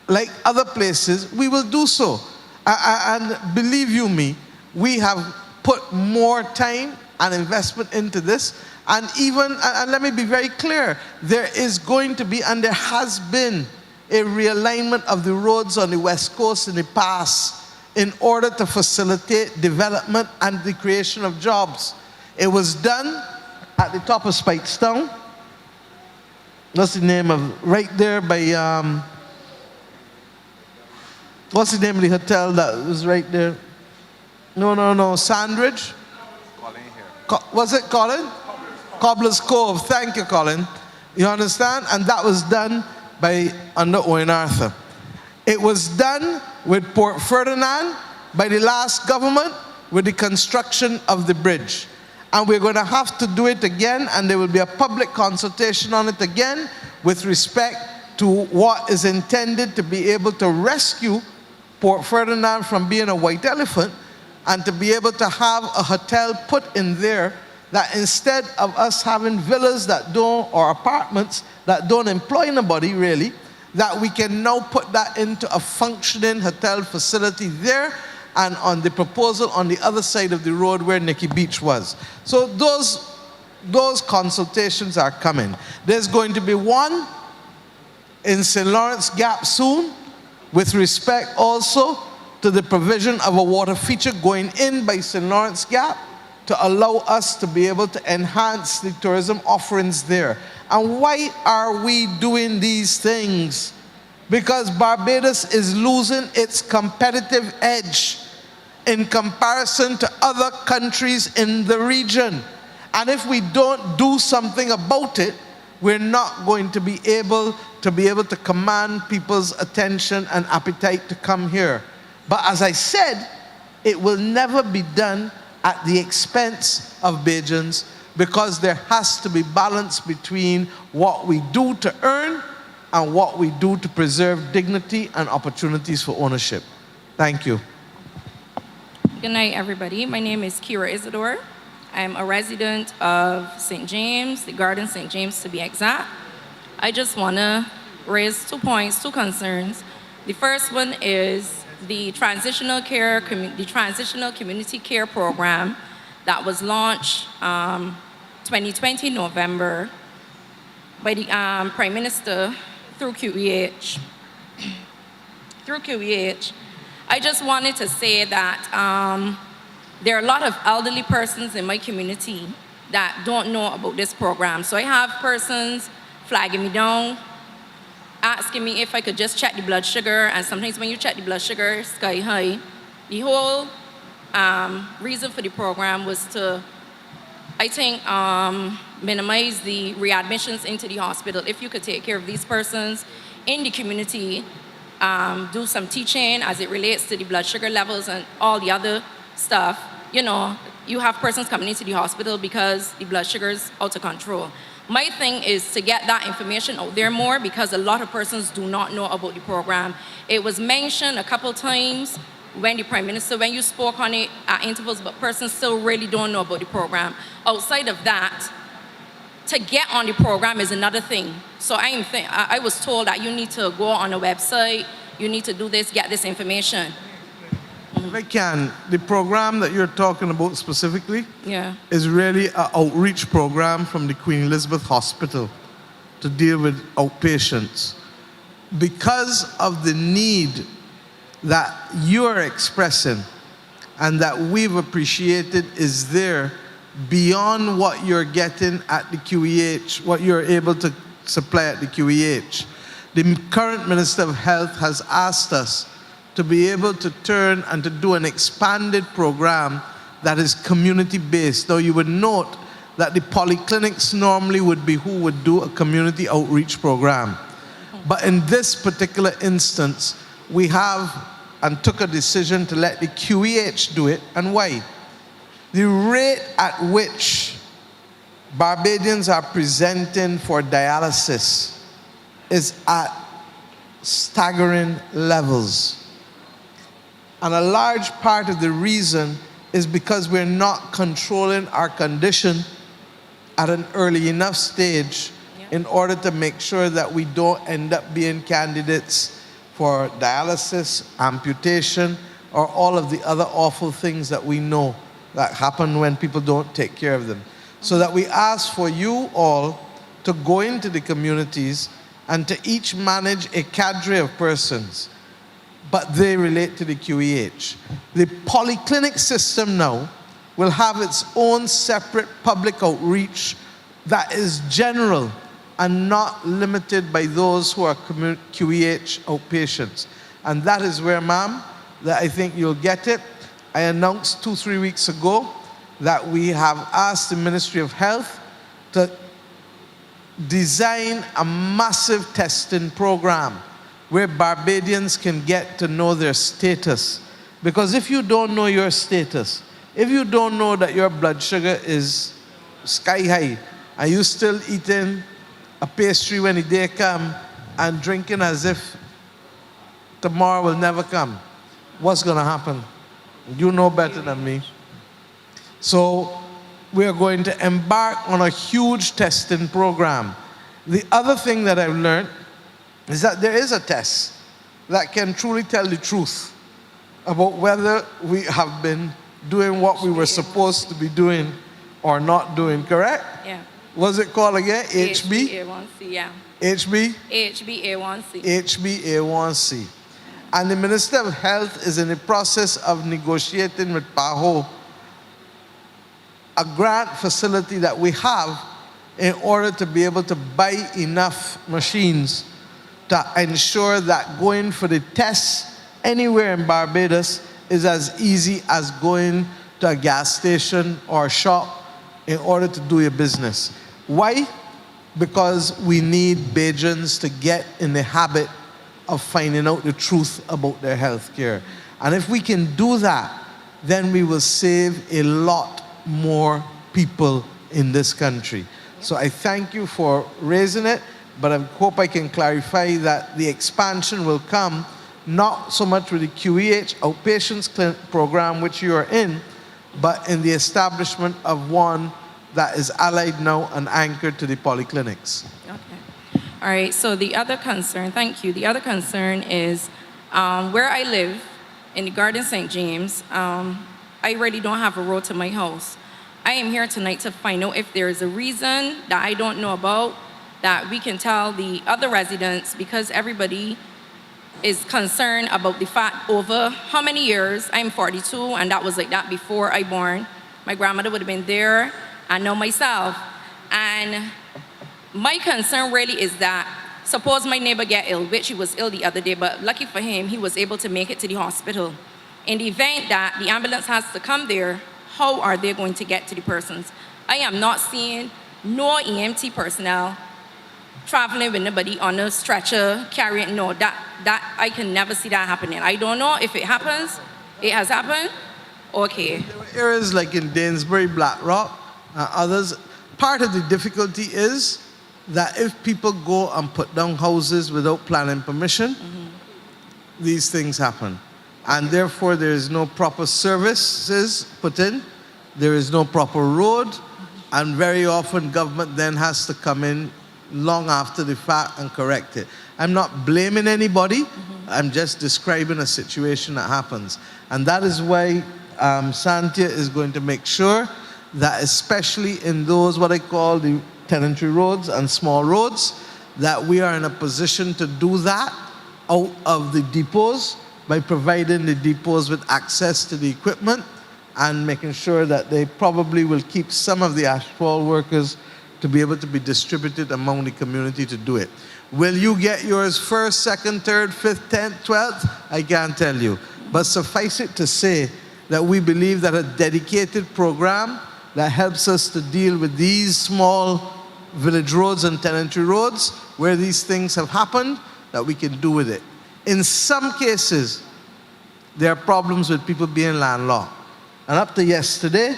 Like other places, we will do so. And believe you me, we have put more time and investment into this. And even, and let me be very clear, there is going to be, and there has been, a realignment of the roads on the West Coast in the past in order to facilitate development and the creation of jobs. It was done at the top of Speightstown. What's the name of, right there by, what's the name of the hotel that was right there? No, Sandridge? Was it Colin? Cobbler's Cove. Thank you, Colin. You understand? And that was done by under Owen Arthur. It was done with Port Ferdinand by the last government with the construction of the bridge. And we're going to have to do it again, and there will be a public consultation on it again with respect to what is intended to be able to rescue Port Ferdinand from being a white elephant, and to be able to have a hotel put in there that instead of us having villas that don't, or apartments that don't employ nobody really, that we can now put that into a functioning hotel facility there, and on the proposal on the other side of the road where Nikki Beach was. So those consultations are coming. There's going to be one in St. Lawrence Gap soon, with respect also to the provision of a water feature going in by St. Lawrence Gap to allow us to be able to enhance the tourism offerings there. And why are we doing these things? Because Barbados is losing its competitive edge in comparison to other countries in the region. And if we don't do something about it, we're not going to be able to command people's attention and appetite to come here. But as I said, it will never be done at the expense of Bajans, because there has to be balance between what we do to earn and what we do to preserve dignity and opportunities for ownership. Thank you. Good night, everybody. My name is Kira Isidore. I'm a resident of St. James, the Garden St. James to be exact. I just want to raise 2 points, 2 concerns. The first one is the transitional community care program that was launched 2020 November by the Prime Minister through QEH. I just wanted to say that there are a lot of elderly persons in my community that don't know about this program. So I have persons flagging me down, asking me if I could just check the blood sugar, and sometimes when you check the blood sugar, sky high. The whole reason for the program was to, I think, minimize the readmissions into the hospital. If you could take care of these persons in the community, do some teaching as it relates to the blood sugar levels and all the other stuff. You know, you have persons coming into the hospital because the blood sugar is out of control. My thing is to get that information out there more, because a lot of persons do not know about the program. It was mentioned a couple times when the Prime Minister, when you spoke on it at intervals, but persons still really don't know about the program. Outside of that, to get on the program is another thing. So I was told that you need to go on a website, you need to do this, get this information. If I can, the program that you're talking about specifically Yeah. is really an outreach program from the Queen Elizabeth Hospital to deal with outpatients. Because of the need that you're expressing and that we've appreciated is there beyond what you're getting at the QEH, what you're able to supply at the QEH, the current Minister of Health has asked us to be able to turn and to do an expanded program that is community-based. Now, you would note that the polyclinics normally would be who would do a community outreach program. But in this particular instance, we have and took a decision to let the QEH do it. And why? The rate at which Barbadians are presenting for dialysis is at staggering levels. And a large part of the reason is because we're not controlling our condition at an early enough stage in order to make sure that we don't end up being candidates for dialysis, amputation, or all of the other awful things that we know that happen when people don't take care of them. So that we ask for you all to go into the communities and to each manage a cadre of persons, but they relate to the QEH. The polyclinic system now will have its own separate public outreach that is general and not limited by those who are QEH outpatients. And that is where, ma'am, that I think you'll get it. I announced 2-3 weeks ago that we have asked the Ministry of Health to design a massive testing program where Barbadians can get to know their status. Because if you don't know your status, if you don't know that your blood sugar is sky high, and you still eating a pastry when the day come and drinking as if tomorrow will never come, what's going to happen? You know better than me. So we are going to embark on a huge testing program. The other thing that I've learned is that there is a test that can truly tell the truth about whether we have been doing what we were supposed to be doing or not doing, correct? Yeah. What's it called again? HB? HbA1c, yeah. HB? HbA1c. HbA1c. And the Minister of Health is in the process of negotiating with PAHO a grant facility that we have in order to be able to buy enough machines to ensure that going for the tests anywhere in Barbados is as easy as going to a gas station or a shop in order to do your business. Why? Because we need Bajans to get in the habit of finding out the truth about their health care. And if we can do that, then we will save a lot more people in this country. So I thank you for raising it, but I hope I can clarify that the expansion will come not so much with the QEH outpatients clinic program, which you are in, but in the establishment of one that is allied now and anchored to the polyclinics. Okay. All right, so the other concern, thank you. The other concern is where I live in the Garden St. James, I really don't have a road to my house. I am here tonight to find out if there is a reason that I don't know about that we can tell the other residents, because everybody is concerned about the fact over how many years. I'm 42, and that was like that before I born. My grandmother would have been there, I know myself. And my concern really is that, suppose my neighbor get ill, which he was ill the other day, but lucky for him, he was able to make it to the hospital. In the event that the ambulance has to come there, how are they going to get to the persons? I am not seeing no EMT personnel traveling with nobody on a stretcher, carrying, no, that I can never see that happening. I don't know if it happens. It has happened. Okay. There are areas like in Danesbury, Blackrock, and others. Part of the difficulty is that if people go and put down houses without planning permission, these things happen. And therefore, there is no proper services put in, there is no proper road, and very often government then has to come in long after the fact and correct it. I'm not blaming anybody, I'm just describing a situation that happens. And that is why Santia is going to make sure that especially in those what I call the tenantry roads and small roads, that we are in a position to do that out of the depots by providing the depots with access to the equipment and making sure that they probably will keep some of the asphalt workers to be able to be distributed among the community to do it. Will you get yours first, second, third, fifth, 10th, 12th? I can't tell you. But suffice it to say that we believe that a dedicated program that helps us to deal with these small village roads and tenantry roads where these things have happened, that we can do with it. In some cases, there are problems with people being landlocked. And up to yesterday,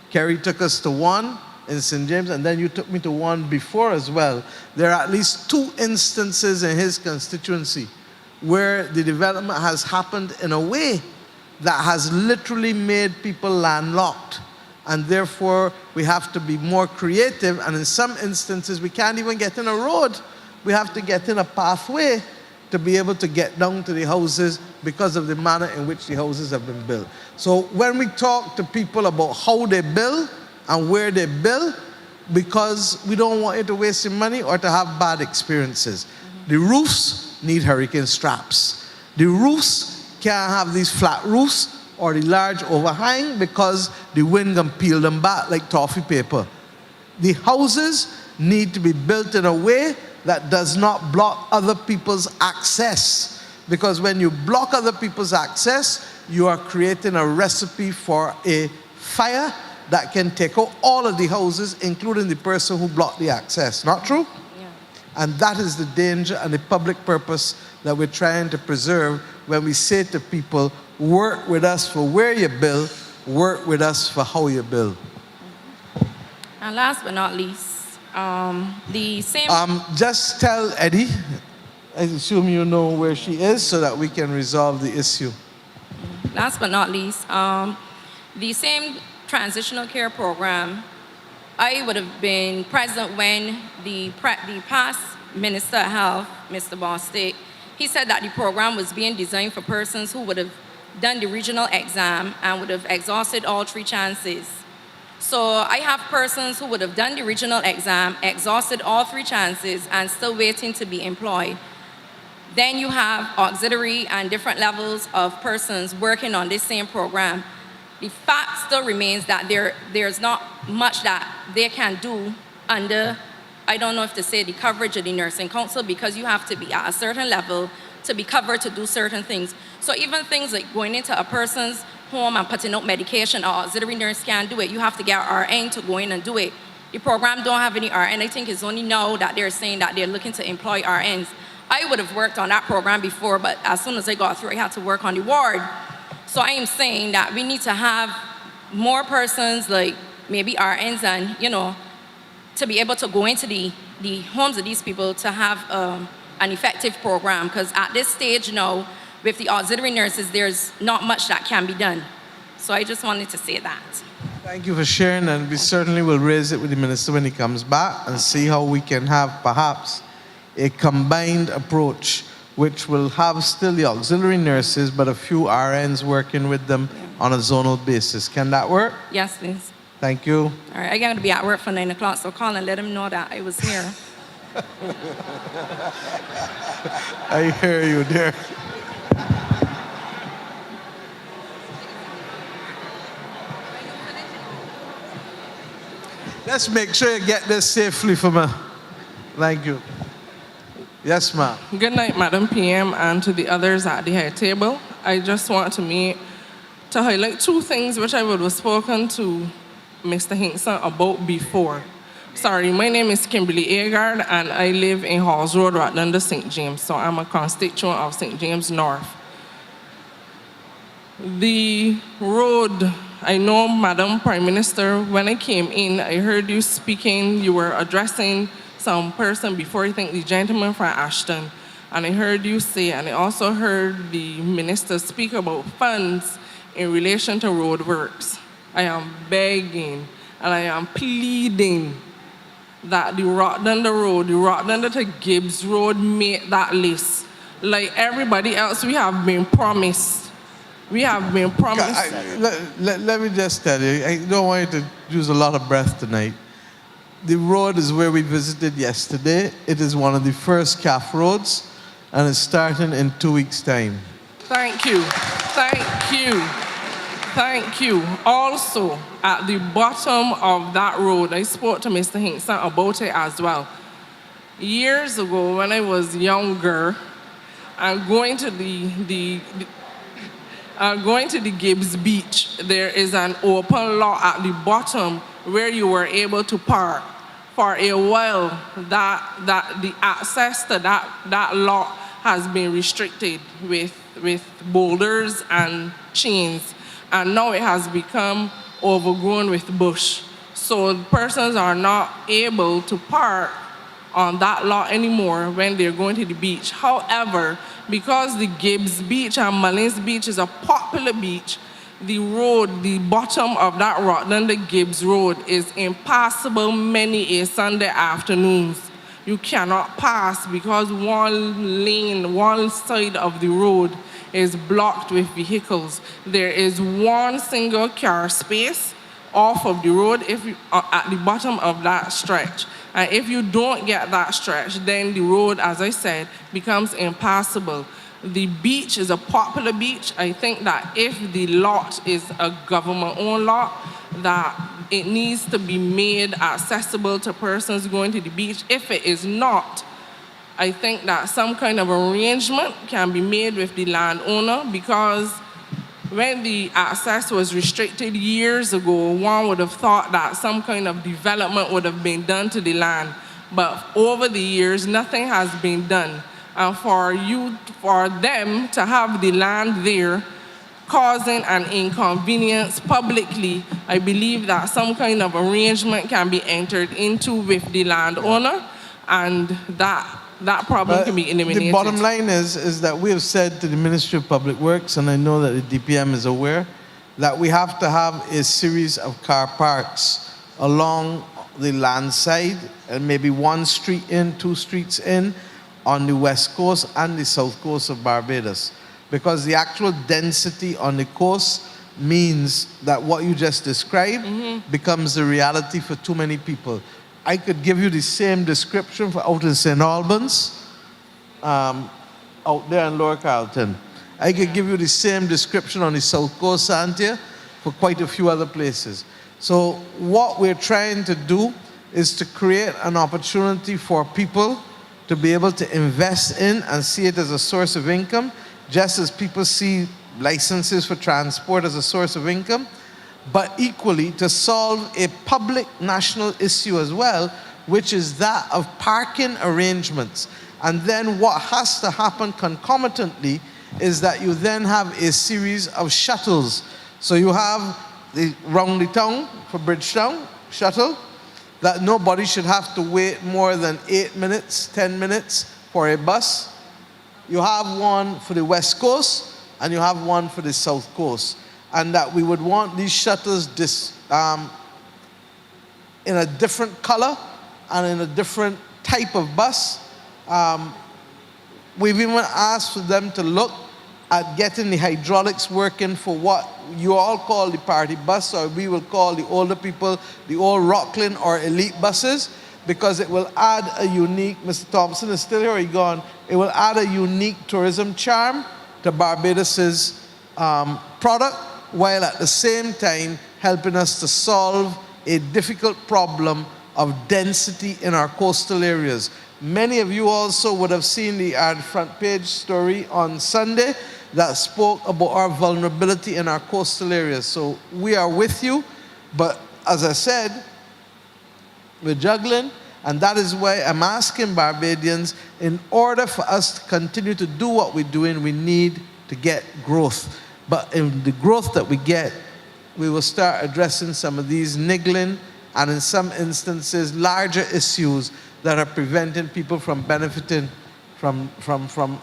Kerry took us to one in St. James, and then you took me to one before as well. There are at least 2 instances in his constituency where the development has happened in a way that has literally made people landlocked. And therefore, we have to be more creative, and in some instances, we can't even get in a road. We have to get in a pathway to be able to get down to the houses because of the manner in which the houses have been built. So when we talk to people about how they build and where they build, because we don't want you to waste your money or to have bad experiences. The roofs need hurricane straps. The roofs can't have these flat roofs or the large overhang because the wind can peel them back like toffee paper. The houses need to be built in a way that does not block other people's access. Because when you block other people's access, you are creating a recipe for a fire that can take out all of the houses, including the person who blocked the access. Not true? Yeah. And that is the danger and the public purpose that we're trying to preserve when we say to people, work with us for where you build, work with us for how you build. And last but not least, the same... Just tell Eddie, I assume you know where she is, so that we can resolve the issue. Last but not least, the same transitional care program, I would have been present when the past Minister of Health, Mr. Bostic, he said that the program was being designed for persons who would have done the regional exam and would have exhausted all 3 chances. So I have persons who would have done the regional exam, exhausted all 3 chances, and still waiting to be employed. Then you have auxiliary and different levels of persons working on this same program. The fact still remains that there's not much that they can do under, I don't know if to say the coverage of the Nursing Council, because you have to be at a certain level to be covered to do certain things. So even things like going into a person's home and putting out medication, or auxiliary nurse can't do it. You have to get RN to go in and do it. The program don't have any RN. I think it's only now that they're saying that they're looking to employ RNs. I would have worked on that program before, but as soon as I got through, I had to work on the ward. So I am saying that we need to have more persons like maybe RNs and, to be able to go into the homes of these people to have an effective program. Because at this stage now, with the auxiliary nurses, there's not much that can be done. So I just wanted to say that. Thank you for sharing, and we certainly will raise it with the minister when he comes back and see how we can have perhaps a combined approach which will have still the auxiliary nurses but a few RNs working with them on a zonal basis. Can that work? Yes, please. Thank you. All right, I'm going to be at work for 9 o'clock, so call and let him know that I was here. I hear you there. Let's make sure you get this safely for me. Thank you. Yes, ma'am. Good night, Madam PM, and to the others at the head table. I just want to highlight 2 things which I would have spoken to Mr. Hinkson about before. Sorry, my name is Kimberly Agard, and I live in Halls Road, right under St. James, so I'm a constituent of St. James North. The road, I know, Madam Prime Minister, when I came in, I heard you speaking, you were addressing some person before, I think the gentleman from Ashton, and I heard you say, and I also heard the minister speak about funds in relation to road works. I am begging and I am pleading that the Rotterdam Road, the Rotterdam to Gibbs Road make that list. Like everybody else, we have been promised. We have been promised. Let me just tell you, I don't want you to use a lot of breath tonight. The road is where we visited yesterday. It is one of the first CAF roads, and it's starting in 2 weeks' time. Thank you. Thank you. Thank you. Also, at the bottom of that road, I spoke to Mr. Hinkson about it as well. Years ago, when I was younger, and going to the Gibbs Beach, there is an open lot at the bottom where you were able to park. For a while, that the access to that lot has been restricted with boulders and chains, and now it has become overgrown with bush. So persons are not able to park on that lot anymore when they're going to the beach. However, because the Gibbs Beach and Mullins Beach is a popular beach, the road, the bottom of that Rotterdam, the Gibbs Road, is impassable many a Sunday afternoons. You cannot pass because one lane, one side of the road is blocked with vehicles. There is one single car space off of the road at the bottom of that stretch. And if you don't get that stretch, then the road, as I said, becomes impassable. The beach is a popular beach. I think that if the lot is a government-owned lot, that it needs to be made accessible to persons going to the beach. If it is not, I think that some kind of arrangement can be made with the landowner, because when the access was restricted years ago, one would have thought that some kind of development would have been done to the land. But over the years, nothing has been done. And for them to have the land there causing an inconvenience publicly, I believe that some kind of arrangement can be entered into with the landowner, and that problem can be eliminated. The bottom line is that we have said to the Ministry of Public Works, and I know that the DPM is aware, that we have to have a series of car parks along the land side, and maybe one street in, 2 streets in, on the west coast and the south coast of Barbados. Because the actual density on the coast means that what you just described becomes the reality for too many people. I could give you the same description for out in St. Albans, out there in Lower Carlton. I could give you the same description on the south coast, Santia, for quite a few other places. So what we're trying to do is to create an opportunity for people to be able to invest in and see it as a source of income, just as people see licenses for transport as a source of income, but equally to solve a public national issue as well, which is that of parking arrangements. And then what has to happen concomitantly is that you then have a series of shuttles. So you have the round the town for Bridgetown shuttle, that nobody should have to wait more than 8 minutes, 10 minutes for a bus. You have one for the West Coast, and you have one for the South Coast. And that we would want these shuttles in a different color and in a different type of bus. We've even asked for them to look at getting the hydraulics working for what you all call the party bus, or we will call the older people the old Rockland or elite buses, because it will add a unique, Mr. Thompson is still here, or he gone, it will add a unique tourism charm to Barbados's product, while at the same time helping us to solve a difficult problem of density in our coastal areas. Many of you also would have seen the front page story on Sunday that spoke about our vulnerability in our coastal areas. So we are with you, but as I said, we're juggling, and that is why I'm asking Barbadians, in order for us to continue to do what we're doing, we need to get growth. But in the growth that we get, we will start addressing some of these niggling and in some instances larger issues that are preventing people from benefiting from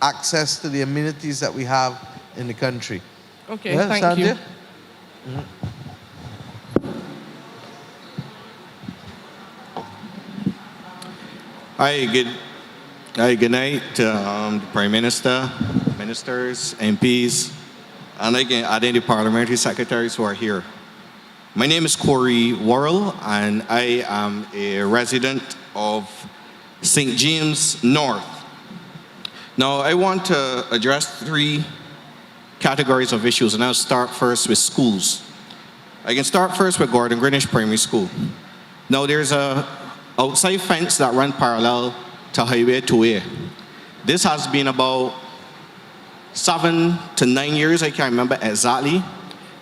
access to the amenities that we have in the country. Okay, yeah, thank you. Hi, good night to the Prime Minister, ministers, MPs, and again, the parliamentary secretaries who are here. My name is Corey Worrell, and I am a resident of St. James North. Now, I want to address 3 categories of issues, and I'll start first with schools. I can start first with Gordon Greenwich Primary School. Now, there's a outside fence that runs parallel to Highway 2A. This has been about 7 to 9 years, I can't remember exactly,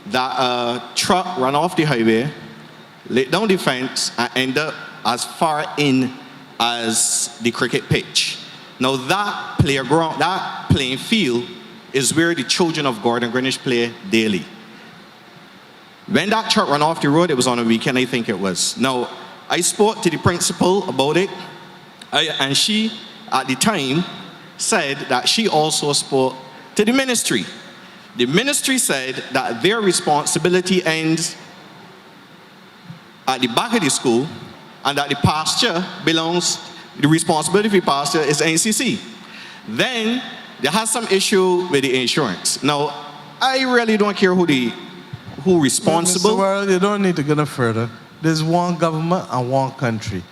that a truck ran off the highway, laid down the fence, and ended up as far in as the cricket pitch. Now that playground, that playing field is where the children of Gordon Greenwich play daily. When that truck ran off the road, it was on a weekend, I think it was. Now, I spoke to the principal about it, and she, at the time, said that she also spoke to the ministry. The ministry said that their responsibility ends at the back of the school, and that the pasture belongs, the responsibility for the pasture is NCC. Then there has some issue with the insurance. Now, I really don't care who who responsible. Mr. Worrell, you don't need to go no further. There's one government and one country.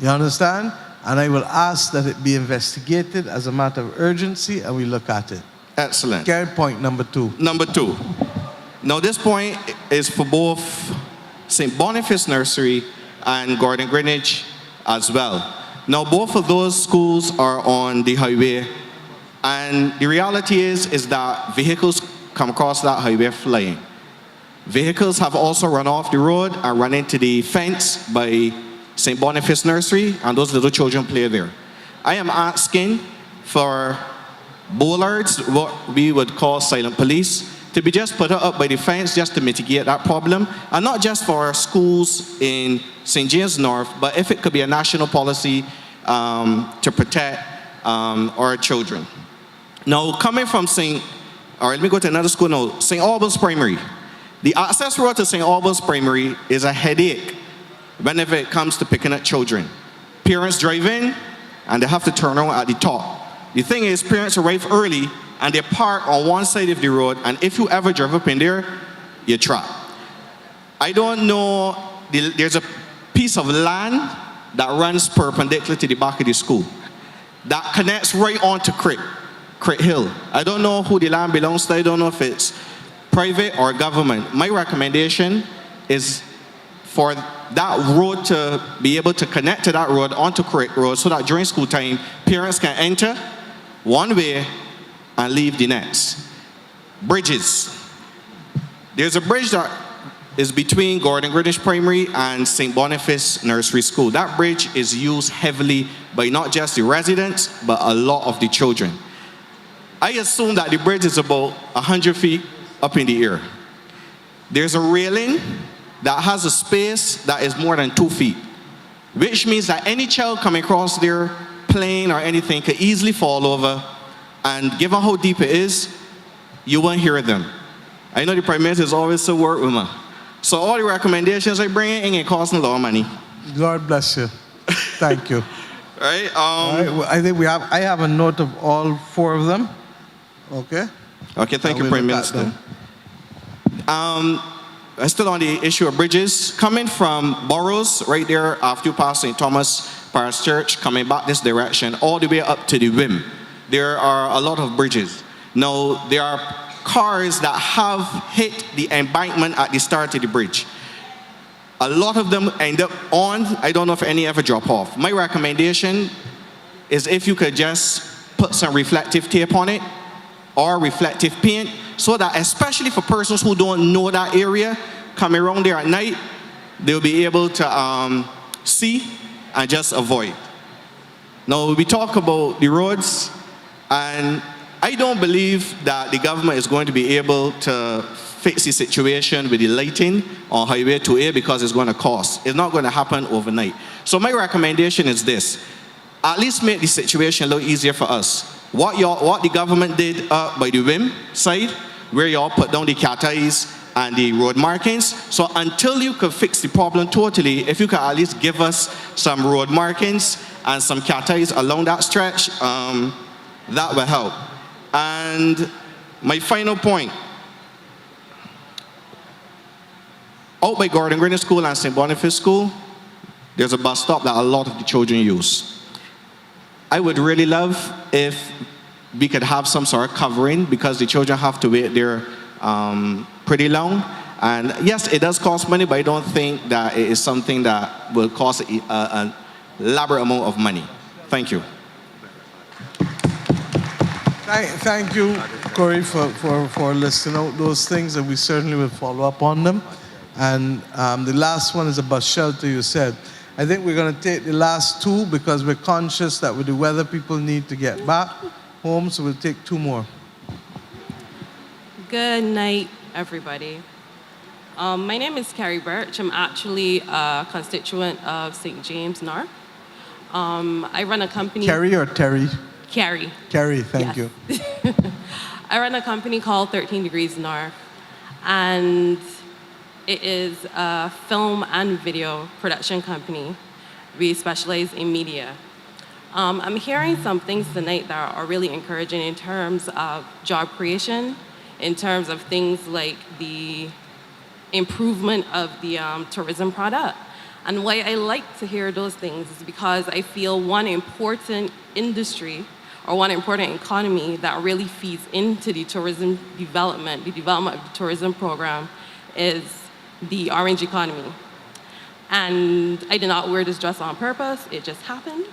You understand? And I will ask that it be investigated as a matter of urgency, and we look at it. Excellent. Carry point number 2. Number 2. Now this point is for both St. Boniface Nursery and Gordon Greenwich as well. Now both of those schools are on the highway, and the reality is that vehicles come across that highway flying. Vehicles have also run off the road and run into the fence by St. Boniface Nursery, and those little children play there. I am asking for bollards, what we would call silent police, to be just put up by the fence just to mitigate that problem, and not just for schools in St. James North, but if it could be a national policy to protect our children. Now, coming from let me go to another school now, St. Albans Primary. The access road to St. Albans Primary is a headache whenever it comes to picking up children. Parents drive in and they have to turn around at the top. The thing is, parents arrive early and they park on one side of the road, and if you ever drive up in there, you're trapped. I don't know, there's a piece of land that runs perpendicular to the back of the school that connects right onto Crit Hill. I don't know who the land belongs to. I don't know if it's private or government. My recommendation is for that road to be able to connect to that road onto Crit Road, so that during school time, parents can enter one way and leave the next. Bridges. There's a bridge that is between Gordon Greenwich Primary and St. Boniface Nursery School. That bridge is used heavily by not just the residents, but a lot of the children. I assume that the bridge is about 100 feet up in the air. There's a railing that has a space that is more than 2 feet, which means that any child coming across there, playing or anything, could easily fall over, and given how deep it is, you won't hear them. I know the Prime Minister is always so worried with me. So all the recommendations I bring in ain't costing a lot of money. God bless you. Thank you. Right? All right. Well, I think I have a note of all 4 of them. Okay? Okay, thank you, Prime Minister. Still on the issue of bridges, coming from Burroughs, right there after you pass St. Thomas Parish Church, coming back this direction, all the way up to the Wim, there are a lot of bridges. Now, there are cars that have hit the embankment at the start of the bridge. A lot of them end up on, I don't know if any ever drop off. My recommendation is if you could just put some reflective tape on it, or reflective paint, so that especially for persons who don't know that area, coming around there at night, they'll be able to see and just avoid. Now, we talk about the roads, and I don't believe that the government is going to be able to fix the situation with the lighting on Highway 2A because it's going to cost. It's not going to happen overnight. So my recommendation is this: at least make the situation a little easier for us. What the government did by the Wim side, where y'all put down the cat eyes and the road markings. So until you can fix the problem totally, if you can at least give us some road markings and some cat eyes along that stretch, that will help. And my final point, out by Gordon Greenwich School and St. Boniface School, there's a bus stop that a lot of the children use. I would really love if we could have some sort of covering, because the children have to wait there pretty long. And yes, it does cost money, but I don't think that it is something that will cost an elaborate amount of money. Thank you. Thank you, Corey, for listing out those things, and we certainly will follow up on them. And the last one is about shelter, you said. I think we're going to take the last 2 because we're conscious that with the weather, people need to get back home, so we'll take 2 more. Good night, everybody. My name is Carrie Birch. I'm actually a constituent of St. James North. I run a company. Carrie or Terry? Carrie. Carrie, thank you. I run a company called 13 Degrees North, and it is a film and video production company. We specialize in media. I'm hearing some things tonight that are really encouraging in terms of job creation, in terms of things like the improvement of the tourism product. And why I like to hear those things is because I feel one important industry or one important economy that really feeds into the tourism development, the development of the tourism program, is the orange economy. And I did not wear this dress on purpose, it just happened.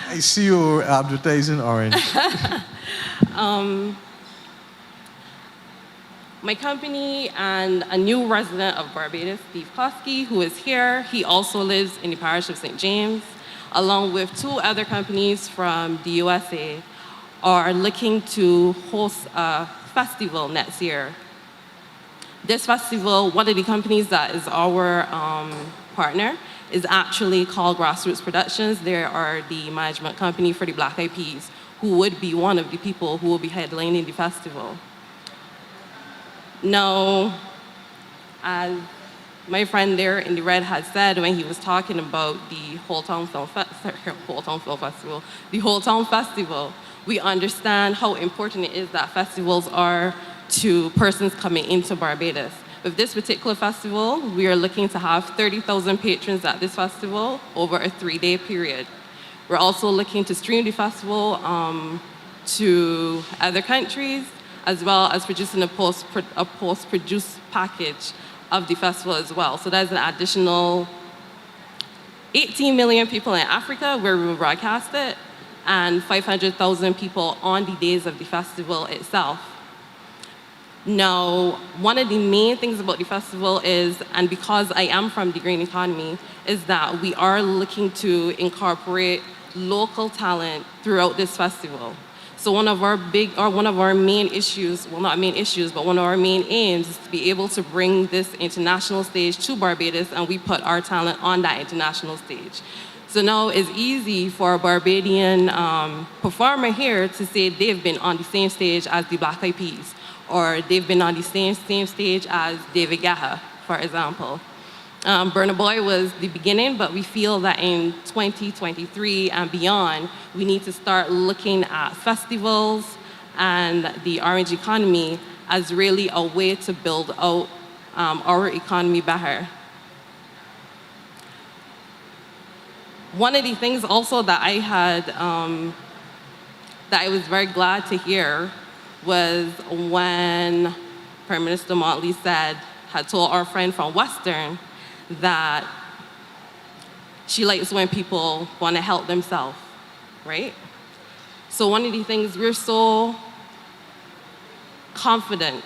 I see you advertising orange. My company and a new resident of Barbados, Steve Kosky, who is here, he also lives in the parish of St. James, along with 2 other companies from the USA, are looking to host a festival next year. This festival, one of the companies that is our partner, is actually called Grassroots Productions. They are the management company for the Black Eyed Peas, who would be one of the people who will be headlining the festival. Now, as my friend there in the red had said when he was talking about the Whole Town Festival, we understand how important it is that festivals are to persons coming into Barbados. With this particular festival, we are looking to have 30,000 patrons at this festival over a 3-day period. We're also looking to stream the festival to other countries, as well as producing a post-produced package of the festival as well. So that's an additional 18 million people in Africa where we will broadcast it, and 500,000 people on the days of the festival itself. Now, one of the main things about the festival is, and because I am from the green economy, is that we are looking to incorporate local talent throughout this festival. So one of our main issues, well, not main issues, but one of our main aims is to be able to bring this international stage to Barbados, and we put our talent on that international stage. So now it's easy for a Barbadian performer here to say they've been on the same stage as the Black Eyed Peas, or they've been on the same stage as David Guetta, for example. Burna Boy was the beginning, but we feel that in 2023 and beyond, we need to start looking at festivals and the orange economy as really a way to build out our economy better. One of the things also that I had, that I was very glad to hear was when Prime Minister Motley had told our friend from Western that she likes when people want to help themselves, right? So one of the things we're so confident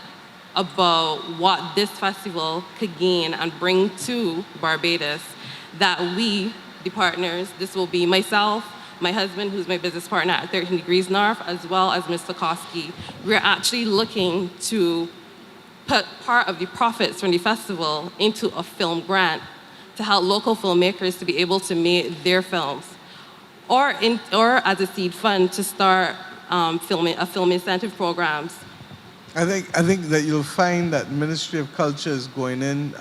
about what this festival could gain and bring to Barbados, that we, the partners, this will be myself, my husband, who's my business partner at 13 Degrees North, as well as Mr. Kosky, we're actually looking to put part of the profits from the festival into a film grant to help local filmmakers to be able to make their films, or as a seed fund to start film incentive programs. I think that you'll find that Ministry of Culture is going in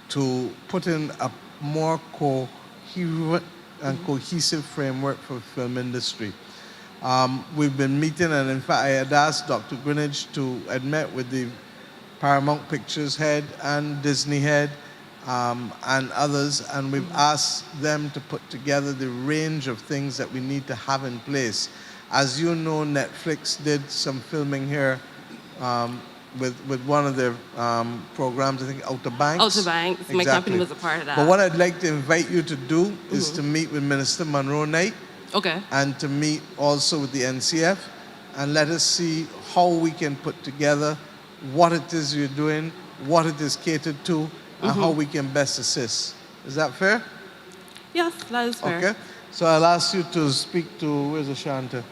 to put in a more coherent and cohesive framework for the film industry. We've been meeting, and in fact, I had asked Dr. Greenidge I'd met with the Paramount Pictures head and Disney head and others, and we've asked them to put together the range of things that we need to have in place. As you know, Netflix did some filming here with one of their programs, I think Outer Banks. Outer Banks, exactly. My company was a part of that. But what I'd like to invite you to do is to meet with Minister Monroe Knight. Okay. And to meet also with the NCF, and let us see how we can put together what it is you're doing, what it is catered to, and how we can best assist. Is that fair? Yes, that is fair. Okay. So I'll ask you to speak to, where's Ashanta?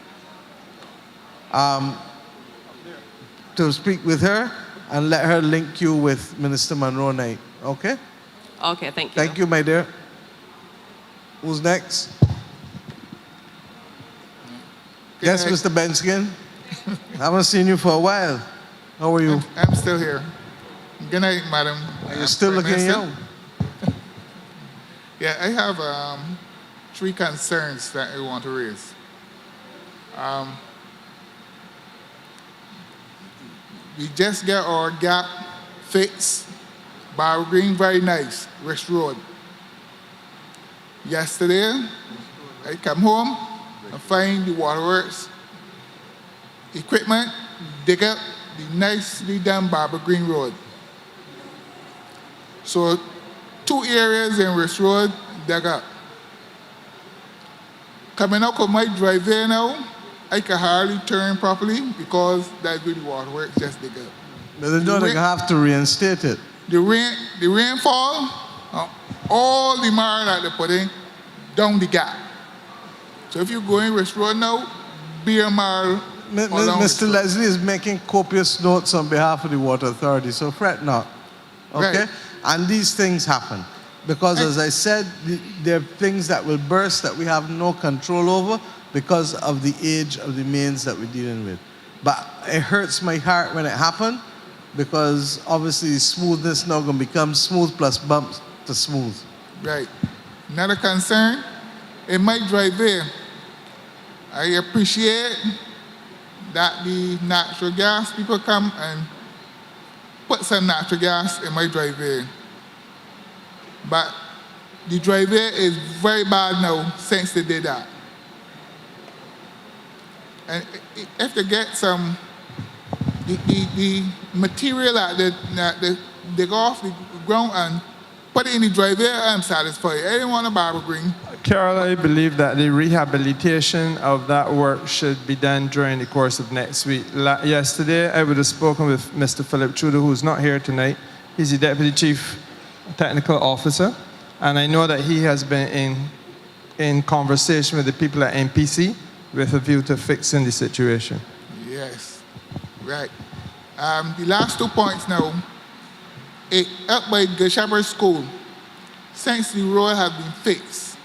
To speak with her and let her link you with Minister Monroe Knight. Okay? Okay, thank you. Thank you, my dear. Who's next? Yes, Mr. Benskin. I haven't seen you for a while. How are you? I'm still here. Good night, Madam. You're still looking young. Yeah, I have 3 concerns that I want to raise. We just get our gap fixed. Barbara Green, very nice, West Road. Yesterday, I come home and find the waterworks equipment, dig up the nicely done Barbara Green Road. So 2 areas in West Road dug up. Coming up on my driveway now, I can hardly turn properly because that's where the waterworks just dig up. But they know they have to reinstate it. The rainfall, all the mire that they put in, down the gap. So if you go in West Road now, be a mile. Mr. Leslie is making copious notes on behalf of the Water Authority, so fret not. Okay? Right. And these things happen. Because as I said, there are things that will burst that we have no control over because of the age of the mains that we're dealing with. But it hurts my heart when it happened because obviously smoothness now going to become smooth plus bumps to smooth. Right. Another concern, in my driveway, I appreciate that the natural gas people come and put some natural gas in my driveway. But the driveway is very bad now since they did that. And if they get some, the material that they dig off the ground and put it in the driveway, I'm satisfied. I didn't want a Barbara Green. Carol, I believe that the rehabilitation of that work should be done during the course of next week. Yesterday, I would have spoken with Mr. Philip Trudeau, who's not here tonight. He's the Deputy Chief Technical Officer, and I know that he has been in conversation with the people at MPC with a view to fixing the situation. Yes, right. The last 2 points now. Up by the Shepherd School, since the road has been fixed,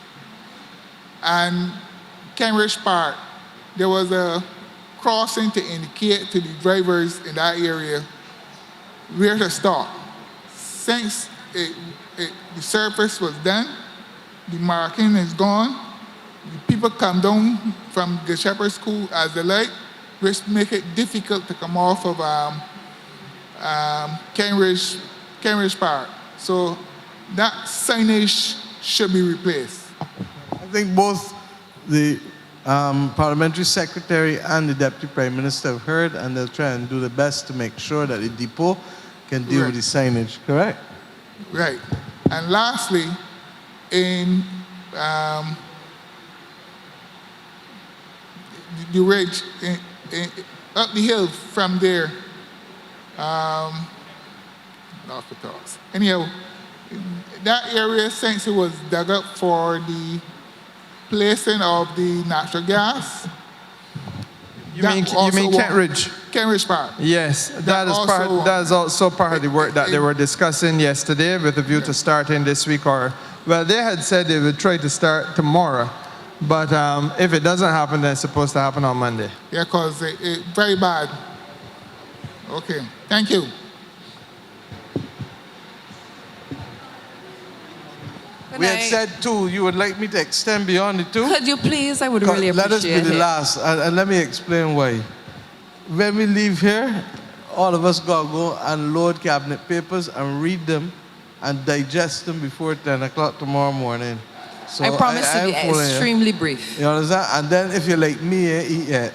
and Cambridge Park, there was a crossing to indicate to the drivers in that area where to stop. Since the surface was done, the marking is gone. The people come down from the Shepherd School as they like, which make it difficult to come off of Cambridge Park. So that signage should be replaced. I think both the Parliamentary Secretary and the Deputy Prime Minister have heard, and they'll try and do the best to make sure that the depot can deal with the signage, correct? Right. And lastly, in the ridge, up the hill from there, off the thoughts. Anyhow, that area, since it was dug up for the placing of the natural gas. You mean Kentridge? Kentridge Park. Yes, that is also part of the work that they were discussing yesterday with a view to starting this week, or, well, they had said they would try to start tomorrow, but if it doesn't happen, then it's supposed to happen on Monday. Yeah, because it's very bad. Okay, thank you. We had said 2. You would like me to extend beyond the 2? Could you please? I would really appreciate it. Let us be the last, and let me explain why. When we leave here, all of us gotta go and load cabinet papers and read them and digest them before 10 o'clock tomorrow morning. So I promise to be extremely brief. You understand? And then if you're like me, eat it.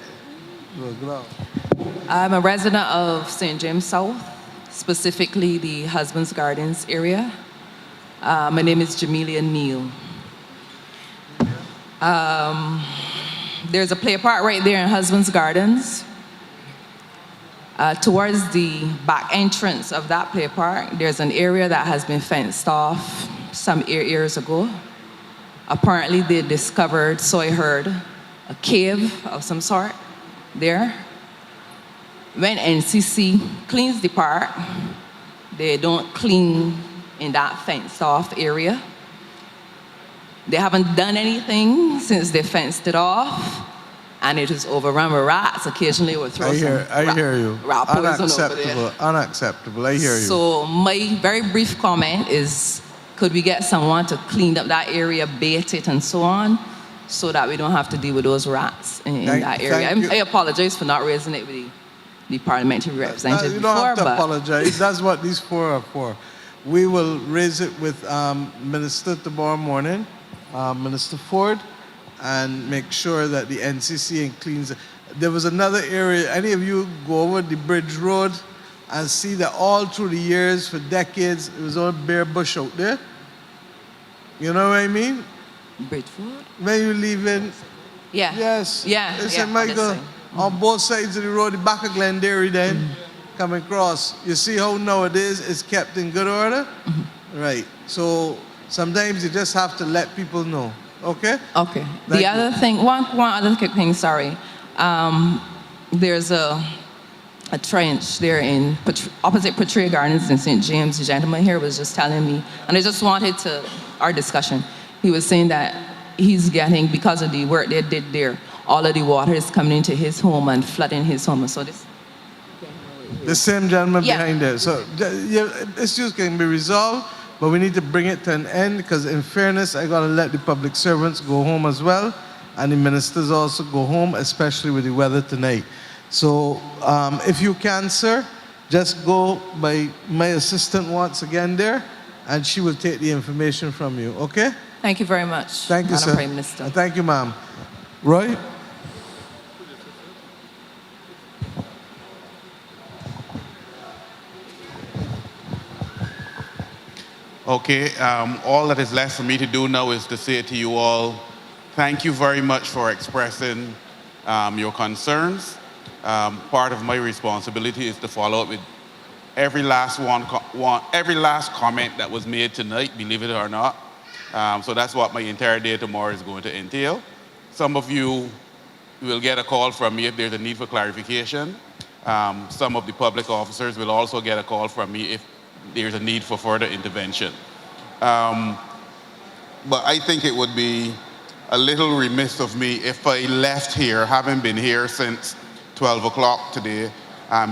I'm a resident of St. James South, specifically the Husband's Gardens area. My name is Jamelia Neal. There's a play park right there in Husband's Gardens. Towards the back entrance of that play park, there's an area that has been fenced off some years ago. Apparently they discovered, so I heard, a cave of some sort there. When NCC cleans the park, they don't clean in that fenced off area. They haven't done anything since they fenced it off, and it is overrun with rats. Occasionally we'll throw I hear you. rat poison Unacceptable. over there. Unacceptable. I hear you. So my very brief comment is, could we get someone to clean up that area, bait it and so on, so that we don't have to deal with those rats in that area? I apologize for not raising it with the parliamentary representative You don't before, have to but apologize. That's what these four are for. We will raise it with Minister tomorrow morning, Minister Ford, and make sure that the NCC and cleans it. There was another area, any of you go over the Bridge Road and see that all through the years, for decades, it was all bare bush out there? You know what I mean? Bridge Road? When you leave in, yeah. Yes. Yeah. It's yeah, St. Michael, on both sides of the road, the back of Glenderry then, coming across. You see how nowadays it's kept in good order? Right. So sometimes you just have to let people know. Okay? Okay. The other thing, one other quick thing, sorry. There's a trench there in opposite Petria Gardens in St. James. The gentleman here was just telling me, and I just wanted to, our discussion, he was saying that he's getting, because of the work they did there, all of the water is coming into his home and flooding his home. So this. The same gentleman Yeah. behind there. So issues can be resolved, but we need to bring it to an end because in fairness, I gotta let the public servants go home as well, and the ministers also go home, especially with the weather tonight. So if you can, sir, just go by my assistant once again there, and she will take the information from you, okay? Thank you very much. Thank you, Madam sir. Prime Minister. Thank you, ma'am. Roy? Okay, all that is left for me to do now is to say to you all, thank you very much for expressing your concerns. Part of my responsibility is to follow up with every last comment that was made tonight, believe it or not. So that's what my entire day tomorrow is going to entail. Some of you will get a call from me if there's a need for clarification. Some of the public officers will also get a call from me if there's a need for further intervention. But I think it would be a little remiss of me if I left here, having been here since 12 o'clock today,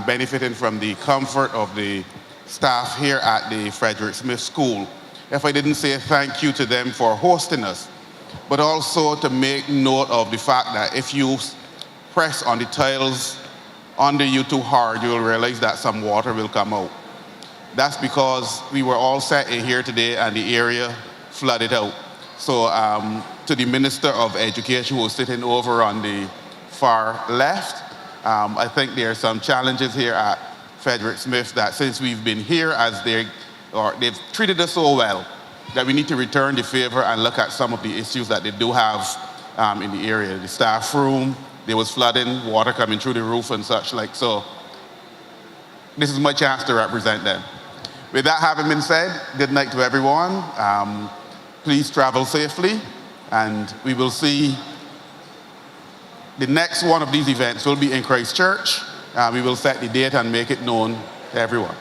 benefiting from the comfort of the staff here at the Frederick Smith School, if I didn't say thank you to them for hosting us, but also to make note of the fact that if you press on the tiles under you too hard, you will realize that some water will come out. That's because we were all sat in here today and the area flooded out. So to the Minister of Education who is sitting over on the far left, I think there are some challenges here at Frederick Smith that since we've been here as they've treated us so well, that we need to return the favor and look at some of the issues that they do have in the area. The staff room, there was flooding, water coming through the roof and such like. So this is my chance to represent them. With that having been said, good night to everyone. Please travel safely, and we will see the next one of these events will be in Christchurch. We will set the date and make it known to everyone.